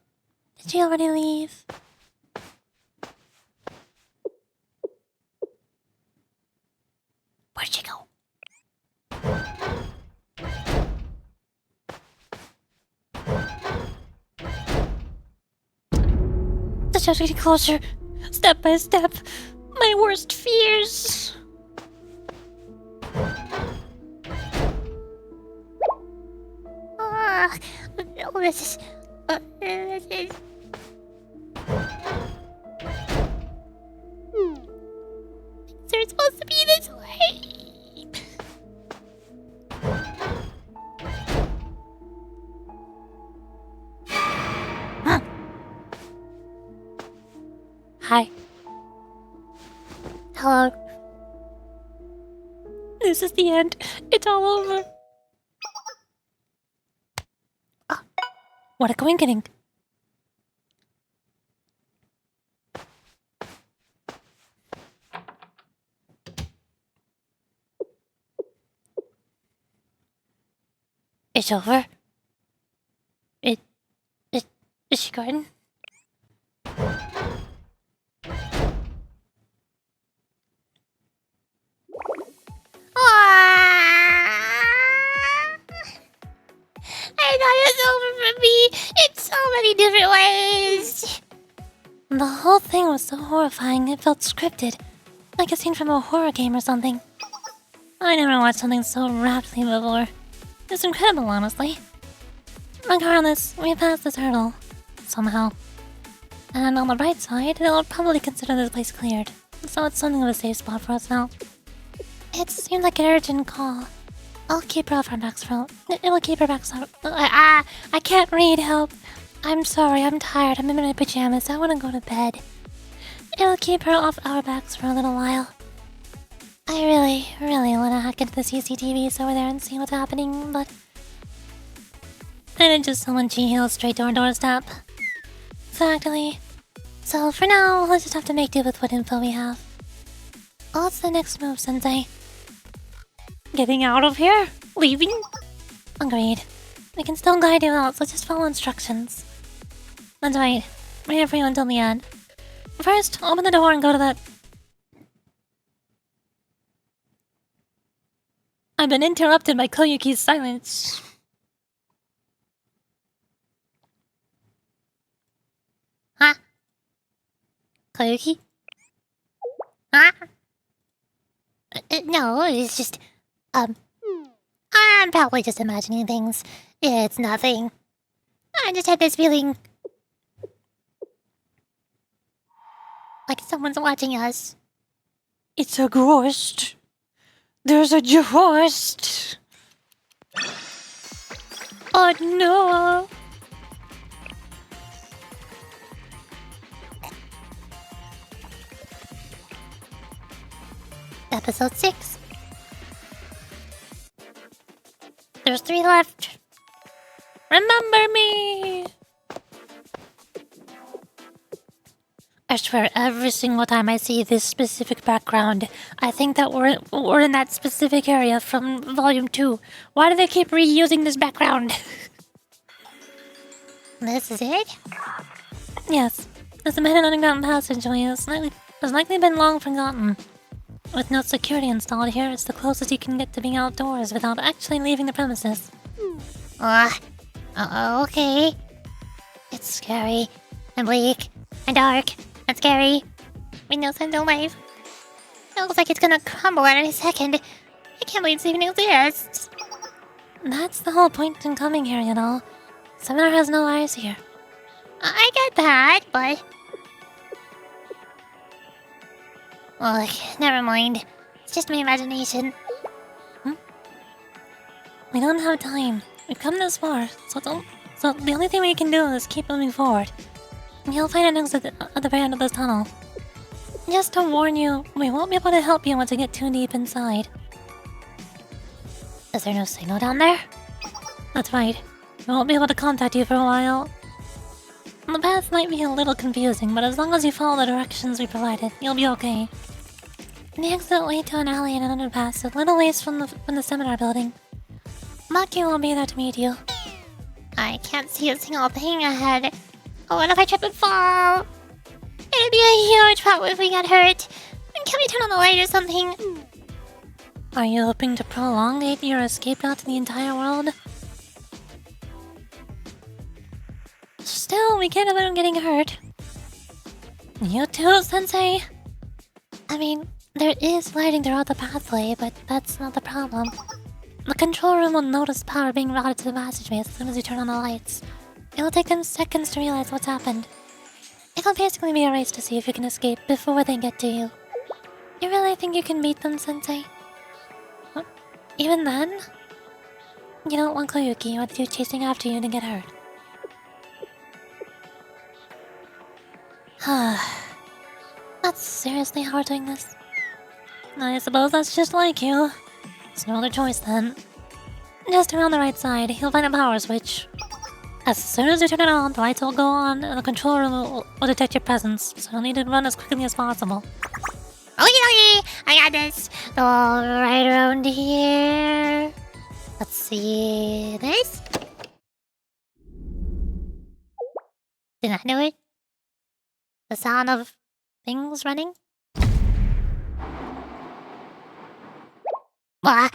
Did she already leave? Where'd she go? The show's getting closer, step by step. My worst fears. Oh, this is. They're supposed to be this way. Huh. Hi. Hello. This is the end. It's all over. Oh, what a coincidence. It's over. Is she gone? I thought it was over for me in so many different ways. The whole thing was so horrifying, it felt scripted. Like a scene from a horror game or something. I never watched something so rapidly before. It's incredible, honestly. Regardless, we passed this hurdle. Somehow. And on the bright side, they'll probably consider this place cleared. So it's something of a safe spot for us now. It seemed like an urgent call. I'll keep her off our backs for... It'll keep her backs up. I can't read, help. I'm sorry, I'm tired. I'm in my pajamas. I want to go to bed. It'll keep her off our backs for a little while. I really want to hack into the CCTVs over there and see what's happening, but... then it's just someone G-Hill straight to our doorstep. Exactly. So for now, we'll just have to make do with what info we have. What's the next move, Sensei? Getting out of here? Leaving? Agreed. We can still guide you out, so just follow instructions. That's right. We're here for you until the end. First, open the door and go to that... I've been interrupted by Koyuki's silence. Huh? Koyuki? Huh? No, it's just... I'm probably just imagining things. It's nothing. I just had this feeling... like someone's watching us. It's a ghost. There's a ghost. Oh no. Episode 6. There's 3 left. Remember me. I swear, every single time I see this specific background, I think that we're in that specific area from Volume 2. Why do they keep reusing this background? This is it? Yes, it's a hidden underground passageway. It's likely been long forgotten. With no security installed here, it's the closest you can get to being outdoors without actually leaving the premises. Okay. It's scary, and bleak, and dark, and scary, with no sense of life. It looks like it's gonna crumble at any second. I can't believe this even exists. That's the whole point in coming here, you know. Seminar has no eyes here. I get that, but... look, never mind. It's just my imagination. We don't have time. We've come this far, so the only thing we can do is keep moving forward. You'll find an exit at the very end of this tunnel. Just to warn you, we won't be able to help you once we get too deep inside. Is there no signal down there? That's right. We won't be able to contact you for a while. The path might be a little confusing, but as long as you follow the directions we provided, you'll be okay. The exit will lead to an alley and an underpass a little ways from the seminar building. Maki will be there to meet you. I can't see a single thing ahead. Oh, what if I trip and fall? It'd be a huge problem if we got hurt. Can we turn on the light or something? Are you hoping to prolongate your escape route to the entire world? Still, we can't avoid getting hurt. You too, Sensei. I mean, there is lighting throughout the pathway, but that's not the problem. The control room will notice power being routed to the passageway as soon as you turn on the lights. It will take them seconds to realize what's happened. It'll basically be a race to see if you can escape before they get to you. You really think you can beat them, Sensei? What? Even then? You don't want Koyuki or the dude chasing after you to get hurt. That's seriously how we're doing this? I suppose that's just like you. There's no other choice then. Just around the right side, you'll find a power switch. As soon as you turn it on, the lights will go on and the control room will detect your presence, so you'll need to run as quickly as possible. Okay, I got this. Go right around here. Let's see this. Did I do it? The sound of things running? What?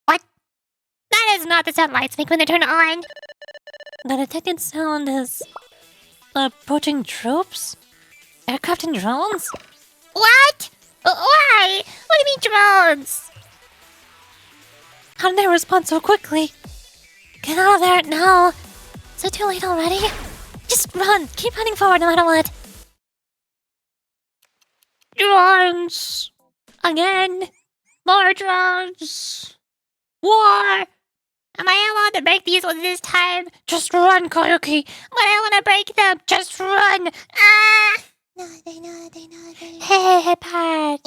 That is not the sound lights make when they turn on. The detected sound is... approaching troops? Aircraft and drones? What? Why? What do you mean drones? How did they respond so quickly? Get out of there now! Is it too late already? Just run! Keep running forward no matter what! Drones! Again! More drones! War! Am I allowed to break these ones this time? Just run, Koyuki! But I want to break them! Just run! Ah! Hey, Patch!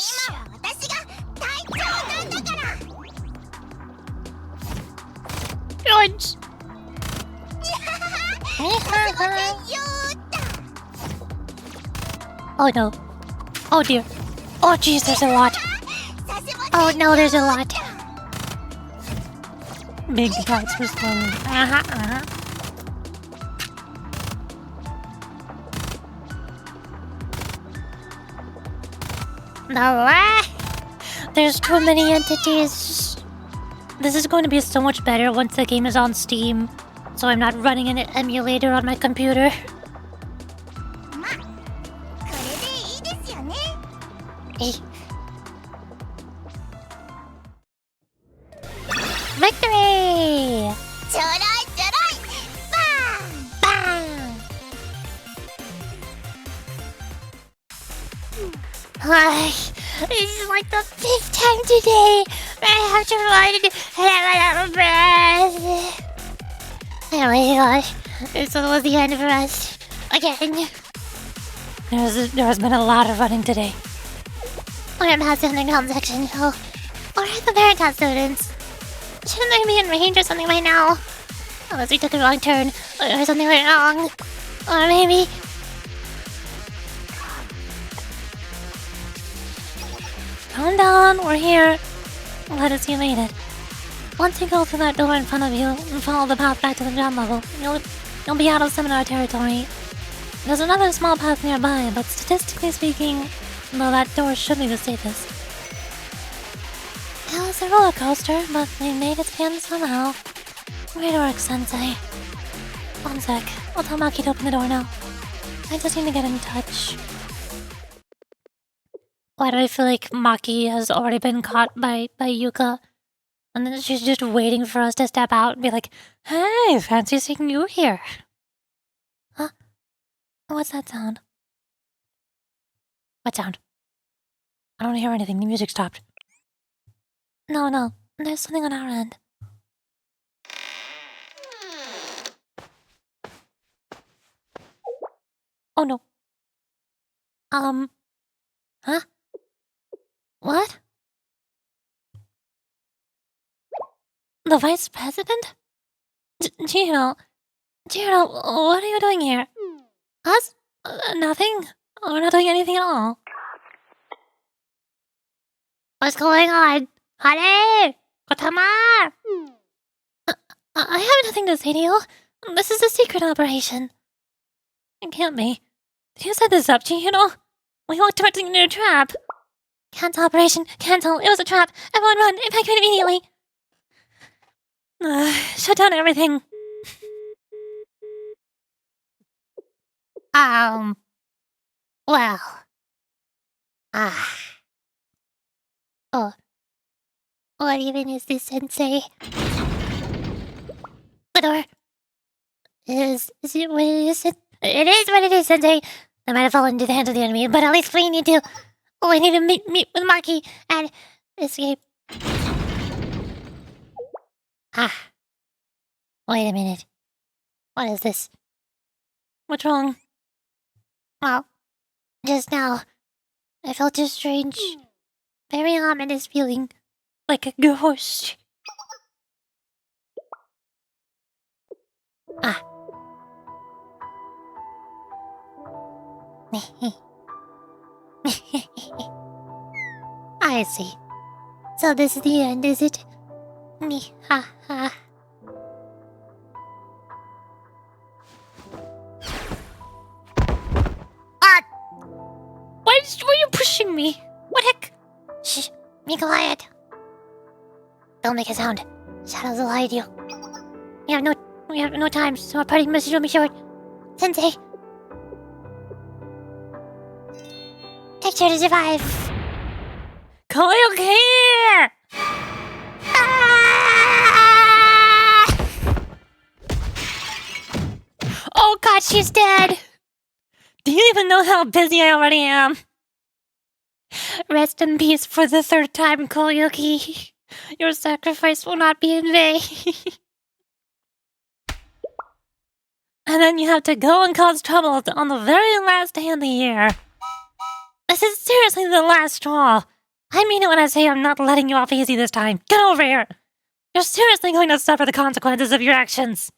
Drones! Oh no. Oh dear. Oh jeez, there's a lot. Oh no, there's a lot. Big bites for slowly. No, there's too many entities. This is going to be so much better once the game is on Steam, so I'm not running an emulator on my computer. まあこれでいいですよね。 Victory! ちょろいちょろい。バーン。 Hi. This is like the 5th time today. I have to run and have a breath. Oh my gosh. This was the end for us. Again. There has been a lot of running today. We're past in the comment section. Oh, where are the Veritas students? Shouldn't they be in range or something by now? Unless we took a wrong turn, or something went wrong. Or maybe... Calm down, we're here. Let us, you made it. Once you go through that door in front of you and follow the path back to the ground level, you'll be out of seminar territory. There's another small path nearby, but statistically speaking, though that door should be the safest. It was a roller coaster, but we made it to the end somehow. Great work, Sensei. One sec, I'll tell Maki to open the door now. I just need to get in touch. Why do I feel like Maki has already been caught by Yuka? And then she's just waiting for us to step out and be like, "Hey, fancy seeing you here." Huh? What's that sound? What sound? I don't hear anything, the music stopped. No, there's something on our end. Oh no. Huh? What? The vice president? Gino, what are you doing here? Us? Nothing. We're not doing anything at all. What's going on? Honey! Kotama! I have nothing to say to you. This is a secret operation. It can't be. You set this up, Gino. We walked towards into a trap. Cancel operation. Cancel. It was a trap. Everyone run. Evacuate immediately. Shut down everything. Well. Oh. What even is this, Sensei? The door. Is it what it is? It is what it is, Sensei. I might have fallen into the hands of the enemy, but at least we need to meet with Maki and escape. Wait a minute. What is this? What's wrong? Well, just now, I felt a strange, very ominous feeling, Like a ghost. I see. So this is the end, is it? Ha. Why were you pushing me? What heck? Shh, be quiet. Don't make a sound. Shadows will hide you. We have no time, so our party message will be short. Sensei. Take care to survive. Koyoke! Ah! Oh god, she's dead! Do you even know how busy I already am? Rest in peace for the 3rd time, Koyuki. Your sacrifice will not be in vain. And then you have to go and cause trouble on the very last day of the year. This is seriously the last straw. I mean it when I say I'm not letting you off easy this time. Get over here. You're seriously going to suffer the consequences of your actions.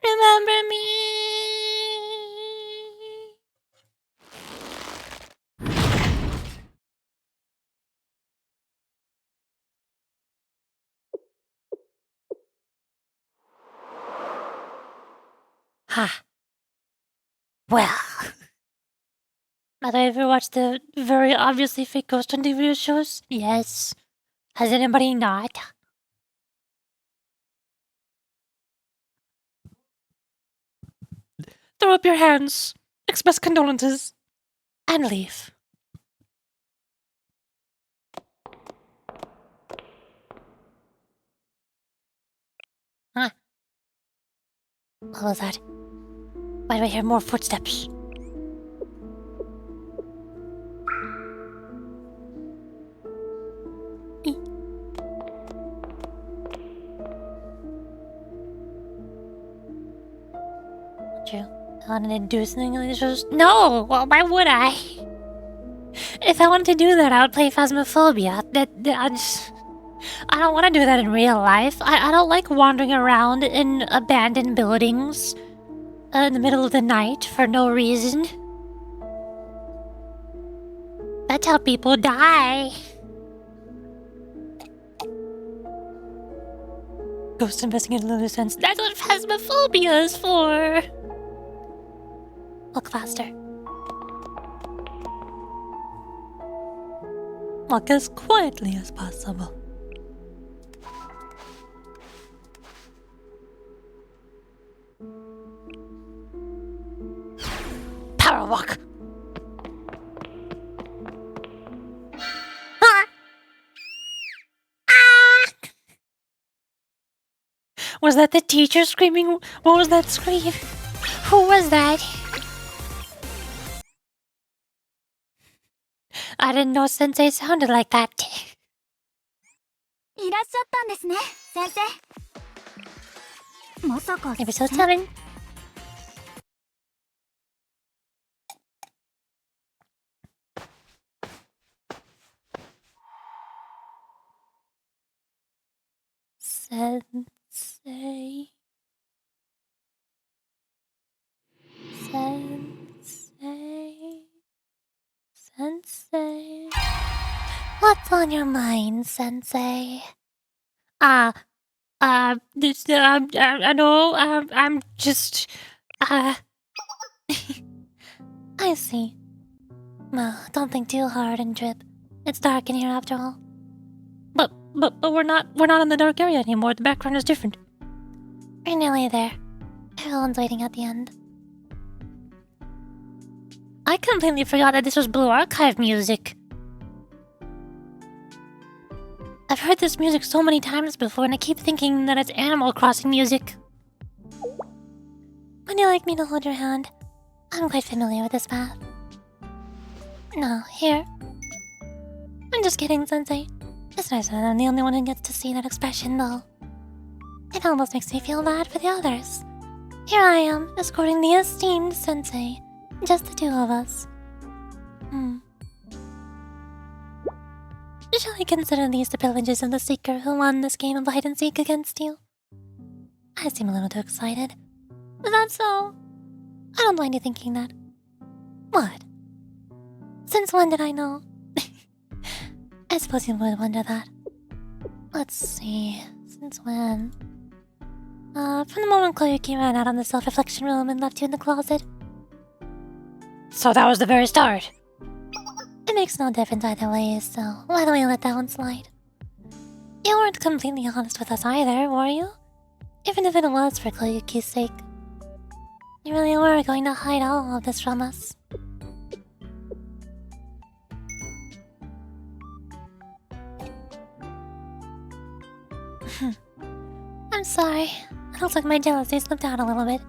Remember me. Ha. Well. Have I ever watched the very obviously fake ghost hunting video shows? Yes. Has anybody not? Throw up your hands, express condolences, and leave. Huh? What was that? Why do I hear more footsteps? True. I wanted to do something like this. No! Well, why would I? If I wanted to do that, I would play Phasmophobia. I don't want to do that in real life. I don't like wandering around in abandoned buildings in the middle of the night for no reason. That's how people die. Ghost investigating in the sense. That's what Phasmophobia is for. Look faster. Walk as quietly as possible. Power walk. Ah! Ah! Was that the teacher screaming? What was that scream? Who was that? I didn't know Sensei sounded like that. いらっしゃったんですね、先生。まさか。Episode 7. Sensei. Sensei. What's on your mind, Sensei? I know, I'm just, I see. Well, don't think too hard and drip. It's dark in here after all. But we're not in the dark area anymore. The background is different. We're nearly there. Everyone's waiting at the end. I completely forgot that this was Blue Archive music. I've heard this music so many times before, and I keep thinking that it's Animal Crossing music. Would you like me to hold your hand? I'm quite familiar with this path. No, here. I'm just kidding, Sensei. It's nice that I'm the only one who gets to see that expression, though. It almost makes me feel bad for the others. Here I am, escorting the esteemed Sensei. Just the two of us. Shall I consider these the privileges of the seeker who won this game of hide-and-seek against you? I seem a little too excited. Is that so? I don't mind you thinking that. What? Since when did I know? I suppose you would wonder that. Let's see. Since when? From the moment Koyuki ran out on the self-reflection room and left you in the closet. So that was the very start. It makes no difference either way, so why don't we let that one slide? You weren't completely honest with us either, were you? Even if it was for Koyuki's sake. You really were going to hide all of this from us. I'm sorry. It looks like my jealousy slipped out a little bit.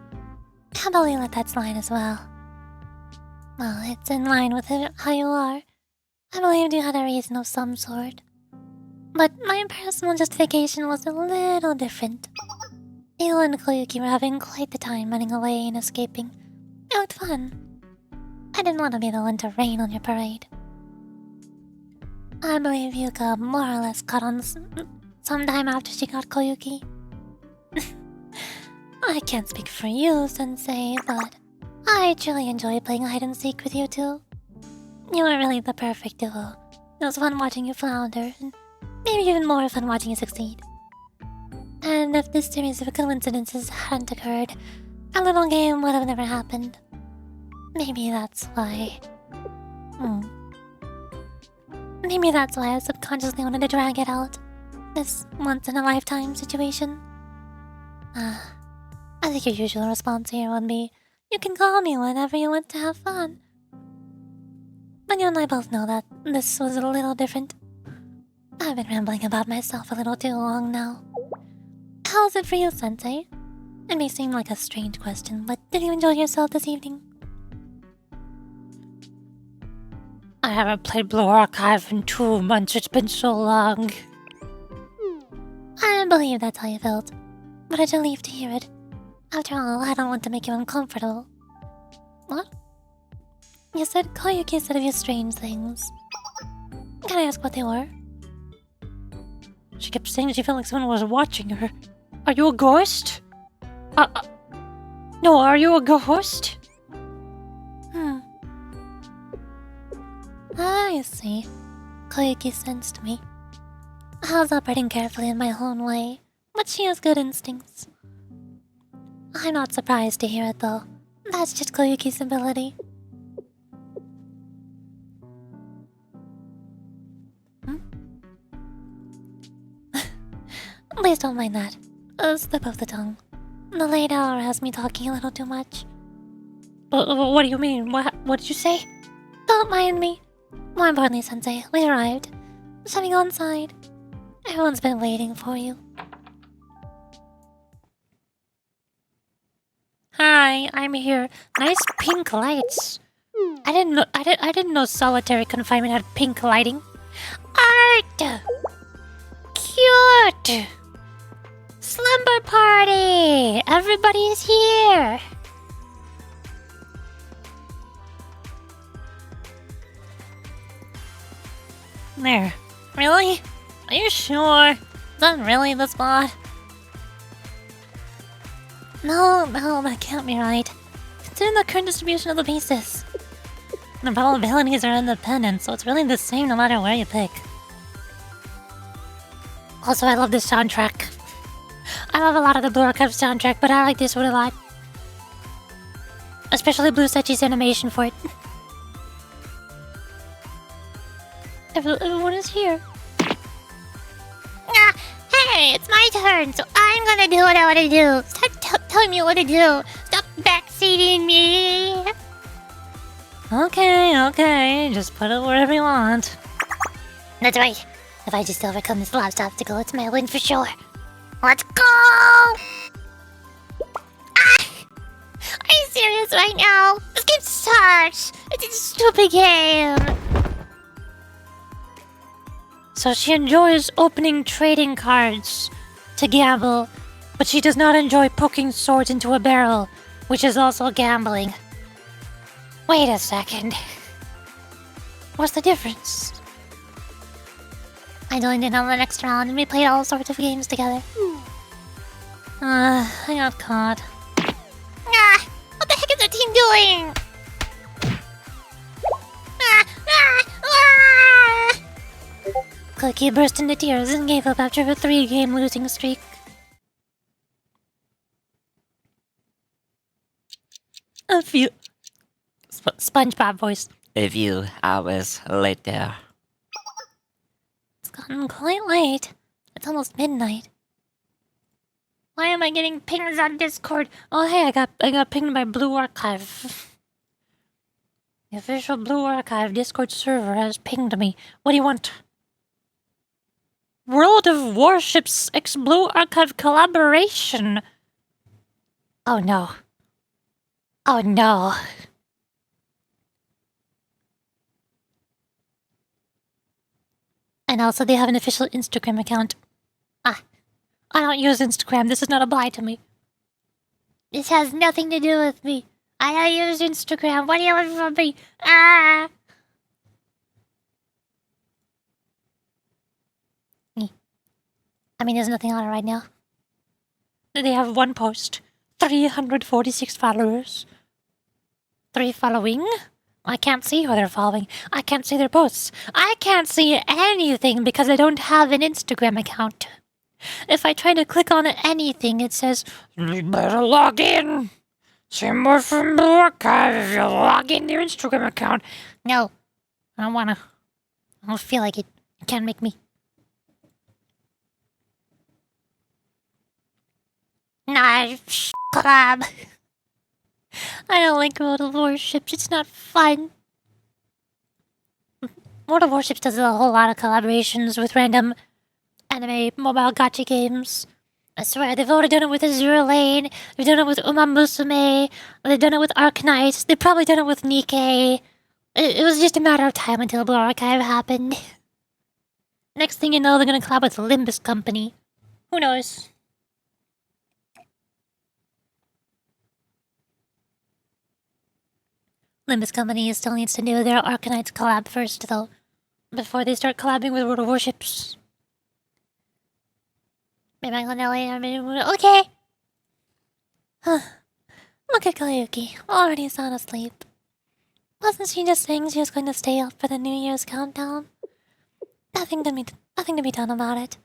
How about we let that slide as well? Well, it's in line with how you are. I believed you had a reason of some sort. But my personal justification was a little different. You and Koyuki were having quite the time running away and escaping. It looked fun. I didn't want to be the one to rain on your parade. I believe Yuka more or less caught on sometime after she got Koyuki. I can't speak for you, Sensei, but I truly enjoy playing hide and seek with you two. You are really the perfect duo. It was fun watching you flounder, and maybe even more fun watching you succeed. And if this series of coincidences hadn't occurred, our little game would have never happened. Maybe that's why. Maybe that's why I subconsciously wanted to drag it out. This once-in-a-lifetime situation. I think your usual response here would be, you can call me whenever you want to have fun. But you and I both know that this was a little different. I've been rambling about myself a little too long now. How's it for you, Sensei? It may seem like a strange question, but did you enjoy yourself this evening? I haven't played Blue Archive in 2 months. It's been so long. I believe that's how you felt, but I relieved to hear it. After all, I don't want to make you uncomfortable. What? You said Koyuki said of you strange things. Can I ask what they were? She kept saying she felt like someone was watching her. Are you a ghost? No, are you a ghost? I see. Koyuki sensed me. I was operating carefully in my own way, but she has good instincts. I'm not surprised to hear it, though. That's just Koyuki's ability. Please don't mind that. A slip of the tongue. The late hour has me talking a little too much. What do you mean? What did you say? Don't mind me. More importantly, Sensei, we arrived. Shall we go inside? Everyone's been waiting for you. Hi, I'm here. Nice pink lights. I didn't know solitary confinement had pink lighting. Art! Cute! Slumber party! Everybody is here! There. Really? Are you sure? Is that really the spot? No, that can't be right. Consider the current distribution of the pieces. The probabilities are independent, so it's really the same no matter where you pick. Also, I love this soundtrack. I love a lot of the Blue Archive soundtrack, but I like this one a lot. Especially Blue Sechi's animation for it. Everyone is here. Hey, it's my turn, so I'm gonna do what I wanna do. Stop telling me what to do. Stop backseating me. Okay, just put it wherever you want. That's right. If I just overcome this last obstacle, it's my win for sure. Let's go! Ah! Are you serious right now? This game sucks. It's a stupid game. So she enjoys opening trading cards to gamble, but she does not enjoy poking swords into a barrel, which is also gambling. Wait a second. What's the difference? I joined in on the next round and we played all sorts of games together. I got caught. Ah! What the heck is our team doing? Cookie burst into tears and gave up after a 3-game losing streak. A few... SpongeBob voice. A few hours later. It's gotten quite late. It's almost midnight. Why am I getting pings on Discord? Oh hey, I got pinged by Blue Archive. The official Blue Archive Discord server has pinged me. What do you want? World of Warships X Blue Archive collaboration. Oh no. Oh no. And also they have an official Instagram account. I don't use Instagram. This does not apply to me. This has nothing to do with me. I don't use Instagram. What do you want from me? Ah! I mean, there's nothing on it right now. They have one post. 346 followers. 3 following? I can't see who they're following. I can't see their posts. I can't see anything because I don't have an Instagram account. If I try to click on anything, it says, you better log in. See more from the archive if you log in your Instagram account. No, I don't wanna. I don't feel like it. You can't make me. Nah, collab. I don't like World of Warships. It's not fun. World of Warships does a whole lot of collaborations with random anime mobile gacha games. I swear, they've already done it with Azure Lane, they've done it with Uma Musume, they've done it with Arknight, they've probably done it with Nikkei. It was just a matter of time until Blue Archive happened. Next thing you know, they're gonna collab with Limbus Company. Who knows? Limbus Company still needs to do their Arknight collab first, though, before they start collabing with World of Warships. Maybe I'm gonna later. Okay! Look at Koyuki, already sound asleep. Wasn't she just saying she was going to stay up for the New Year's countdown? Nothing to be done about it.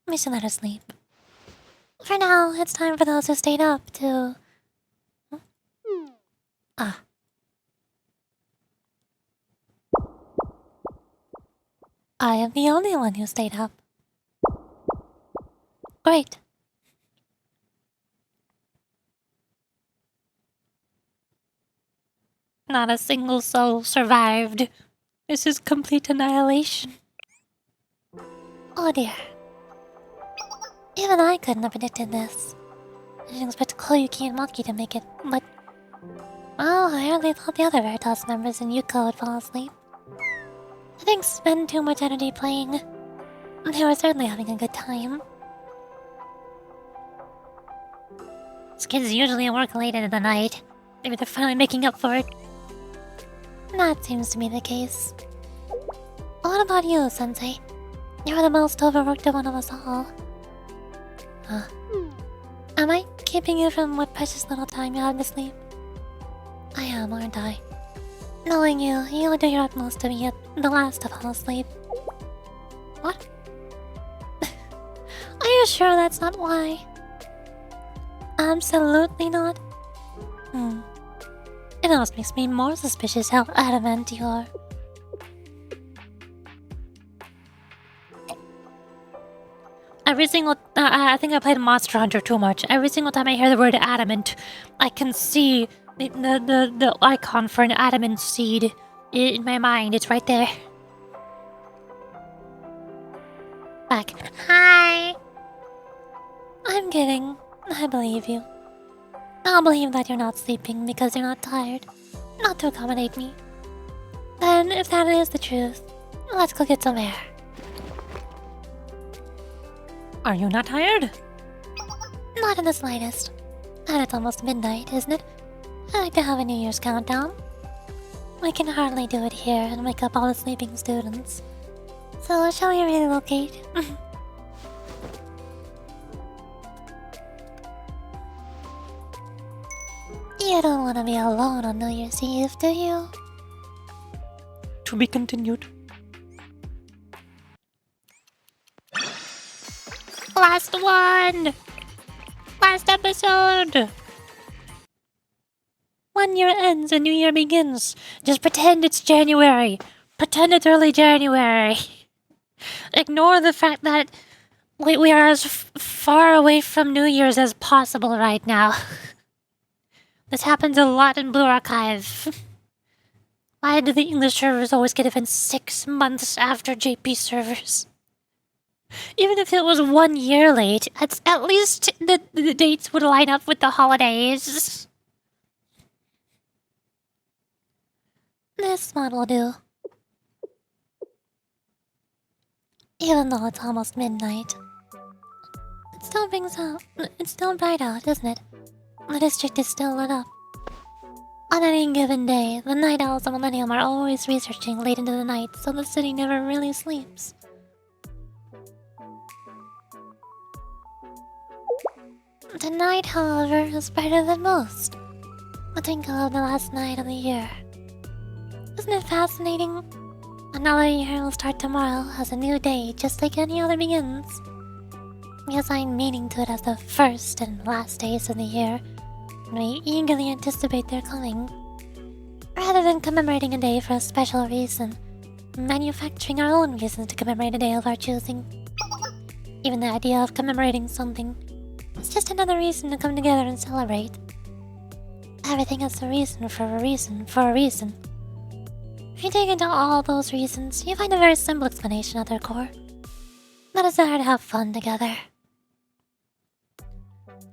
We should let her sleep. For now, it's time for those who stayed up to... I am the only one who stayed up. Great. Not a single soul survived. This is complete annihilation. Oh dear. Even I couldn't have predicted this. I didn't expect Koyuki and Maki to make it, but... Well, I hardly thought the other Veritas members and Yuko would fall asleep. I think spend too much energy playing. They were certainly having a good time. These kids usually work late into the night. Maybe they're finally making up for it. That seems to be the case. What about you, Sensei? You're the most overworked one of us all. Huh. Am I keeping you from what precious little time you have to sleep? I am, aren't I? Knowing you, you'll do your utmost to be the last to fall asleep. What? Are you sure that's not why? Absolutely not. It almost makes me more suspicious how adamant you are. Every single... I think I played Monster Hunter too much. Every single time I hear the word adamant, I can see the icon for an adamant seed in my mind. It's right there. Back. Hi! I'm kidding. I believe you. I'll believe that you're not sleeping because you're not tired. Not to accommodate me. Then, if that is the truth, let's go get some air. Are you not tired? Not in the slightest. And it's almost midnight, isn't it? I like to have a New Year's countdown. We can hardly do it here and wake up all the sleeping students. So, shall we relocate? You don't want to be alone on New Year's Eve, do you? To be continued. Last one! Last episode! 1 year ends, a new year begins. Just pretend it's January. Pretend it's early January. Ignore the fact that we are as far away from New Year's as possible right now. This happens a lot in Blue Archive. Why do the English servers always get events 6 months after JP servers? Even if it was 1 year late, at least the dates would line up with the holidays. This one will do. Even though it's almost midnight. It's still bright out, isn't it? The district is still lit up. On any given day, the night owls of Millennium are always researching late into the night, so the city never really sleeps. Tonight, however, is brighter than most. A twinkle of the last night of the year. Isn't it fascinating? Another year will start tomorrow as a new day, just like any other begins. We assign meaning to it as the first and last days of the year, and we eagerly anticipate their coming. Rather than commemorating a day for a special reason, manufacturing our own reasons to commemorate a day of our choosing. Even the idea of commemorating something is just another reason to come together and celebrate. Everything has a reason for a reason for a reason. If you dig into all those reasons, you find a very simple explanation at their core. The desire to have fun together.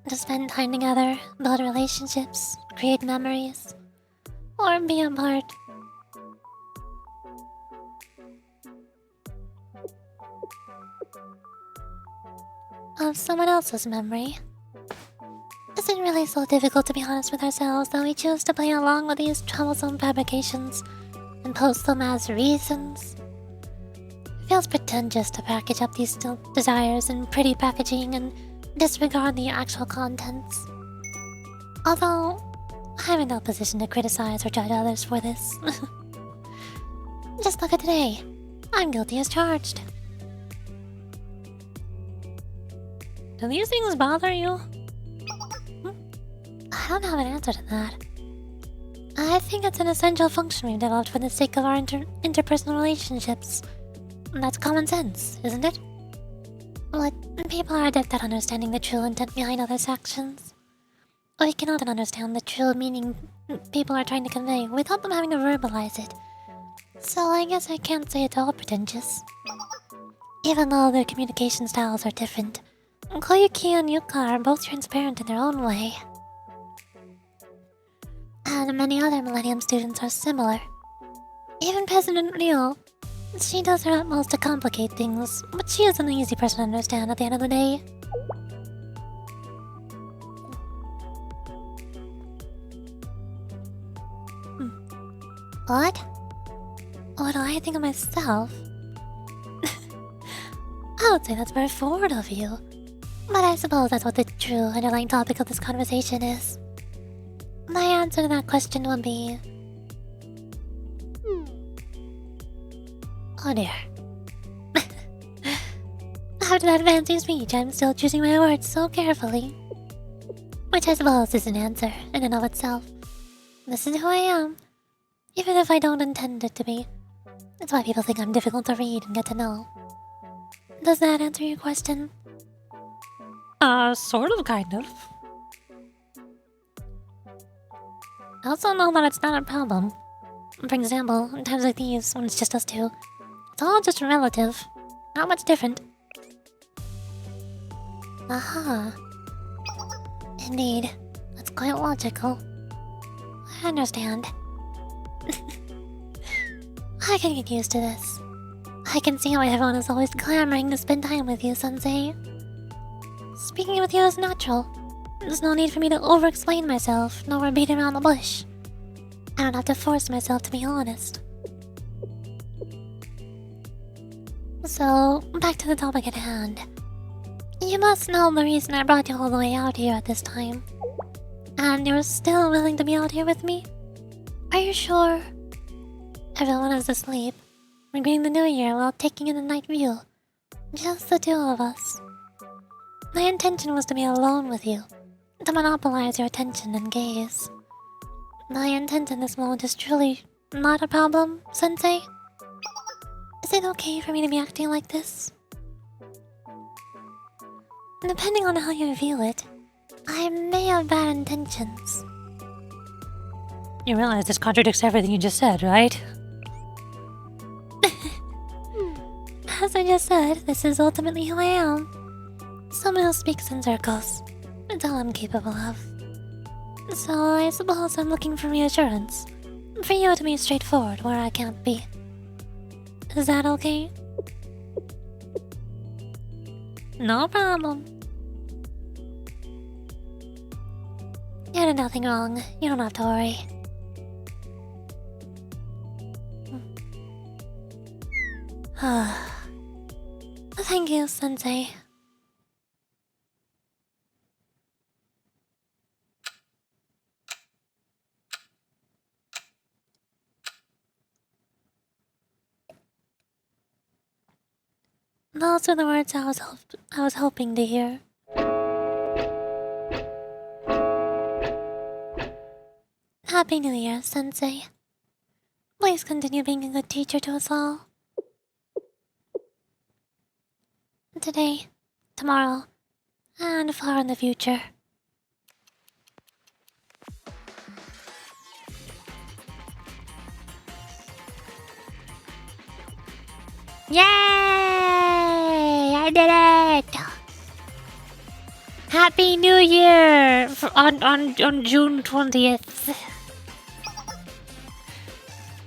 To spend time together, build relationships, create memories, or be a part of someone else's memory. Is it really so difficult to be honest with ourselves that we choose to play along with these troublesome fabrications and post them as reasons? It feels pretentious to package up these desires in pretty packaging and disregard the actual contents. Although, I'm in no position to criticize or judge others for this. Just look at today. I'm guilty as charged. Do these things bother you? I don't have an answer to that. I think it's an essential function we've developed for the sake of our interpersonal relationships. That's common sense, isn't it? But people are adept at understanding the true intent behind others' actions. We can often understand the true meaning people are trying to convey without them having to verbalize it. So I guess I can't say it's all pretentious. Even though their communication styles are different, Koyuki and Yuka are both transparent in their own way. And many other Millennium students are similar. Even President Ryo, she does her utmost to complicate things, but she is an easy person to understand at the end of the day. What? What do I think of myself? I would say that's very forward of you. But I suppose that's what the true underlying topic of this conversation is. My answer to that question would be... Oh dear. After that fancy speech, I'm still choosing my words so carefully. Which I suppose is an answer in and of itself. This is who I am. Even if I don't intend it to be. That's why people think I'm difficult to read and get to know. Does that answer your question? Sort of, kind of. I also know that it's not a problem. For example, in times like these, when it's just us two, it's all just relative. Not much different. Aha. Indeed. That's quite logical. I understand. I can get used to this. I can see how everyone is always clamoring to spend time with you, Sensei. Speaking with you is natural. There's no need for me to over-explain myself, nor beat around the bush. I don't have to force myself to be honest. So, back to the topic at hand. You must know the reason I brought you all the way out here at this time. And you're still willing to be out here with me? Are you sure? Everyone is asleep. We're greeting the new year while taking in a night view. Just the two of us. My intention was to be alone with you, to monopolize your attention and gaze. My intent in this moment is truly not a problem, Sensei. Is it okay for me to be acting like this? Depending on how you view it, I may have bad intentions. You realize this contradicts everything you just said, right? As I just said, this is ultimately who I am. Someone who speaks in circles. It's all I'm capable of. So I suppose I'm looking for reassurance. For you to be straightforward where I can't be. Is that okay? No problem. You did nothing wrong. You don't have to worry. Thank you, Sensei. Those are the words I was hoping to hear. Happy New Year, Sensei. Please continue being a good teacher to us all. Today, tomorrow, and far in the future. Yay! I did it! Happy New Year on June 20th.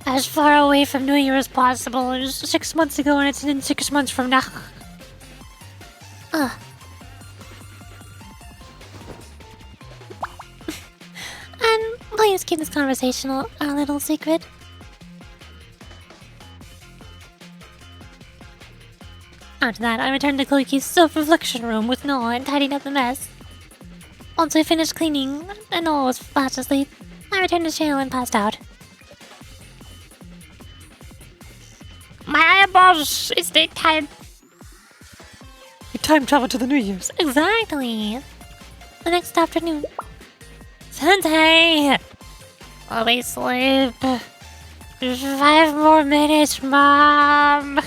As far away from New Year as possible. It was 6 months ago and it's in 6 months from now. And please keep this conversation a little secret. After that, I returned to Koiki's self-reflection room with Noah and tidied up the mess. Once I finished cleaning and Noah was fast asleep, I returned to Shale and passed out. My eyeballs! It's daytime. You time travel to the New Year's. Exactly. The next afternoon. Sensei! Let me sleep. Just 5 more minutes, Mom.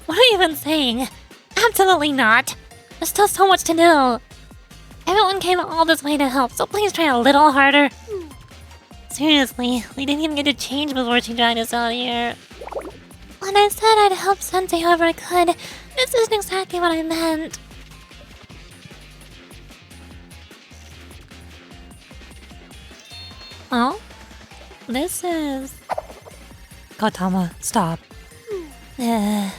What are you even saying? Absolutely not. There's still so much to do. Everyone came all this way to help, so please try a little harder. Seriously, we didn't even get to change before she dragged us out here. When I said I'd help Sensei however I could, this isn't exactly what I meant. Oh? This is... Gautama, stop. Ugh.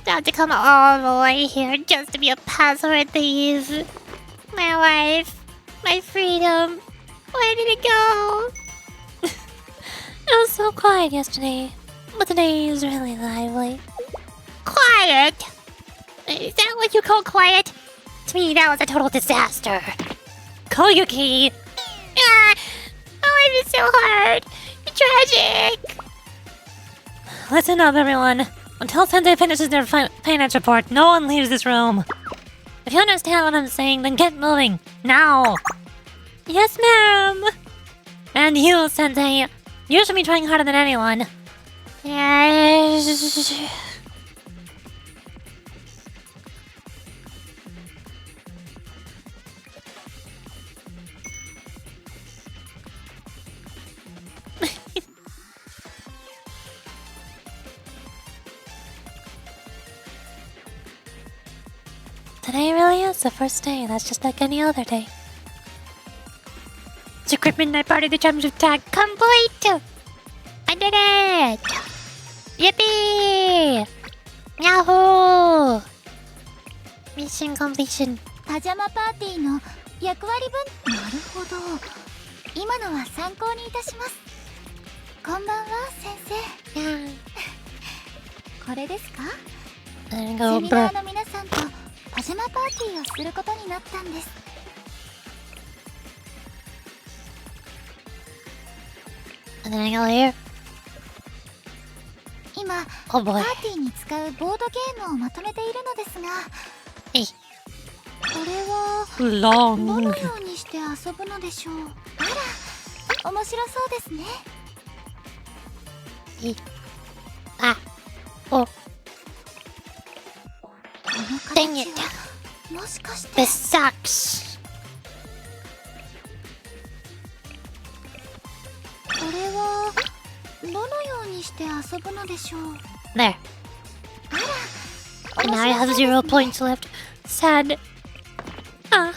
Have to come all the way here just to be a password thief. My life. My freedom. Where did it go? It was so quiet yesterday, but today is really lively. Quiet? Is that what you call quiet? To me, that was a total disaster. Koyuki! Ah! Oh, it is so hard. Tragic. Listen up, everyone. Until Sensei finishes their finance report, no one leaves this room. If you understand what I'm saying, then get moving. Now! Yes, ma'am! And you, Sensei, you should be trying harder than anyone. Yes. Today really is the first day. That's just like any other day. Secret Midnight Party, the championship tag complete! I did it! Yippee! Yahoo! Mission completion. パジャマパーティーの役割分。なるほど。今のは参考にいたします。こんばんは、先生。Yeah. これですか？ There you セ go, ミナ bruh. ーの皆さんとパジャマパーティーをすることになったんです。And then I go here. 今、 Oh パ boy. ーティーに使うボードゲームをまとめているのですが、えいこれはどの Long. ようにして遊ぶのでしょう。あら、面白そうですね。Ah. Oh, この dang 形 it. はもしかして。 This sucks. これはどのようにして遊ぶのでしょう。 There. あ And ら、 now I 面 have 白 0 そうですね。 points left. Sad. Ah,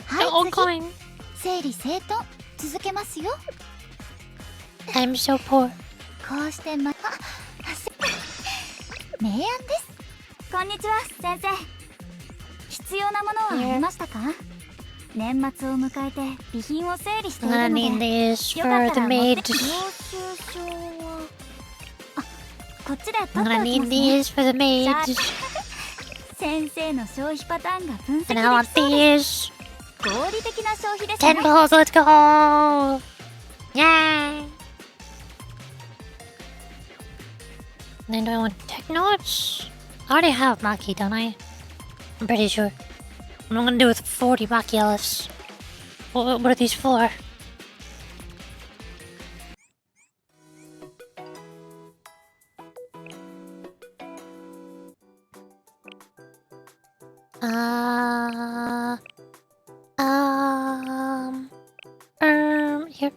はい、 all 次 coin. 整理整頓続けますよ。 I'm so poor. こうして明暗です。こんにちは、先生。必要なものはありましたか？年末を迎えて備品を整理してい I'm る gonna の need で、 this よか for った the ら持って maid. 領収書はこっちで取 I'm って gonna おき need ますね。 these for the maid. 先生の消費パターンが分析で And I want きそうです。 these. 合理的な消費ですね。 10 balls, let's go! Yay! then do I want tech notes? I already have Maki, don't I? I'm pretty sure. What I'm gonna do with 40 Maki Ellis. What are these for? Here.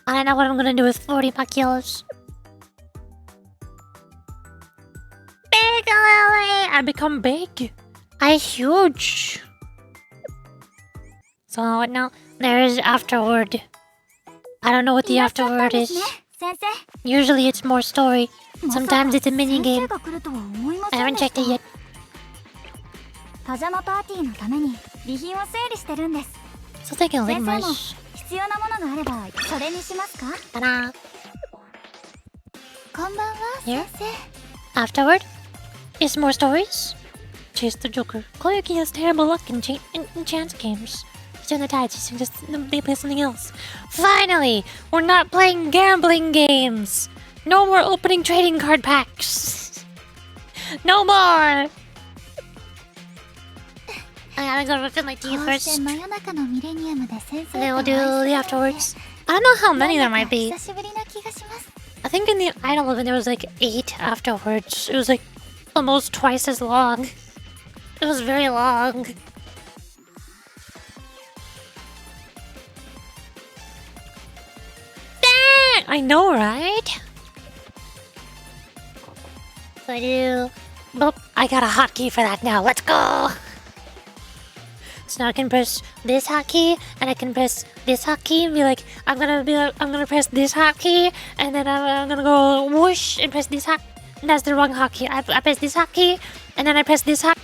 I don't know what I'm gonna do with 40 Maquios. Big Lily! I become big. I huge. So now there's afterward. I don't know what the afterward is. Usually it's more story. Sometimes it's a mini game. I haven't checked it yet. パジャマパーティーのために備品を整理してるんです。 So they can 先 link 生も much. 必要なものがあればそれにしますか？ Ta-da. こんばんは、 Here? 先 Afterward is more stories. Chase the Joker. Koyuki has terrible luck in chance games. He's turn the tides. He suggests they play something else. Finally! We're not playing gambling games! No more opening trading card packs! No more! I gotta go fill my 生。 teeth こうして first. 真夜中のミレニアムで先生 And then we'll と do お会いす the る afterwards. I don't know how なん many だ there か might be. 久しぶりな気がします。 I think in the idol event there was like 8 afterwards. It was like almost twice as long. It was very long. Dang! I know, right? So I do. Boop! I got a hotkey for that now. Let's go. So now I can press this hotkey, and I can press this hotkey, and I'm gonna press this hotkey, and then I'm gonna go whoosh and press this hot. That's the wrong hotkey. I press this hotkey, and then I press this hot.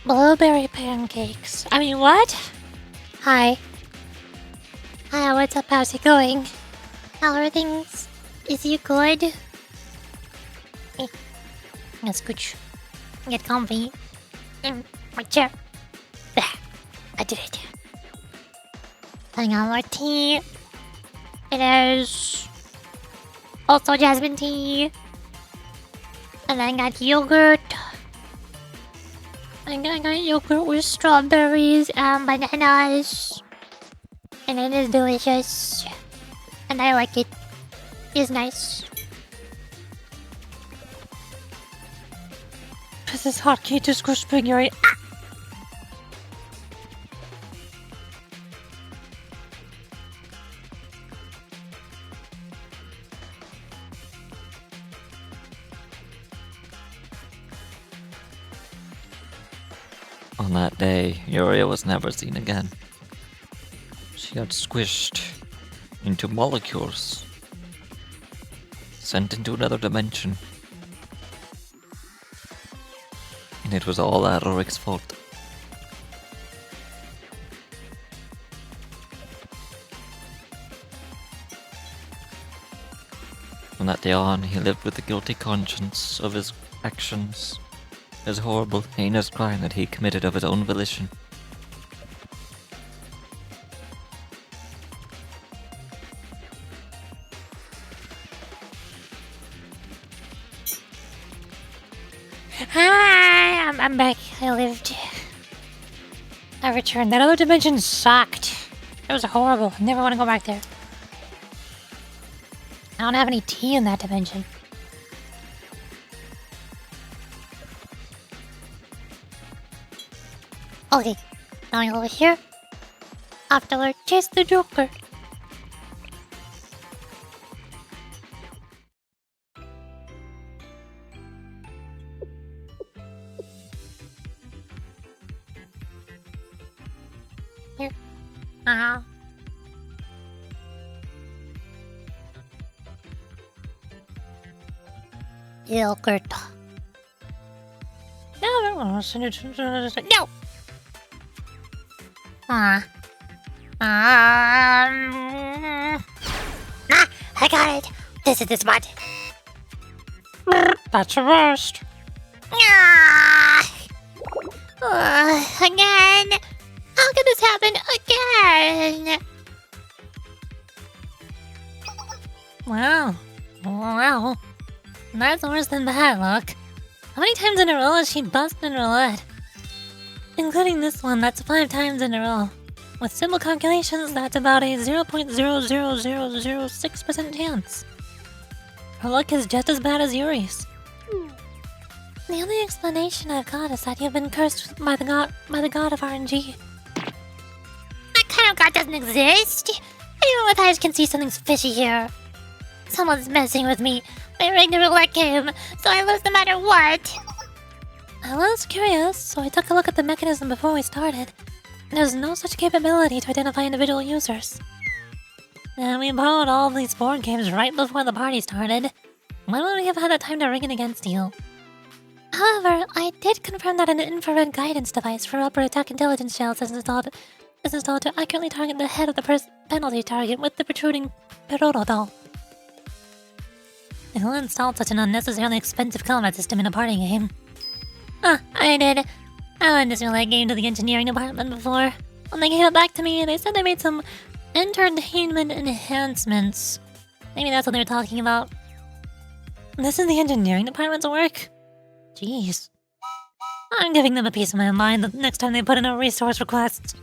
Blueberry pancakes. I mean, what? Hi. Hi, what's up? How's it going? How are things? Is you good? Let's scooch. Get comfy. My chair. There. I did it. Putting on more tea. It is also jasmine tea. And then I got yogurt. I got yogurt with strawberries and bananas. And it is delicious. And I like it. It's nice. This is hotkey to squish figure. Ah! On that day, Uriel was never seen again. She got squished into molecules, sent into another dimension. And it was all Aloric's fault. From that day on, he lived with the guilty conscience of his actions, his horrible, heinous crime that he committed of his own volition. Hi, I'm back. I lived. I returned. That other dimension sucked. It was horrible. I never want to go back there. I don't have any tea in that dimension. Okay, now I go over here. Afterward, chase the Joker. Here. Yogurt. No! I got it. This is the spot. That's the worst. Again. How could this happen again? Wow. That's worse than bad, look. How many times in a row has she busted in roulette? Including this one, that's 5 times in a row. With simple calculations, that's about a 0.00006% chance. Her luck is just as bad as Yuri's. The only explanation I've got is that you've been cursed by the god of RNG. That kind of god doesn't exist. Anyone with eyes can see something's fishy here. Someone's messing with me. I rigged a roulette game, so I lose no matter what. I was curious, so I took a look at the mechanism before we started. There's no such capability to identify individual users. And we borrowed all of these board games right before the party started. When would we have had the time to rig it against you? However, I did confirm that an infrared guidance device for upper attack intelligence shells is installed to accurately target the head of the penalty target with the protruding Perodo doll. Who installed such an unnecessarily expensive combat system in a party game? I did. I lent this roulette game to the engineering department before. When they gave it back to me, they said they made some entertainment enhancements. Maybe that's what they were talking about. This is the engineering department's work? Jeez. I'm giving them a piece of my mind the next time they put in a resource request.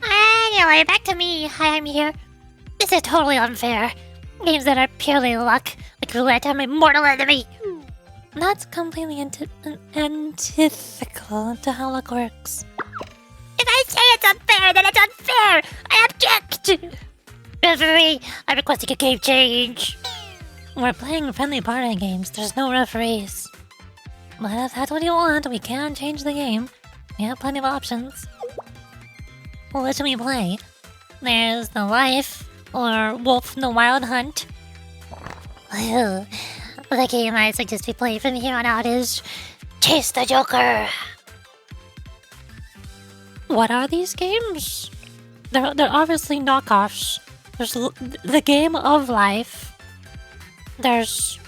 Anyway, back to me. Hi, I'm here. This is totally unfair. Games that are purely luck, like roulette, are my mortal enemy. That's completely antithetical to how luck works. If I say it's unfair, then it's unfair! I object! Referee, I'm requesting a game change. We're playing friendly party games, there's no referees. But if that's what you want, we can change the game. We have plenty of options. What should we play? There's The Life, or Wolf the Wild Hunt. The game I suggest we play from here on out is Chase the Joker. What are these games? They're obviously knockoffs. There's the game of life. There's...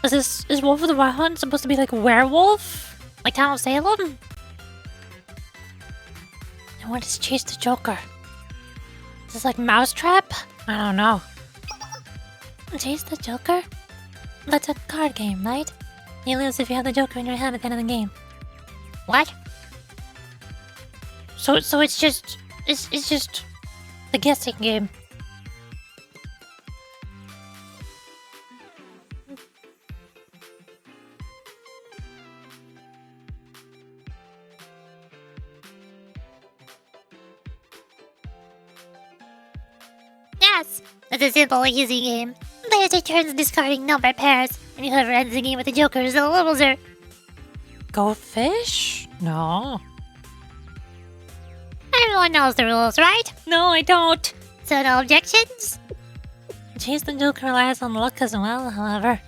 Is Wolf of the Wild Hunt supposed to be like werewolf? Like Town of Salem? And what is Chase the Joker? Is this like Mousetrap? I don't know. Chase the Joker? That's a card game, right? You lose if you have the Joker in your hand at the end of the game. What? So it's just the guessing game. Yes, it's a simple, easy game. Players take turns discarding number pairs, and whoever ends the game with the Joker is the loser. Go fish? No. Everyone knows the rules, right? No, I don't. So no objections? Chase the Joker relies on luck as well, however.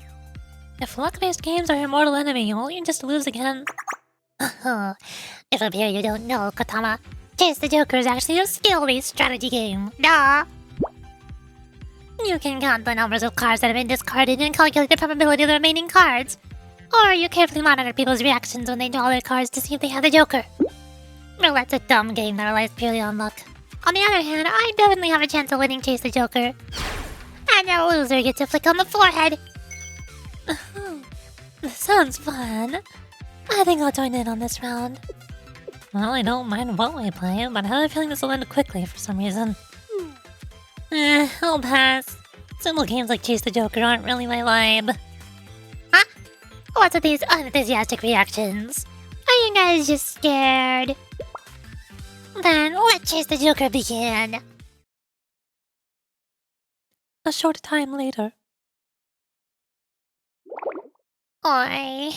If luck-based games are your mortal enemy, you won't just lose again. If up here you don't know, Kotama, Chase the Joker is actually a skill-based strategy game. Duh! You can count the numbers of cards that have been discarded and calculate the probability of the remaining cards. Or you carefully monitor people's reactions when they draw their cards to see if they have the Joker. Well, that's a dumb game that relies purely on luck. On the other hand, I definitely have a chance of winning Chase the Joker. And the loser gets a flick on the forehead. This sounds fun. I think I'll join in on this round. Well, I don't mind what we play, but I have a feeling this will end quickly for some reason. I'll pass. Simple games like Chase the Joker aren't really my vibe. Huh? What's with these unenthusiastic reactions? Are you guys just scared? Then let Chase the Joker begin. A short time later. Oi.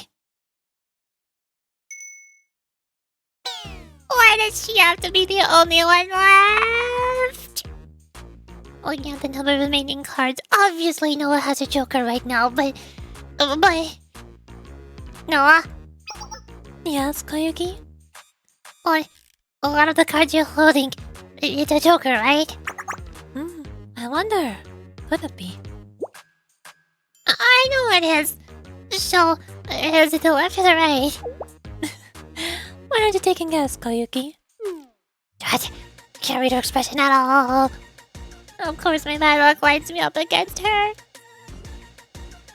Why does she have to be the only one left? Looking at the number of remaining cards, obviously Noah has a Joker right now, but... Noah? Yes, Koyuki? Or a lot of the cards you're holding, it's a Joker, right? I wonder. Could it be? I know it is. So, is it the left or the right? Why don't you take a guess, Koyuki? What? Can't read her expression at all. Of course my bad luck lines me up against her.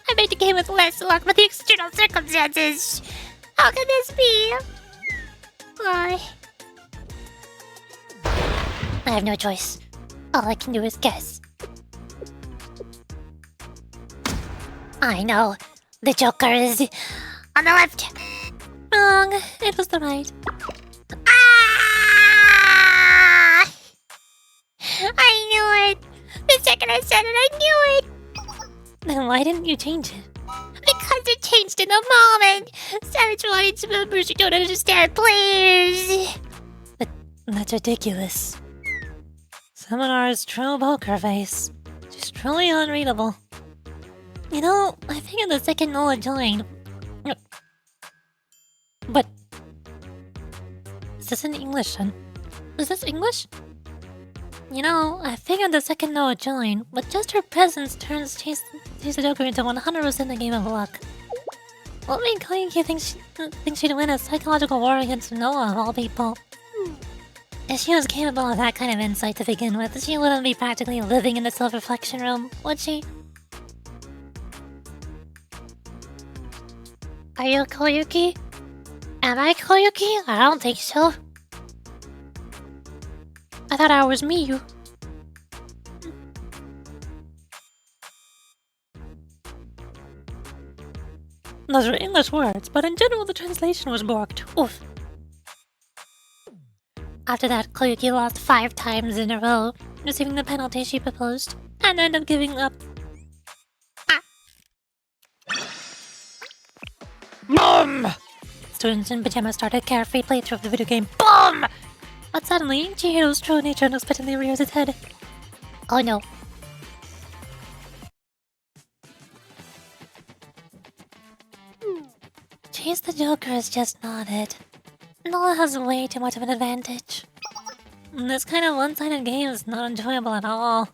I made the game with less luck, but the external circumstances. How can this be? I have no choice. All I can do is guess. I know. The Joker is on the left. Wrong. It was the right. Ah! I knew it. The second I said it, I knew it. Then why didn't you change it? Because it changed in the moment. Savage wanted some members who don't understand players. That's ridiculous. Seminar's true poker face. She's truly unreadable. You know, I figured the second Noah joined. But... Is this in English then? Is this English? You know, I figured the second Noah joined, but just her presence turns Chase the Joker into 100% a game of luck. What made Koyuki think she'd win a psychological war against Noah of all people? If she was capable of that kind of insight to begin with, she wouldn't be practically living in the self-reflection room, would she? Are you Koyuki? Am I Koyuki? I don't think so. I thought I was Miyu. Those are English words, but in general the translation was borked. Oof. After that, Koyuki lost 5 times in a row, receiving the penalty she proposed, and ended up giving up. BOOM! Students in Pajamas started a carefree playthrough of the video game. BOOM! But suddenly, Chihiro's true nature unexpectedly rears its head. Oh no. Chase the Joker is just not it. Noah has way too much of an advantage. This kind of one-sided game is not enjoyable at all.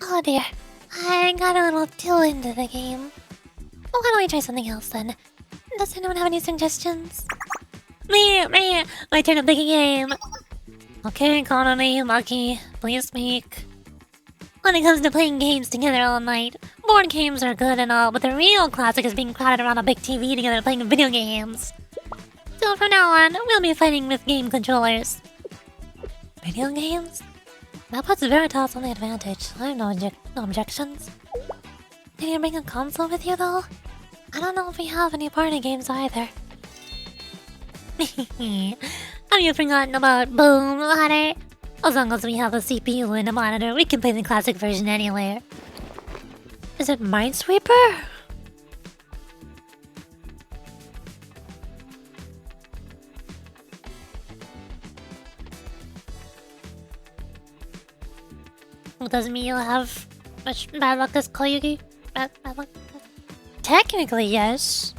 Oh dear, I got a little too into the game. Why don't we try something else then? Does anyone have any suggestions? Me! My turn to pick a game! Okay, Connolly, Lucky, please speak. When it comes to playing games together all night, board games are good and all, but the real classic is being crowded around a big TV together playing video games. So from now on, we'll be fighting with game controllers. Video games? That puts Veritas on the advantage. I have no objections. Did you bring a console with you though? I don't know if we have any party games either. Have you forgotten about Boom Ladder? As long as we have a CPU and a monitor, we can play the classic version anywhere. Is it Minesweeper? Well, doesn't mean you'll have much bad luck as Koyuki? Bad luck? Technically, yes.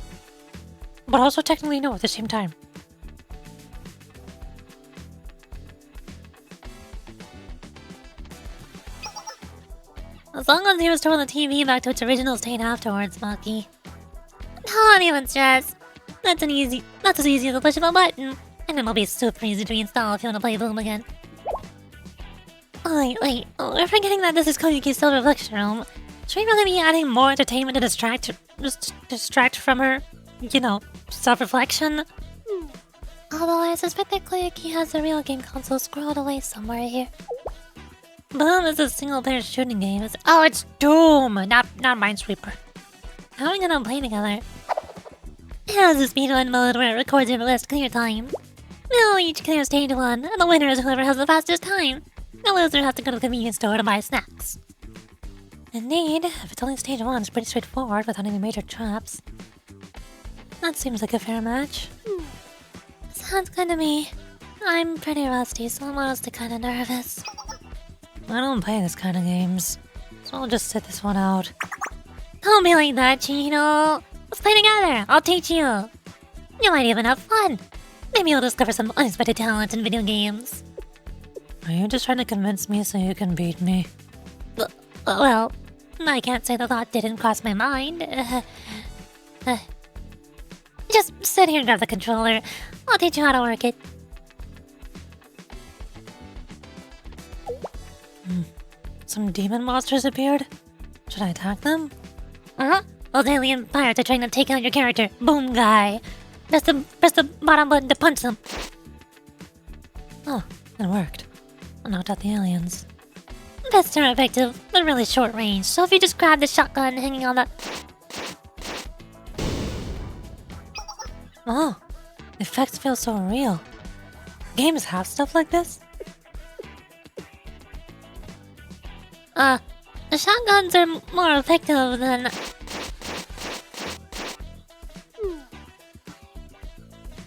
But also technically no at the same time. As long as you restore the TV back to its original state afterwards, Maki. Don't even stress. That's as easy as the push of a button. And it'll be super easy to reinstall if you want to play Boom again. Wait, we're forgetting that this is Koyuki's Silver Reflection Room. Should we really be adding more entertainment to distract from her, you know, self-reflection? Although I suspect that Koyuki has the real game console squirreled away somewhere here. Boom is a single-player shooting game. It's Doom, not Minesweeper. How are we gonna play together? It has a speedrun mode where it records your list clear time. We'll each clear stage 1, and the winner is whoever has the fastest time. The loser has to go to the convenience store to buy snacks. Indeed, if it's only stage 1, it's pretty straightforward without any major traps. That seems like a fair match. Sounds good to me. I'm pretty rusty, so I'm honestly kinda nervous. I don't play this kind of games, so I'll just sit this one out. Don't be like that, Chihiro! Let's play together! I'll teach you! You might even have fun! Maybe you'll discover some unexpected talent in video games. Are you just trying to convince me so you can beat me? Well, I can't say the thought didn't cross my mind. Just sit here and grab the controller. I'll teach you how to work it. Some demon monsters appeared? Should I attack them? Those alien pirates are trying to take out your character, Boom Guy. Press the bottom button to punch them. Oh, it worked. I knocked out the aliens. Fists are effective, but really short range, so if you just grab the shotgun hanging on the... Oh, the effects feel so real. Games have stuff like this? The shotguns are more effective than...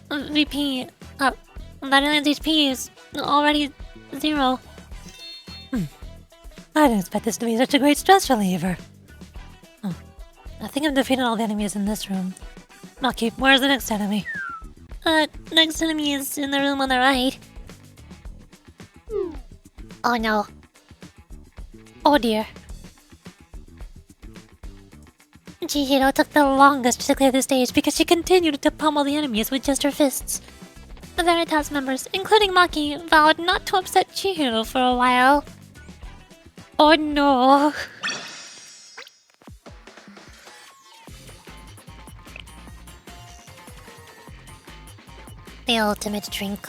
VP, that alien's HP is already 0. I didn't expect this to be such a great stress reliever. Oh, I think I've defeated all the enemies in this room. Maki, where's the next enemy? Next enemy is in the room on the right. Oh no. Oh dear. Chihiro took the longest to clear the stage because she continued to pummel the enemies with just her fists. The Veritas members, including Maki, vowed not to upset Chihiro for a while. Oh no. The ultimate drink.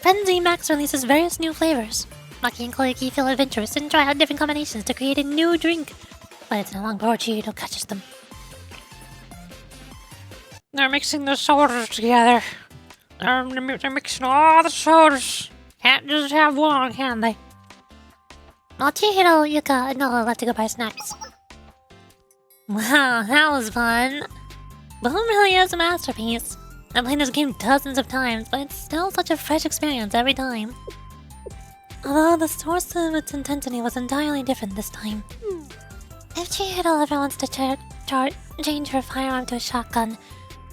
Frenzy Max releases various new flavors. Maki and Koyuki feel adventurous and try out different combinations to create a new drink. But it's no longer Chihiro catches them. They're mixing the sodas together. They're mixing all the sodas. Can't just have one, can they? Well, Chihiro, Yuka, and Noah left to go buy snacks. Wow, that was fun. Boom really is a masterpiece. I've played this game dozens of times, but it's still such a fresh experience every time. Although the source of its intensity was entirely different this time. If Chihiro ever wants to change her firearm to a shotgun,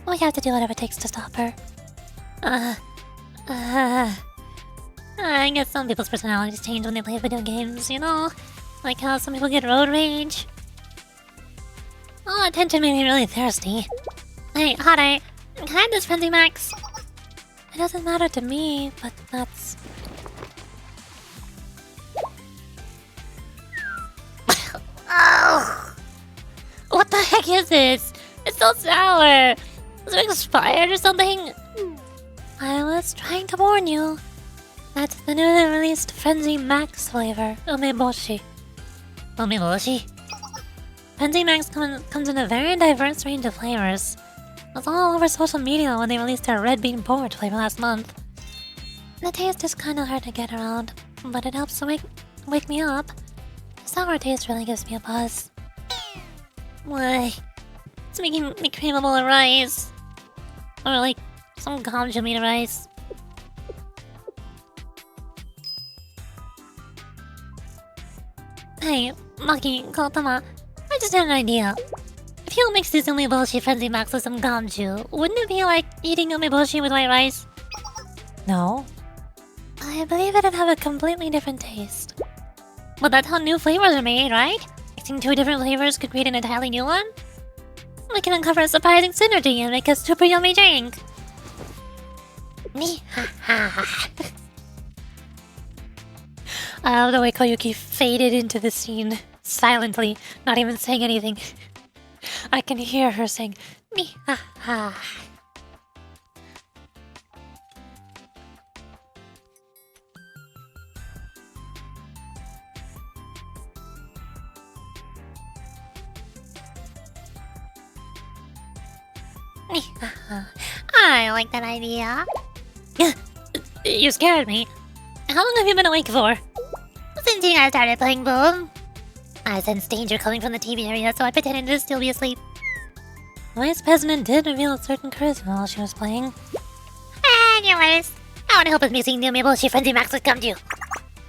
We have to do whatever it takes to stop her. I guess some people's personalities change when they play video games, you know? Like how some people get road rage. All attention made me really thirsty. Hey, Hottie, can I have this Frenzy Max? It doesn't matter to me, but that's... Oh! What the heck is this? It's so sour! Is it expired or something? I was trying to warn you. That's the newly released Frenzy Max flavor, umeboshi. Umeboshi? Frenzy Max comes in a very diverse range of flavors. It was all over social media when they released their Red Bean Porridge flavor last month. The taste is kinda hard to get around, but it helps to wake me up. The sour taste really gives me a buzz. Why? It's making me crave a bowl of rice. Or like, some gomjo made of rice. Hey, Maki, Kotama, I just had an idea. If you mix this umeboshi Frenzy Max with some gomjo, wouldn't it be like eating umeboshi with white rice? No. I believe it'd have a completely different taste. But that's how new flavors are made, right? Mixing two different flavors could create an entirely new one? We can uncover a surprising synergy and make a super yummy drink. Me ha ha. I love the way Koyuki faded into the scene silently, not even saying anything. I can hear her saying, "Me ha ha." Me ha ha. I like that idea. You scared me. How long have you been awake for? Since you guys started playing Boom. I sensed danger coming from the TV area, so I pretended to still be asleep. The Vice President did reveal a certain charisma while she was playing. Anyways, I want to help with mixing the umeboshi Frenzy Max with gumju.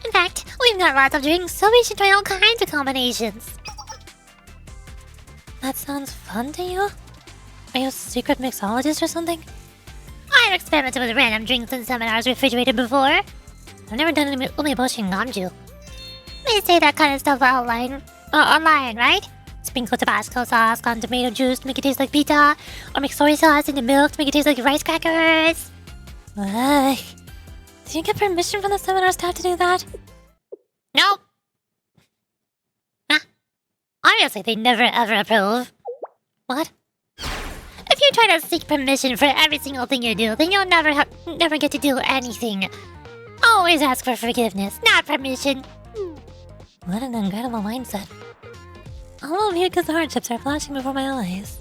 In fact, we've got lots of drinks, so we should try all kinds of combinations. That sounds fun to you? Are you a secret mixologist or something? I've experimented with random drinks in seminars refrigerated before. I've never done umeboshi and gumju. They say that kind of stuff online, right? Sprinkle Tabasco sauce on tomato juice to make it taste like pizza, or mix soy sauce into milk to make it taste like rice crackers. Did you get permission from the seminar staff to do that? Nope. Obviously, they never ever approve. What? If you try to seek permission for every single thing you do, then you'll never get to do anything. Always ask for forgiveness, not permission. What an incredible mindset. All of Yuka's hardships are flashing before my eyes.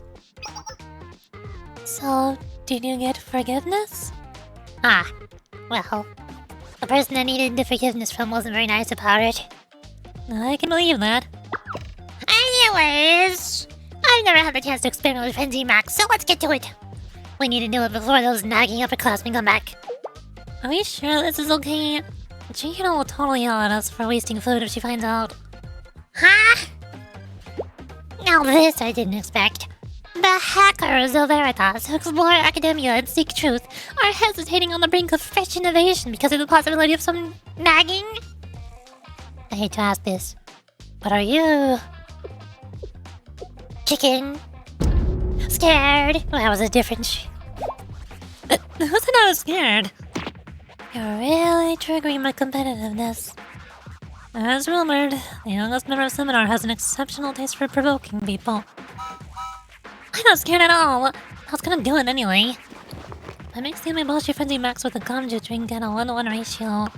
So, did you get forgiveness? Well, the person I needed the forgiveness from wasn't very nice about it. I can believe that. Anyways, I've never had the chance to experiment with Frenzy Max, so let's get to it. We need to do it before those nagging upperclassmen come back. Are we sure this is okay? Chihiro will totally yell at us for wasting food if she finds out. Huh? Now this I didn't expect. The hackers of Veritas who explore academia and seek truth are hesitating on the brink of fresh innovation because of the possibility of some nagging? I hate to ask this, but are you... chicken? Scared? Well, that was a different Who said I was scared? You're really triggering my competitiveness. As rumored, the youngest member of Seminar has an exceptional taste for provoking people. I'm not scared at all. I was gonna do it anyway. I mixed the umeboshi Frenzy Max with a gomju drink at a 1-to-1 ratio.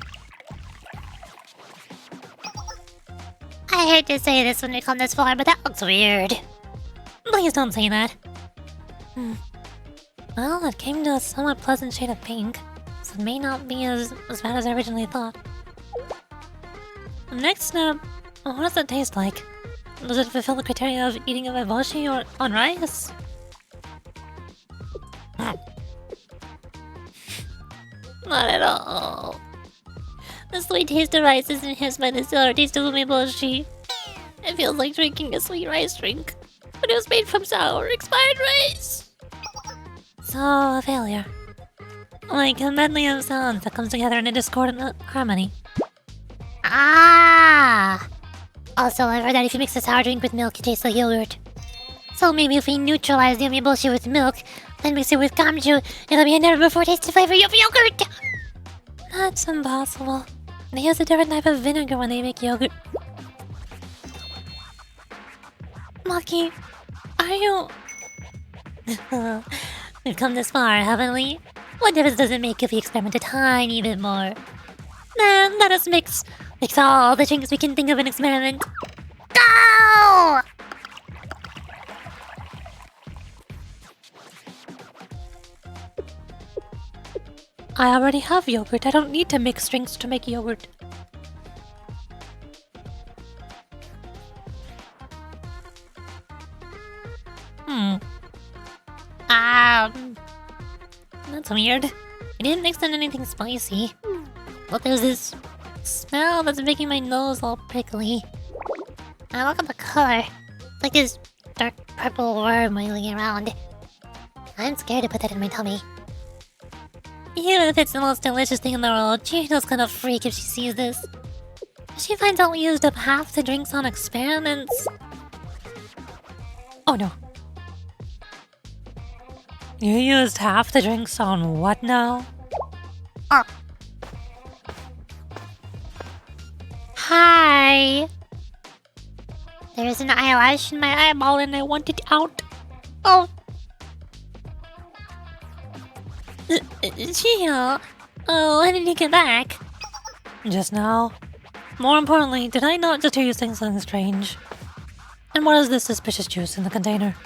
I hate to say this when we come this far, but that looks weird. Please don't say that. Well, it came to a somewhat pleasant shade of pink, so it may not be as bad as I originally thought. Next up, what does it taste like? Does it fulfill the criteria of eating a umeboshi or on rice? Not at all. The sweet taste of rice is enhanced by the sour taste of umeboshi. It feels like drinking a sweet rice drink, but it was made from sour, expired rice. So, a failure. Like a medley of sounds that comes together in a discordant harmony. Ah! Also, I've heard that if you mix a sour drink with milk, it tastes like yogurt. So maybe if we neutralize the yummy bullshit with milk, then mix it with kamju, it'll be a never-before-tasted flavor of yogurt! That's impossible. They use a different type of vinegar when they make yogurt. Maki, are you... We've come this far, haven't we? What difference does it make if we experiment a tiny bit more? Then let us mix all the drinks we can think of and experiment. Go! I already have yogurt. I don't need to mix drinks to make yogurt. That's weird. I didn't mix in anything spicy. But there's this smell that's making my nose all prickly. And look at the color. It's like this dark purple worm wheeling around. I'm scared to put that in my tummy. Even if it's the most delicious thing in the world, Chihino's gonna freak if she sees this. If she finds out we used up half the drinks on experiments. Oh no. You used half the drinks on what now? Hi! There's an eyelash in my eyeball and I want it out. Oh! Chihino! Oh, when did you get back? Just now. More importantly, did I not just hear you saying something strange? And what is this suspicious juice in the container?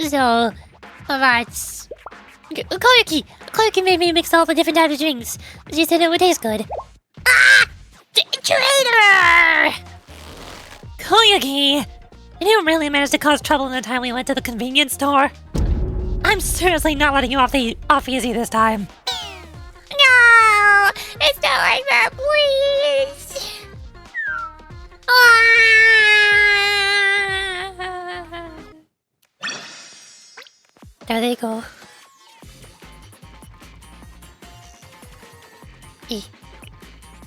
So, that's... Koyuki! Koyuki made me mix all the different types of drinks. She said it would taste good. Ah! Traitor! Koyuki! You didn't really manage to cause trouble in the time we went to the convenience store. I'm seriously not letting you off easy this time. No! It's not like that, please! There they go.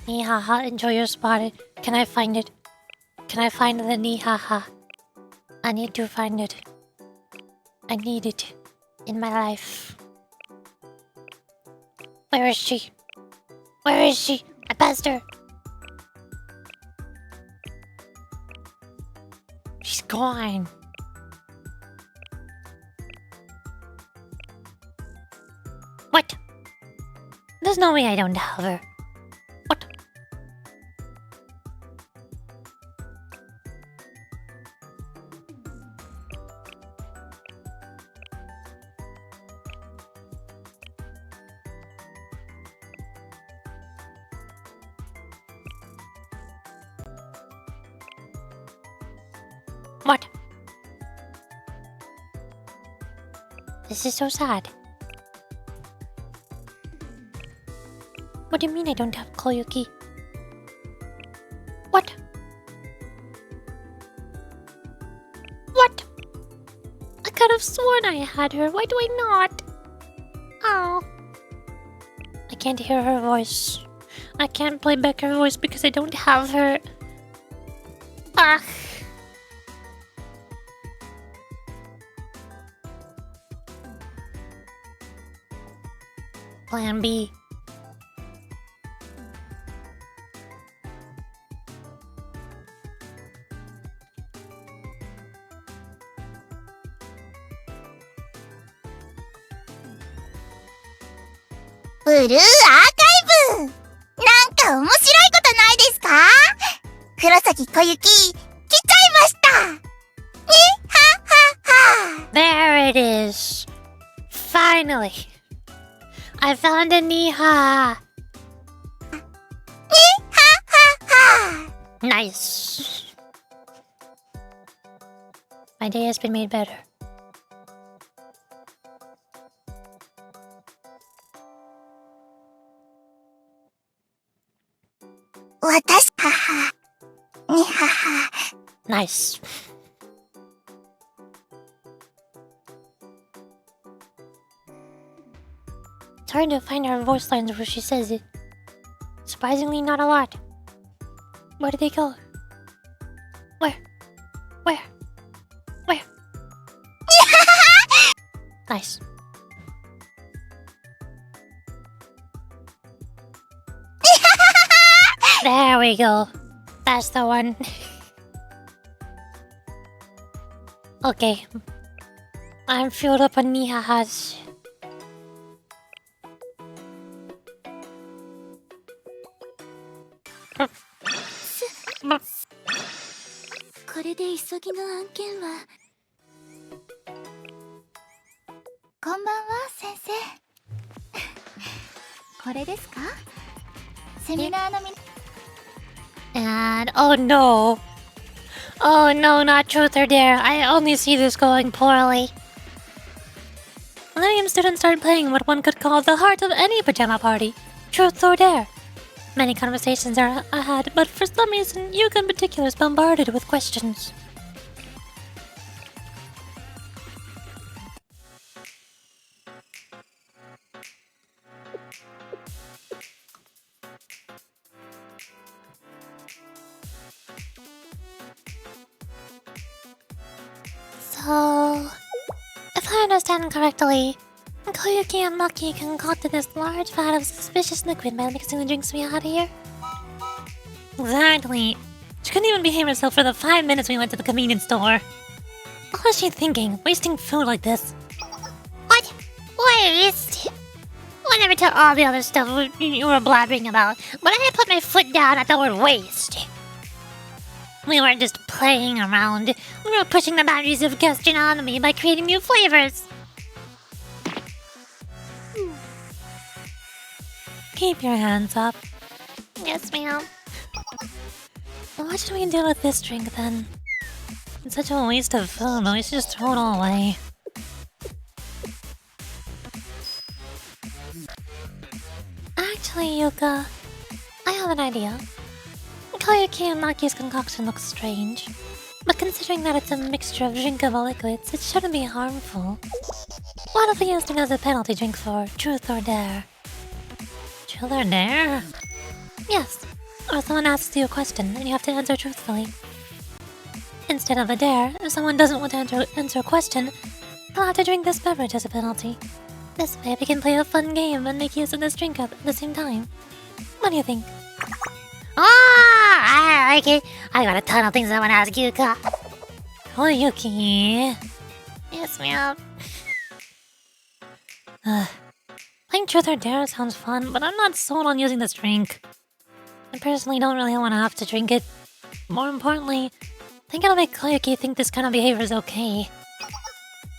Nihaha, enjoy your spot. Can I find it? Can I find the Nihaha? I need to find it. I need it in my life. Where is she? Where is she? I passed her. She's gone. What? There's no way I don't have her. What? What? This is so sad. What do you mean I don't have Koyuki? What? What? I could have sworn I had her. Why do I not? Oh. I can't hear her voice. I can't play back her voice because I don't have her. Ugh. Plan B.ブルーアーカイブなんか面白いことないですか？黒崎小雪、来ちゃいましたにははは There it is. Finally. I found a Niha. Nice. My day has been made better. Nice. It's hard to find her voice lines where she says it. Surprisingly, not a lot. Where did they go? Where? Where? Where? Nice. There we go. That's the one. Okay. I'm filled up on nihahas. これで急ぎの案件は。こんばんは、先生。これですか？セミナーのみ。 And oh no. Oh no, not truth or dare. I only see this going poorly. Millennium students start playing what one could call the heart of any pajama party. Truth or dare. Many conversations are ahead, but for some reason, Yuka in particular is bombarded with questions. So, if I understand correctly, Koyuki and Maki concocted this large vat of suspicious liquid by mixing the drinks we had here. Exactly. She couldn't even behave herself for the 5 minutes we went to the convenience store. What was she thinking, wasting food like this? What? Waste? Whatever to all the other stuff you were blabbering about, but I put my foot down at the word waste. We weren't just playing around. We were pushing the boundaries of gastronomy by creating new flavors. Keep your hands up. Yes, ma'am. What should we do with this drink, then? It's such a waste of food, but we should just throw it all away. Actually, Yuka, I have an idea. Koyuki and Maki's concoction looks strange, but considering that it's a mixture of drinkable liquids, it shouldn't be harmful. What if we used it as a penalty drink for Truth or Dare? Truth or Dare? Yes, or someone asks you a question and you have to answer truthfully. Instead of a dare, if someone doesn't want to answer a question, they'll have to drink this beverage as a penalty. This way we can play a fun game and make use of this drink at the same time. What do you think? I like it. I got a ton of things I want to ask Yuka. Koyuki. Yes, ma'am. Playing Truth or Dare sounds fun, but I'm not sold on using this drink. I personally don't really want to have to drink it. More importantly, I think it'll make Koyuki think this kind of behavior is okay.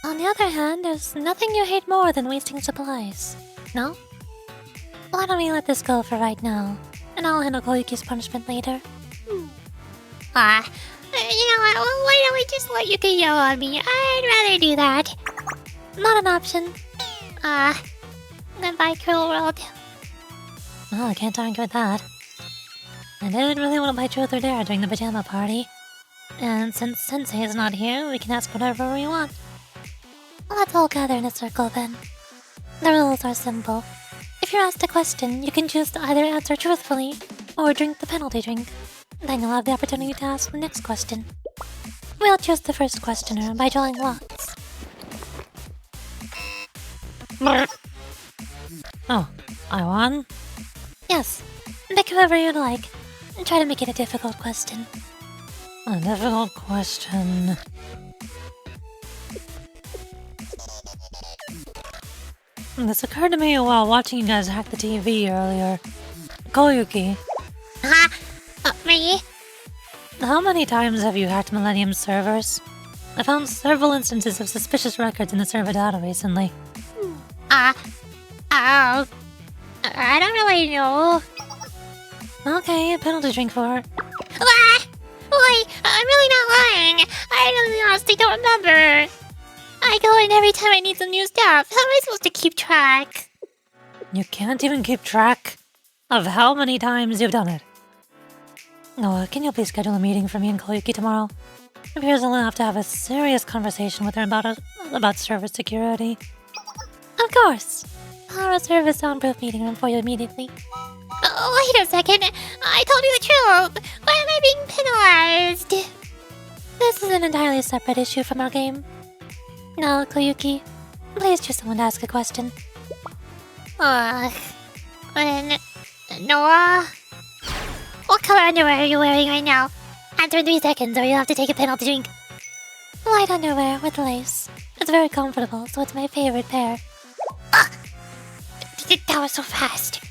On the other hand, there's nothing you hate more than wasting supplies. No? Why don't we let this go for right now, and I'll handle Koyuki's punishment later. You know what? Well, why don't we just let Yuka yell on me? I'd rather do that. Not an option. Goodbye, cruel world. Well, I can't argue with that. I didn't really want to play Truth or Dare during the pajama party. And since Sensei is not here, we can ask whatever we want. Let's all gather in a circle then. The rules are simple. If you're asked a question, you can choose to either answer truthfully or drink the penalty drink. Then you'll have the opportunity to ask the next question. We'll choose the first questioner by drawing lots. Oh, I won? Yes, pick whoever you'd like. And try to make it a difficult question. A difficult question. This occurred to me while watching you guys hack the TV earlier. Koyuki. Me? How many times have you hacked Millennium servers? I found several instances of suspicious records in the server data recently. I don't really know. Okay, a penalty drink for her. Wait, I'm really not lying. I honestly don't remember. I go in every time I need some new stuff. How am I supposed to keep track? You can't even keep track of how many times you've done it. Oh, can you please schedule a meeting for me and Koyuki tomorrow? It appears I'll have to have a serious conversation with her about server security. Of course. I'll reserve a soundproof meeting room for you immediately. Oh, wait a second. I told you the truth. Why am I being penalized? This is an entirely separate issue from our game. Now, Koyuki, please choose someone to ask a question. Noah? What color underwear are you wearing right now? Answer in 3 seconds or you'll have to take a penalty drink. White underwear with lace. It's very comfortable, so it's my favorite pair. That was so fast.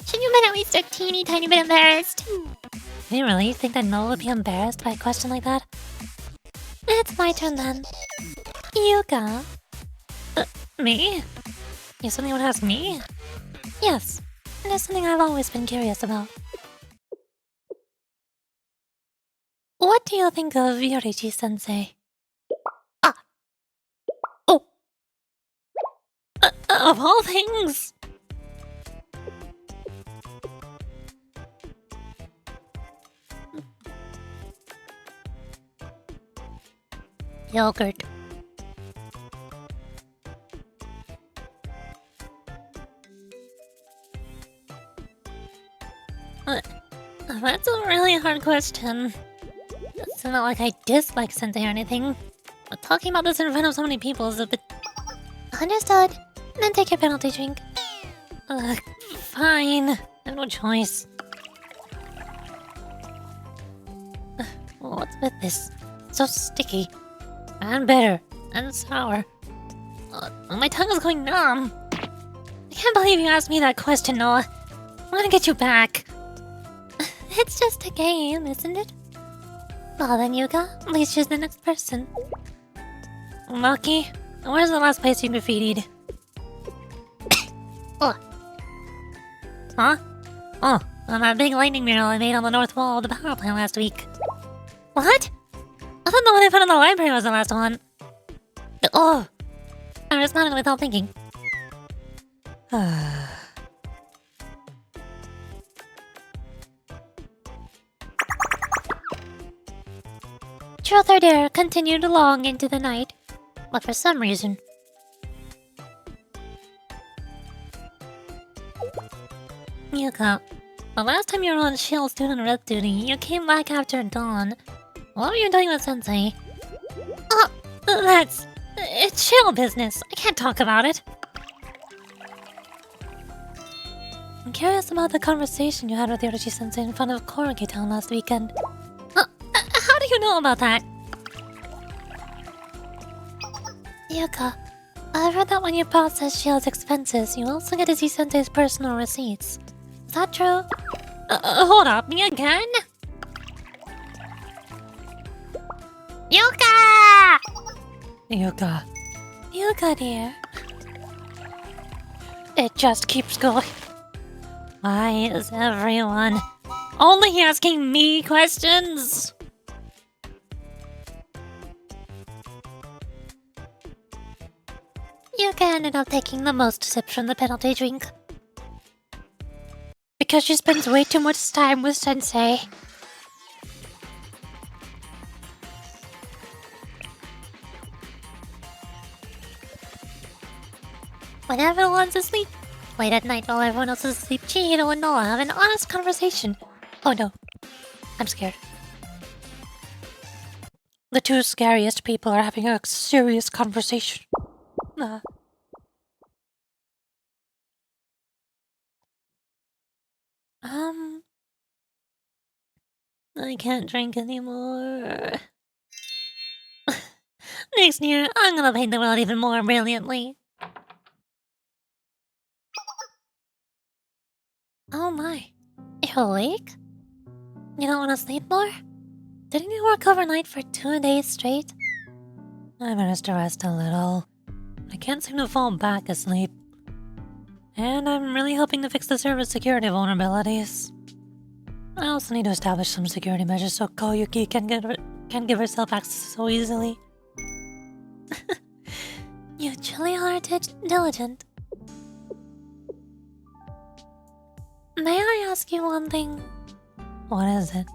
Shouldn't you have been at least a teeny tiny bit embarrassed? Do you really think that Noah would be embarrassed by a question like that? It's my turn then. Yuka. Me? You suddenly want to ask me? Yes, and it's something I've always been curious about. What do you think of Yorichi-sensei? Oh! Of all things! Yogurt. That's a really hard question. It's not like I dislike Sensei or anything, but talking about this in front of so many people is a bit... Understood. Then take your penalty drink. Fine. I have no choice. What's with this? So sticky. And bitter. And sour. My tongue is going numb. I can't believe you asked me that question, Noah. I'm gonna get you back. It's just a game, isn't it? Well then, Yuka, please choose the next person. Maki, where's the last place you graffitied? Oh. Huh? Oh, on that big lightning mural I made on the north wall of the power plant last week. What? I thought the one I put in the library was the last one. Oh! I responded without thinking. Truth or Dare continued long into the night, but for some reason... Yuka, the last time you were on Shield Student Red Duty, you came back after dawn. What were you doing with Sensei? Oh, that's... It's Shield business. I can't talk about it. I'm curious about the conversation you had with Yorichi-sensei in front of Korogi Town last weekend. How do you know about that? Yuka, I've heard that when you process Shield's expenses, you also get to see Sensei's personal receipts. Is that true? Hold up, me again? Yuka! Yuka dear. It just keeps going. Why is everyone only asking me questions? Yuka ended up taking the most sips from the penalty drink. Because she spends way too much time with Sensei. When everyone's asleep, late at night while everyone else is asleep, Chihiro and Noah have an honest conversation. Oh no, I'm scared. The two scariest people are having a serious conversation. I can't drink anymore. Next year, I'm gonna paint the world even more brilliantly. Oh my, you're awake? You don't want to sleep more? Didn't you work overnight for 2 days straight? I managed to rest a little. I can't seem to fall back asleep. And I'm really hoping to fix the server's security vulnerabilities. I also need to establish some security measures so Koyuki can't give herself access so easily. You chilly-hearted, diligent. May I ask you one thing? What is it?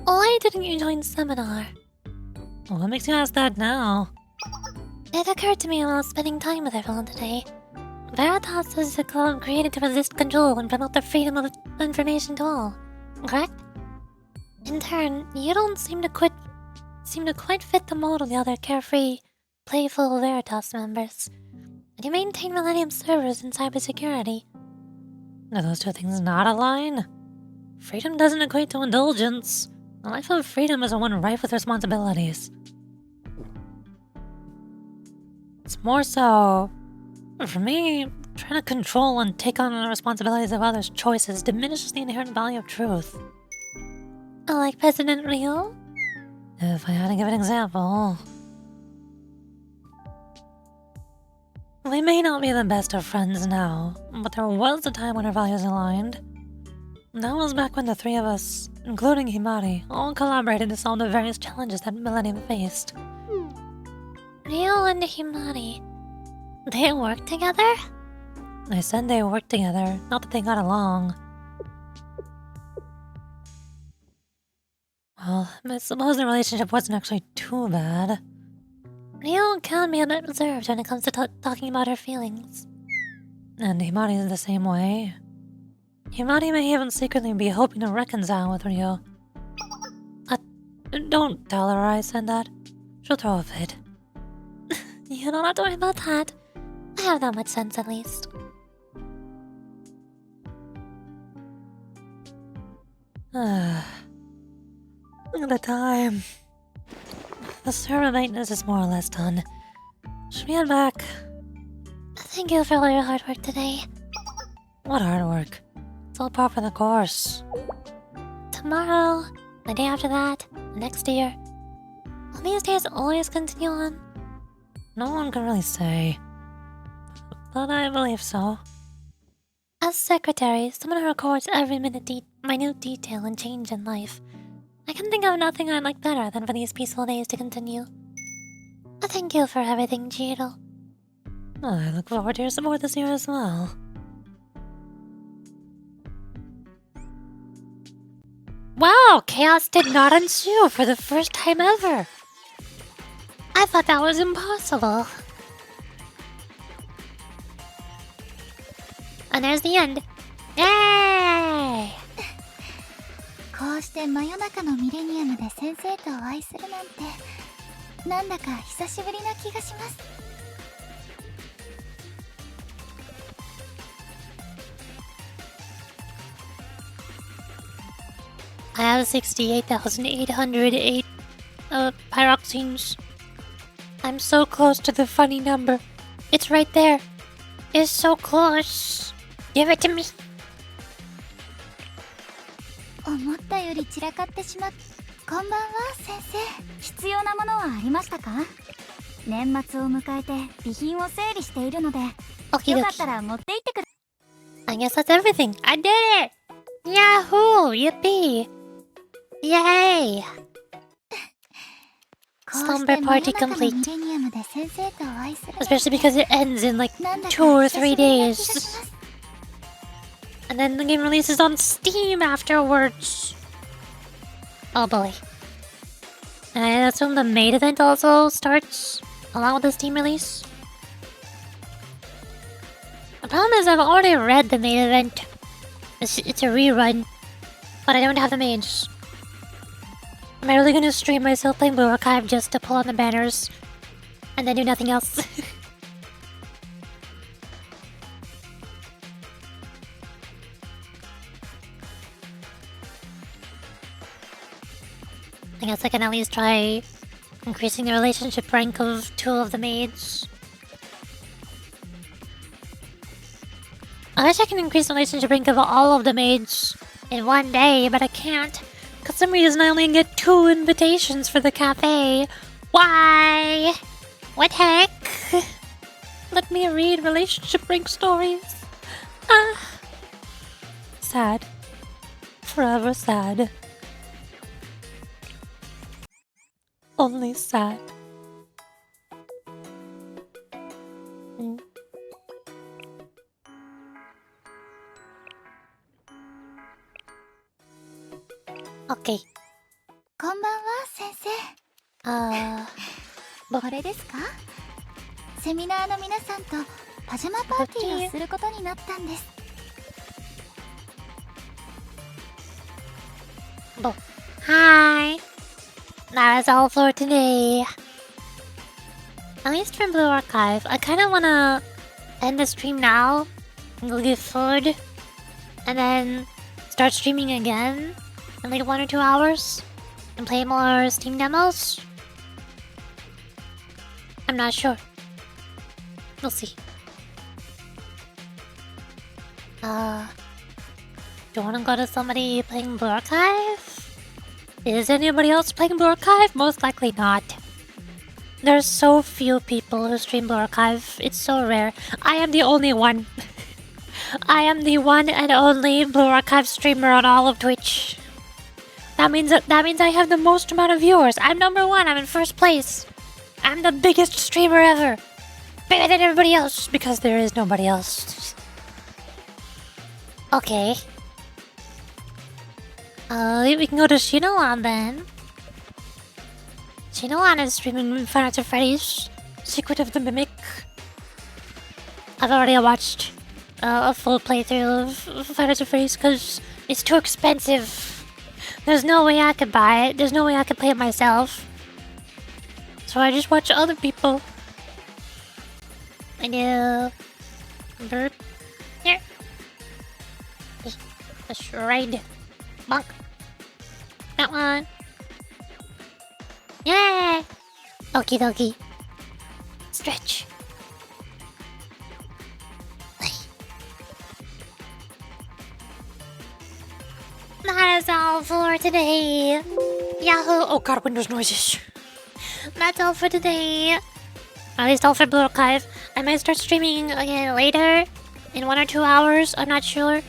Why didn't you join seminar? What makes you ask that now? It occurred to me while spending time with everyone today. Veritas is a club created to resist control and promote the freedom of information to all, correct? In turn, you don't seem to quite fit the mold of the other carefree, playful Veritas members. And you maintain Millennium servers and cybersecurity. Are those two things not align? Freedom doesn't equate to indulgence. A life of freedom is one rife with responsibilities. It's more so... For me, trying to control and take on the responsibilities of others' choices diminishes the inherent value of truth. Like President Rio? If I had to give an example... We may not be the best of friends now, but there was a time when our values aligned. That was back when the three of us, including Himari, all collaborated to solve the various challenges that Millennium faced. Rio and Himari... They worked together? I said they worked together, not that they got along. Well, I suppose the relationship wasn't actually too bad. Rio can be a bit reserved when it comes to talking about her feelings. And Himari is the same way. Himari may even secretly be hoping to reconcile with Rio. Don't tell her I said that. She'll throw a fit. You don't have to worry about that. I have that much sense, at least. Look at the time. The server maintenance is more or less done. Should we head back? Thank you for all your hard work today. What hard work? It's all par for the course. Tomorrow, the day after that, next year. Will these days always continue on? No one can really say. But I believe so. As secretary, someone who records every minute minute detail and change in life, I can think of nothing I'd like better than for these peaceful days to continue. Thank you for everything, Jiro. I look forward to your support this year as well. Wow, chaos did not ensue for the first time ever. I thought that was impossible. And there's the end. Yay! こうして真夜中のミレニアムで先生とお会いするなんて、なんだか久しぶりな気がします。I have 68,808 pyroxenes. I'm so close to the funny number. It's right there. It's so close. Give it to me. 思ったより散らかってしまっ。こんばんは、先生。必要なものはありましたか？年末を迎えて備品を整理しているので、よかったら持って行ってくだ。I guess that's everything. I did it! Yahoo! Yippee! Yay! Slumber party complete. Especially because it ends in like 2 or 3 days. And then the game releases on Steam afterwards. Oh boy. And I assume the main event also starts along with the Steam release. The problem is I've already read the main event. It's a rerun. But I don't have the mage. Am I really gonna stream myself playing Blue Archive just to pull on the banners? And then do nothing else? I guess I can at least try increasing the relationship rank of 2 of the maids. I wish I can increase the relationship rank of all of the maids in one day, but I can't. For some reason I only get 2 invitations for the cafe. Why? What heck? Let me read relationship rank stories. Sad. Forever sad. Only sad. Okay. こんばんは、先生。これですか？セミナーの皆さんとパジャマパーティーをすることになったんです。Hi. That is all for today. At least from Blue Archive, I kind of want to end the stream now and go get food and then start streaming again in like 1 or 2 hours and play more Steam demos. I'm not sure. We'll see. Do you want to go to somebody playing Blue Archive? Is anybody else playing Blue Archive? Most likely not. There's so few people who stream Blue Archive. It's so rare. I am the only one. I am the one and only Blue Archive streamer on all of Twitch. That means I have the most amount of viewers. I'm number 1. I'm in first place. I'm the biggest streamer ever. Bigger than everybody else because there is nobody else. Okay. We can go to Shinolan then. Shinolan is streaming Five Nights at Freddy's Secret of the Mimic. I've already watched a full playthrough of Five Nights at Freddy's because it's too expensive. There's no way I could buy it. There's no way I could play it myself. So I just watch other people. I do. Burp. Here. Just right. Bonk. That one. Yay! Okie dokie. Stretch. That is all for today. Yahoo! Oh god, Windows noises. That's all for today. At least all for Blue Archive. I might start streaming again later. In 1 or 2 hours, I'm not sure.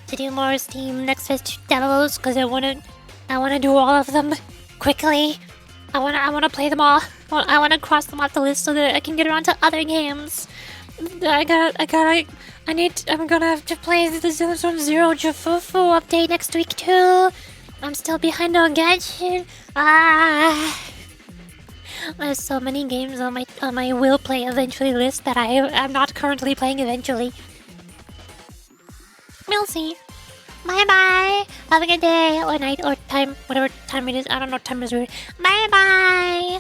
To do more Steam Next Fest demos, because I wanna do all of them quickly. I wanna play them all. I wanna cross them off the list so that I can get around to other games. I'm gonna have to play the Zone Zero Jafufu update next week too. I'm still behind on Genshin. There's so many games on my will play eventually list that I am not currently playing eventually. We'll see. Bye bye. Have a good day or night or time, whatever time it is. I don't know what time it is. Bye bye.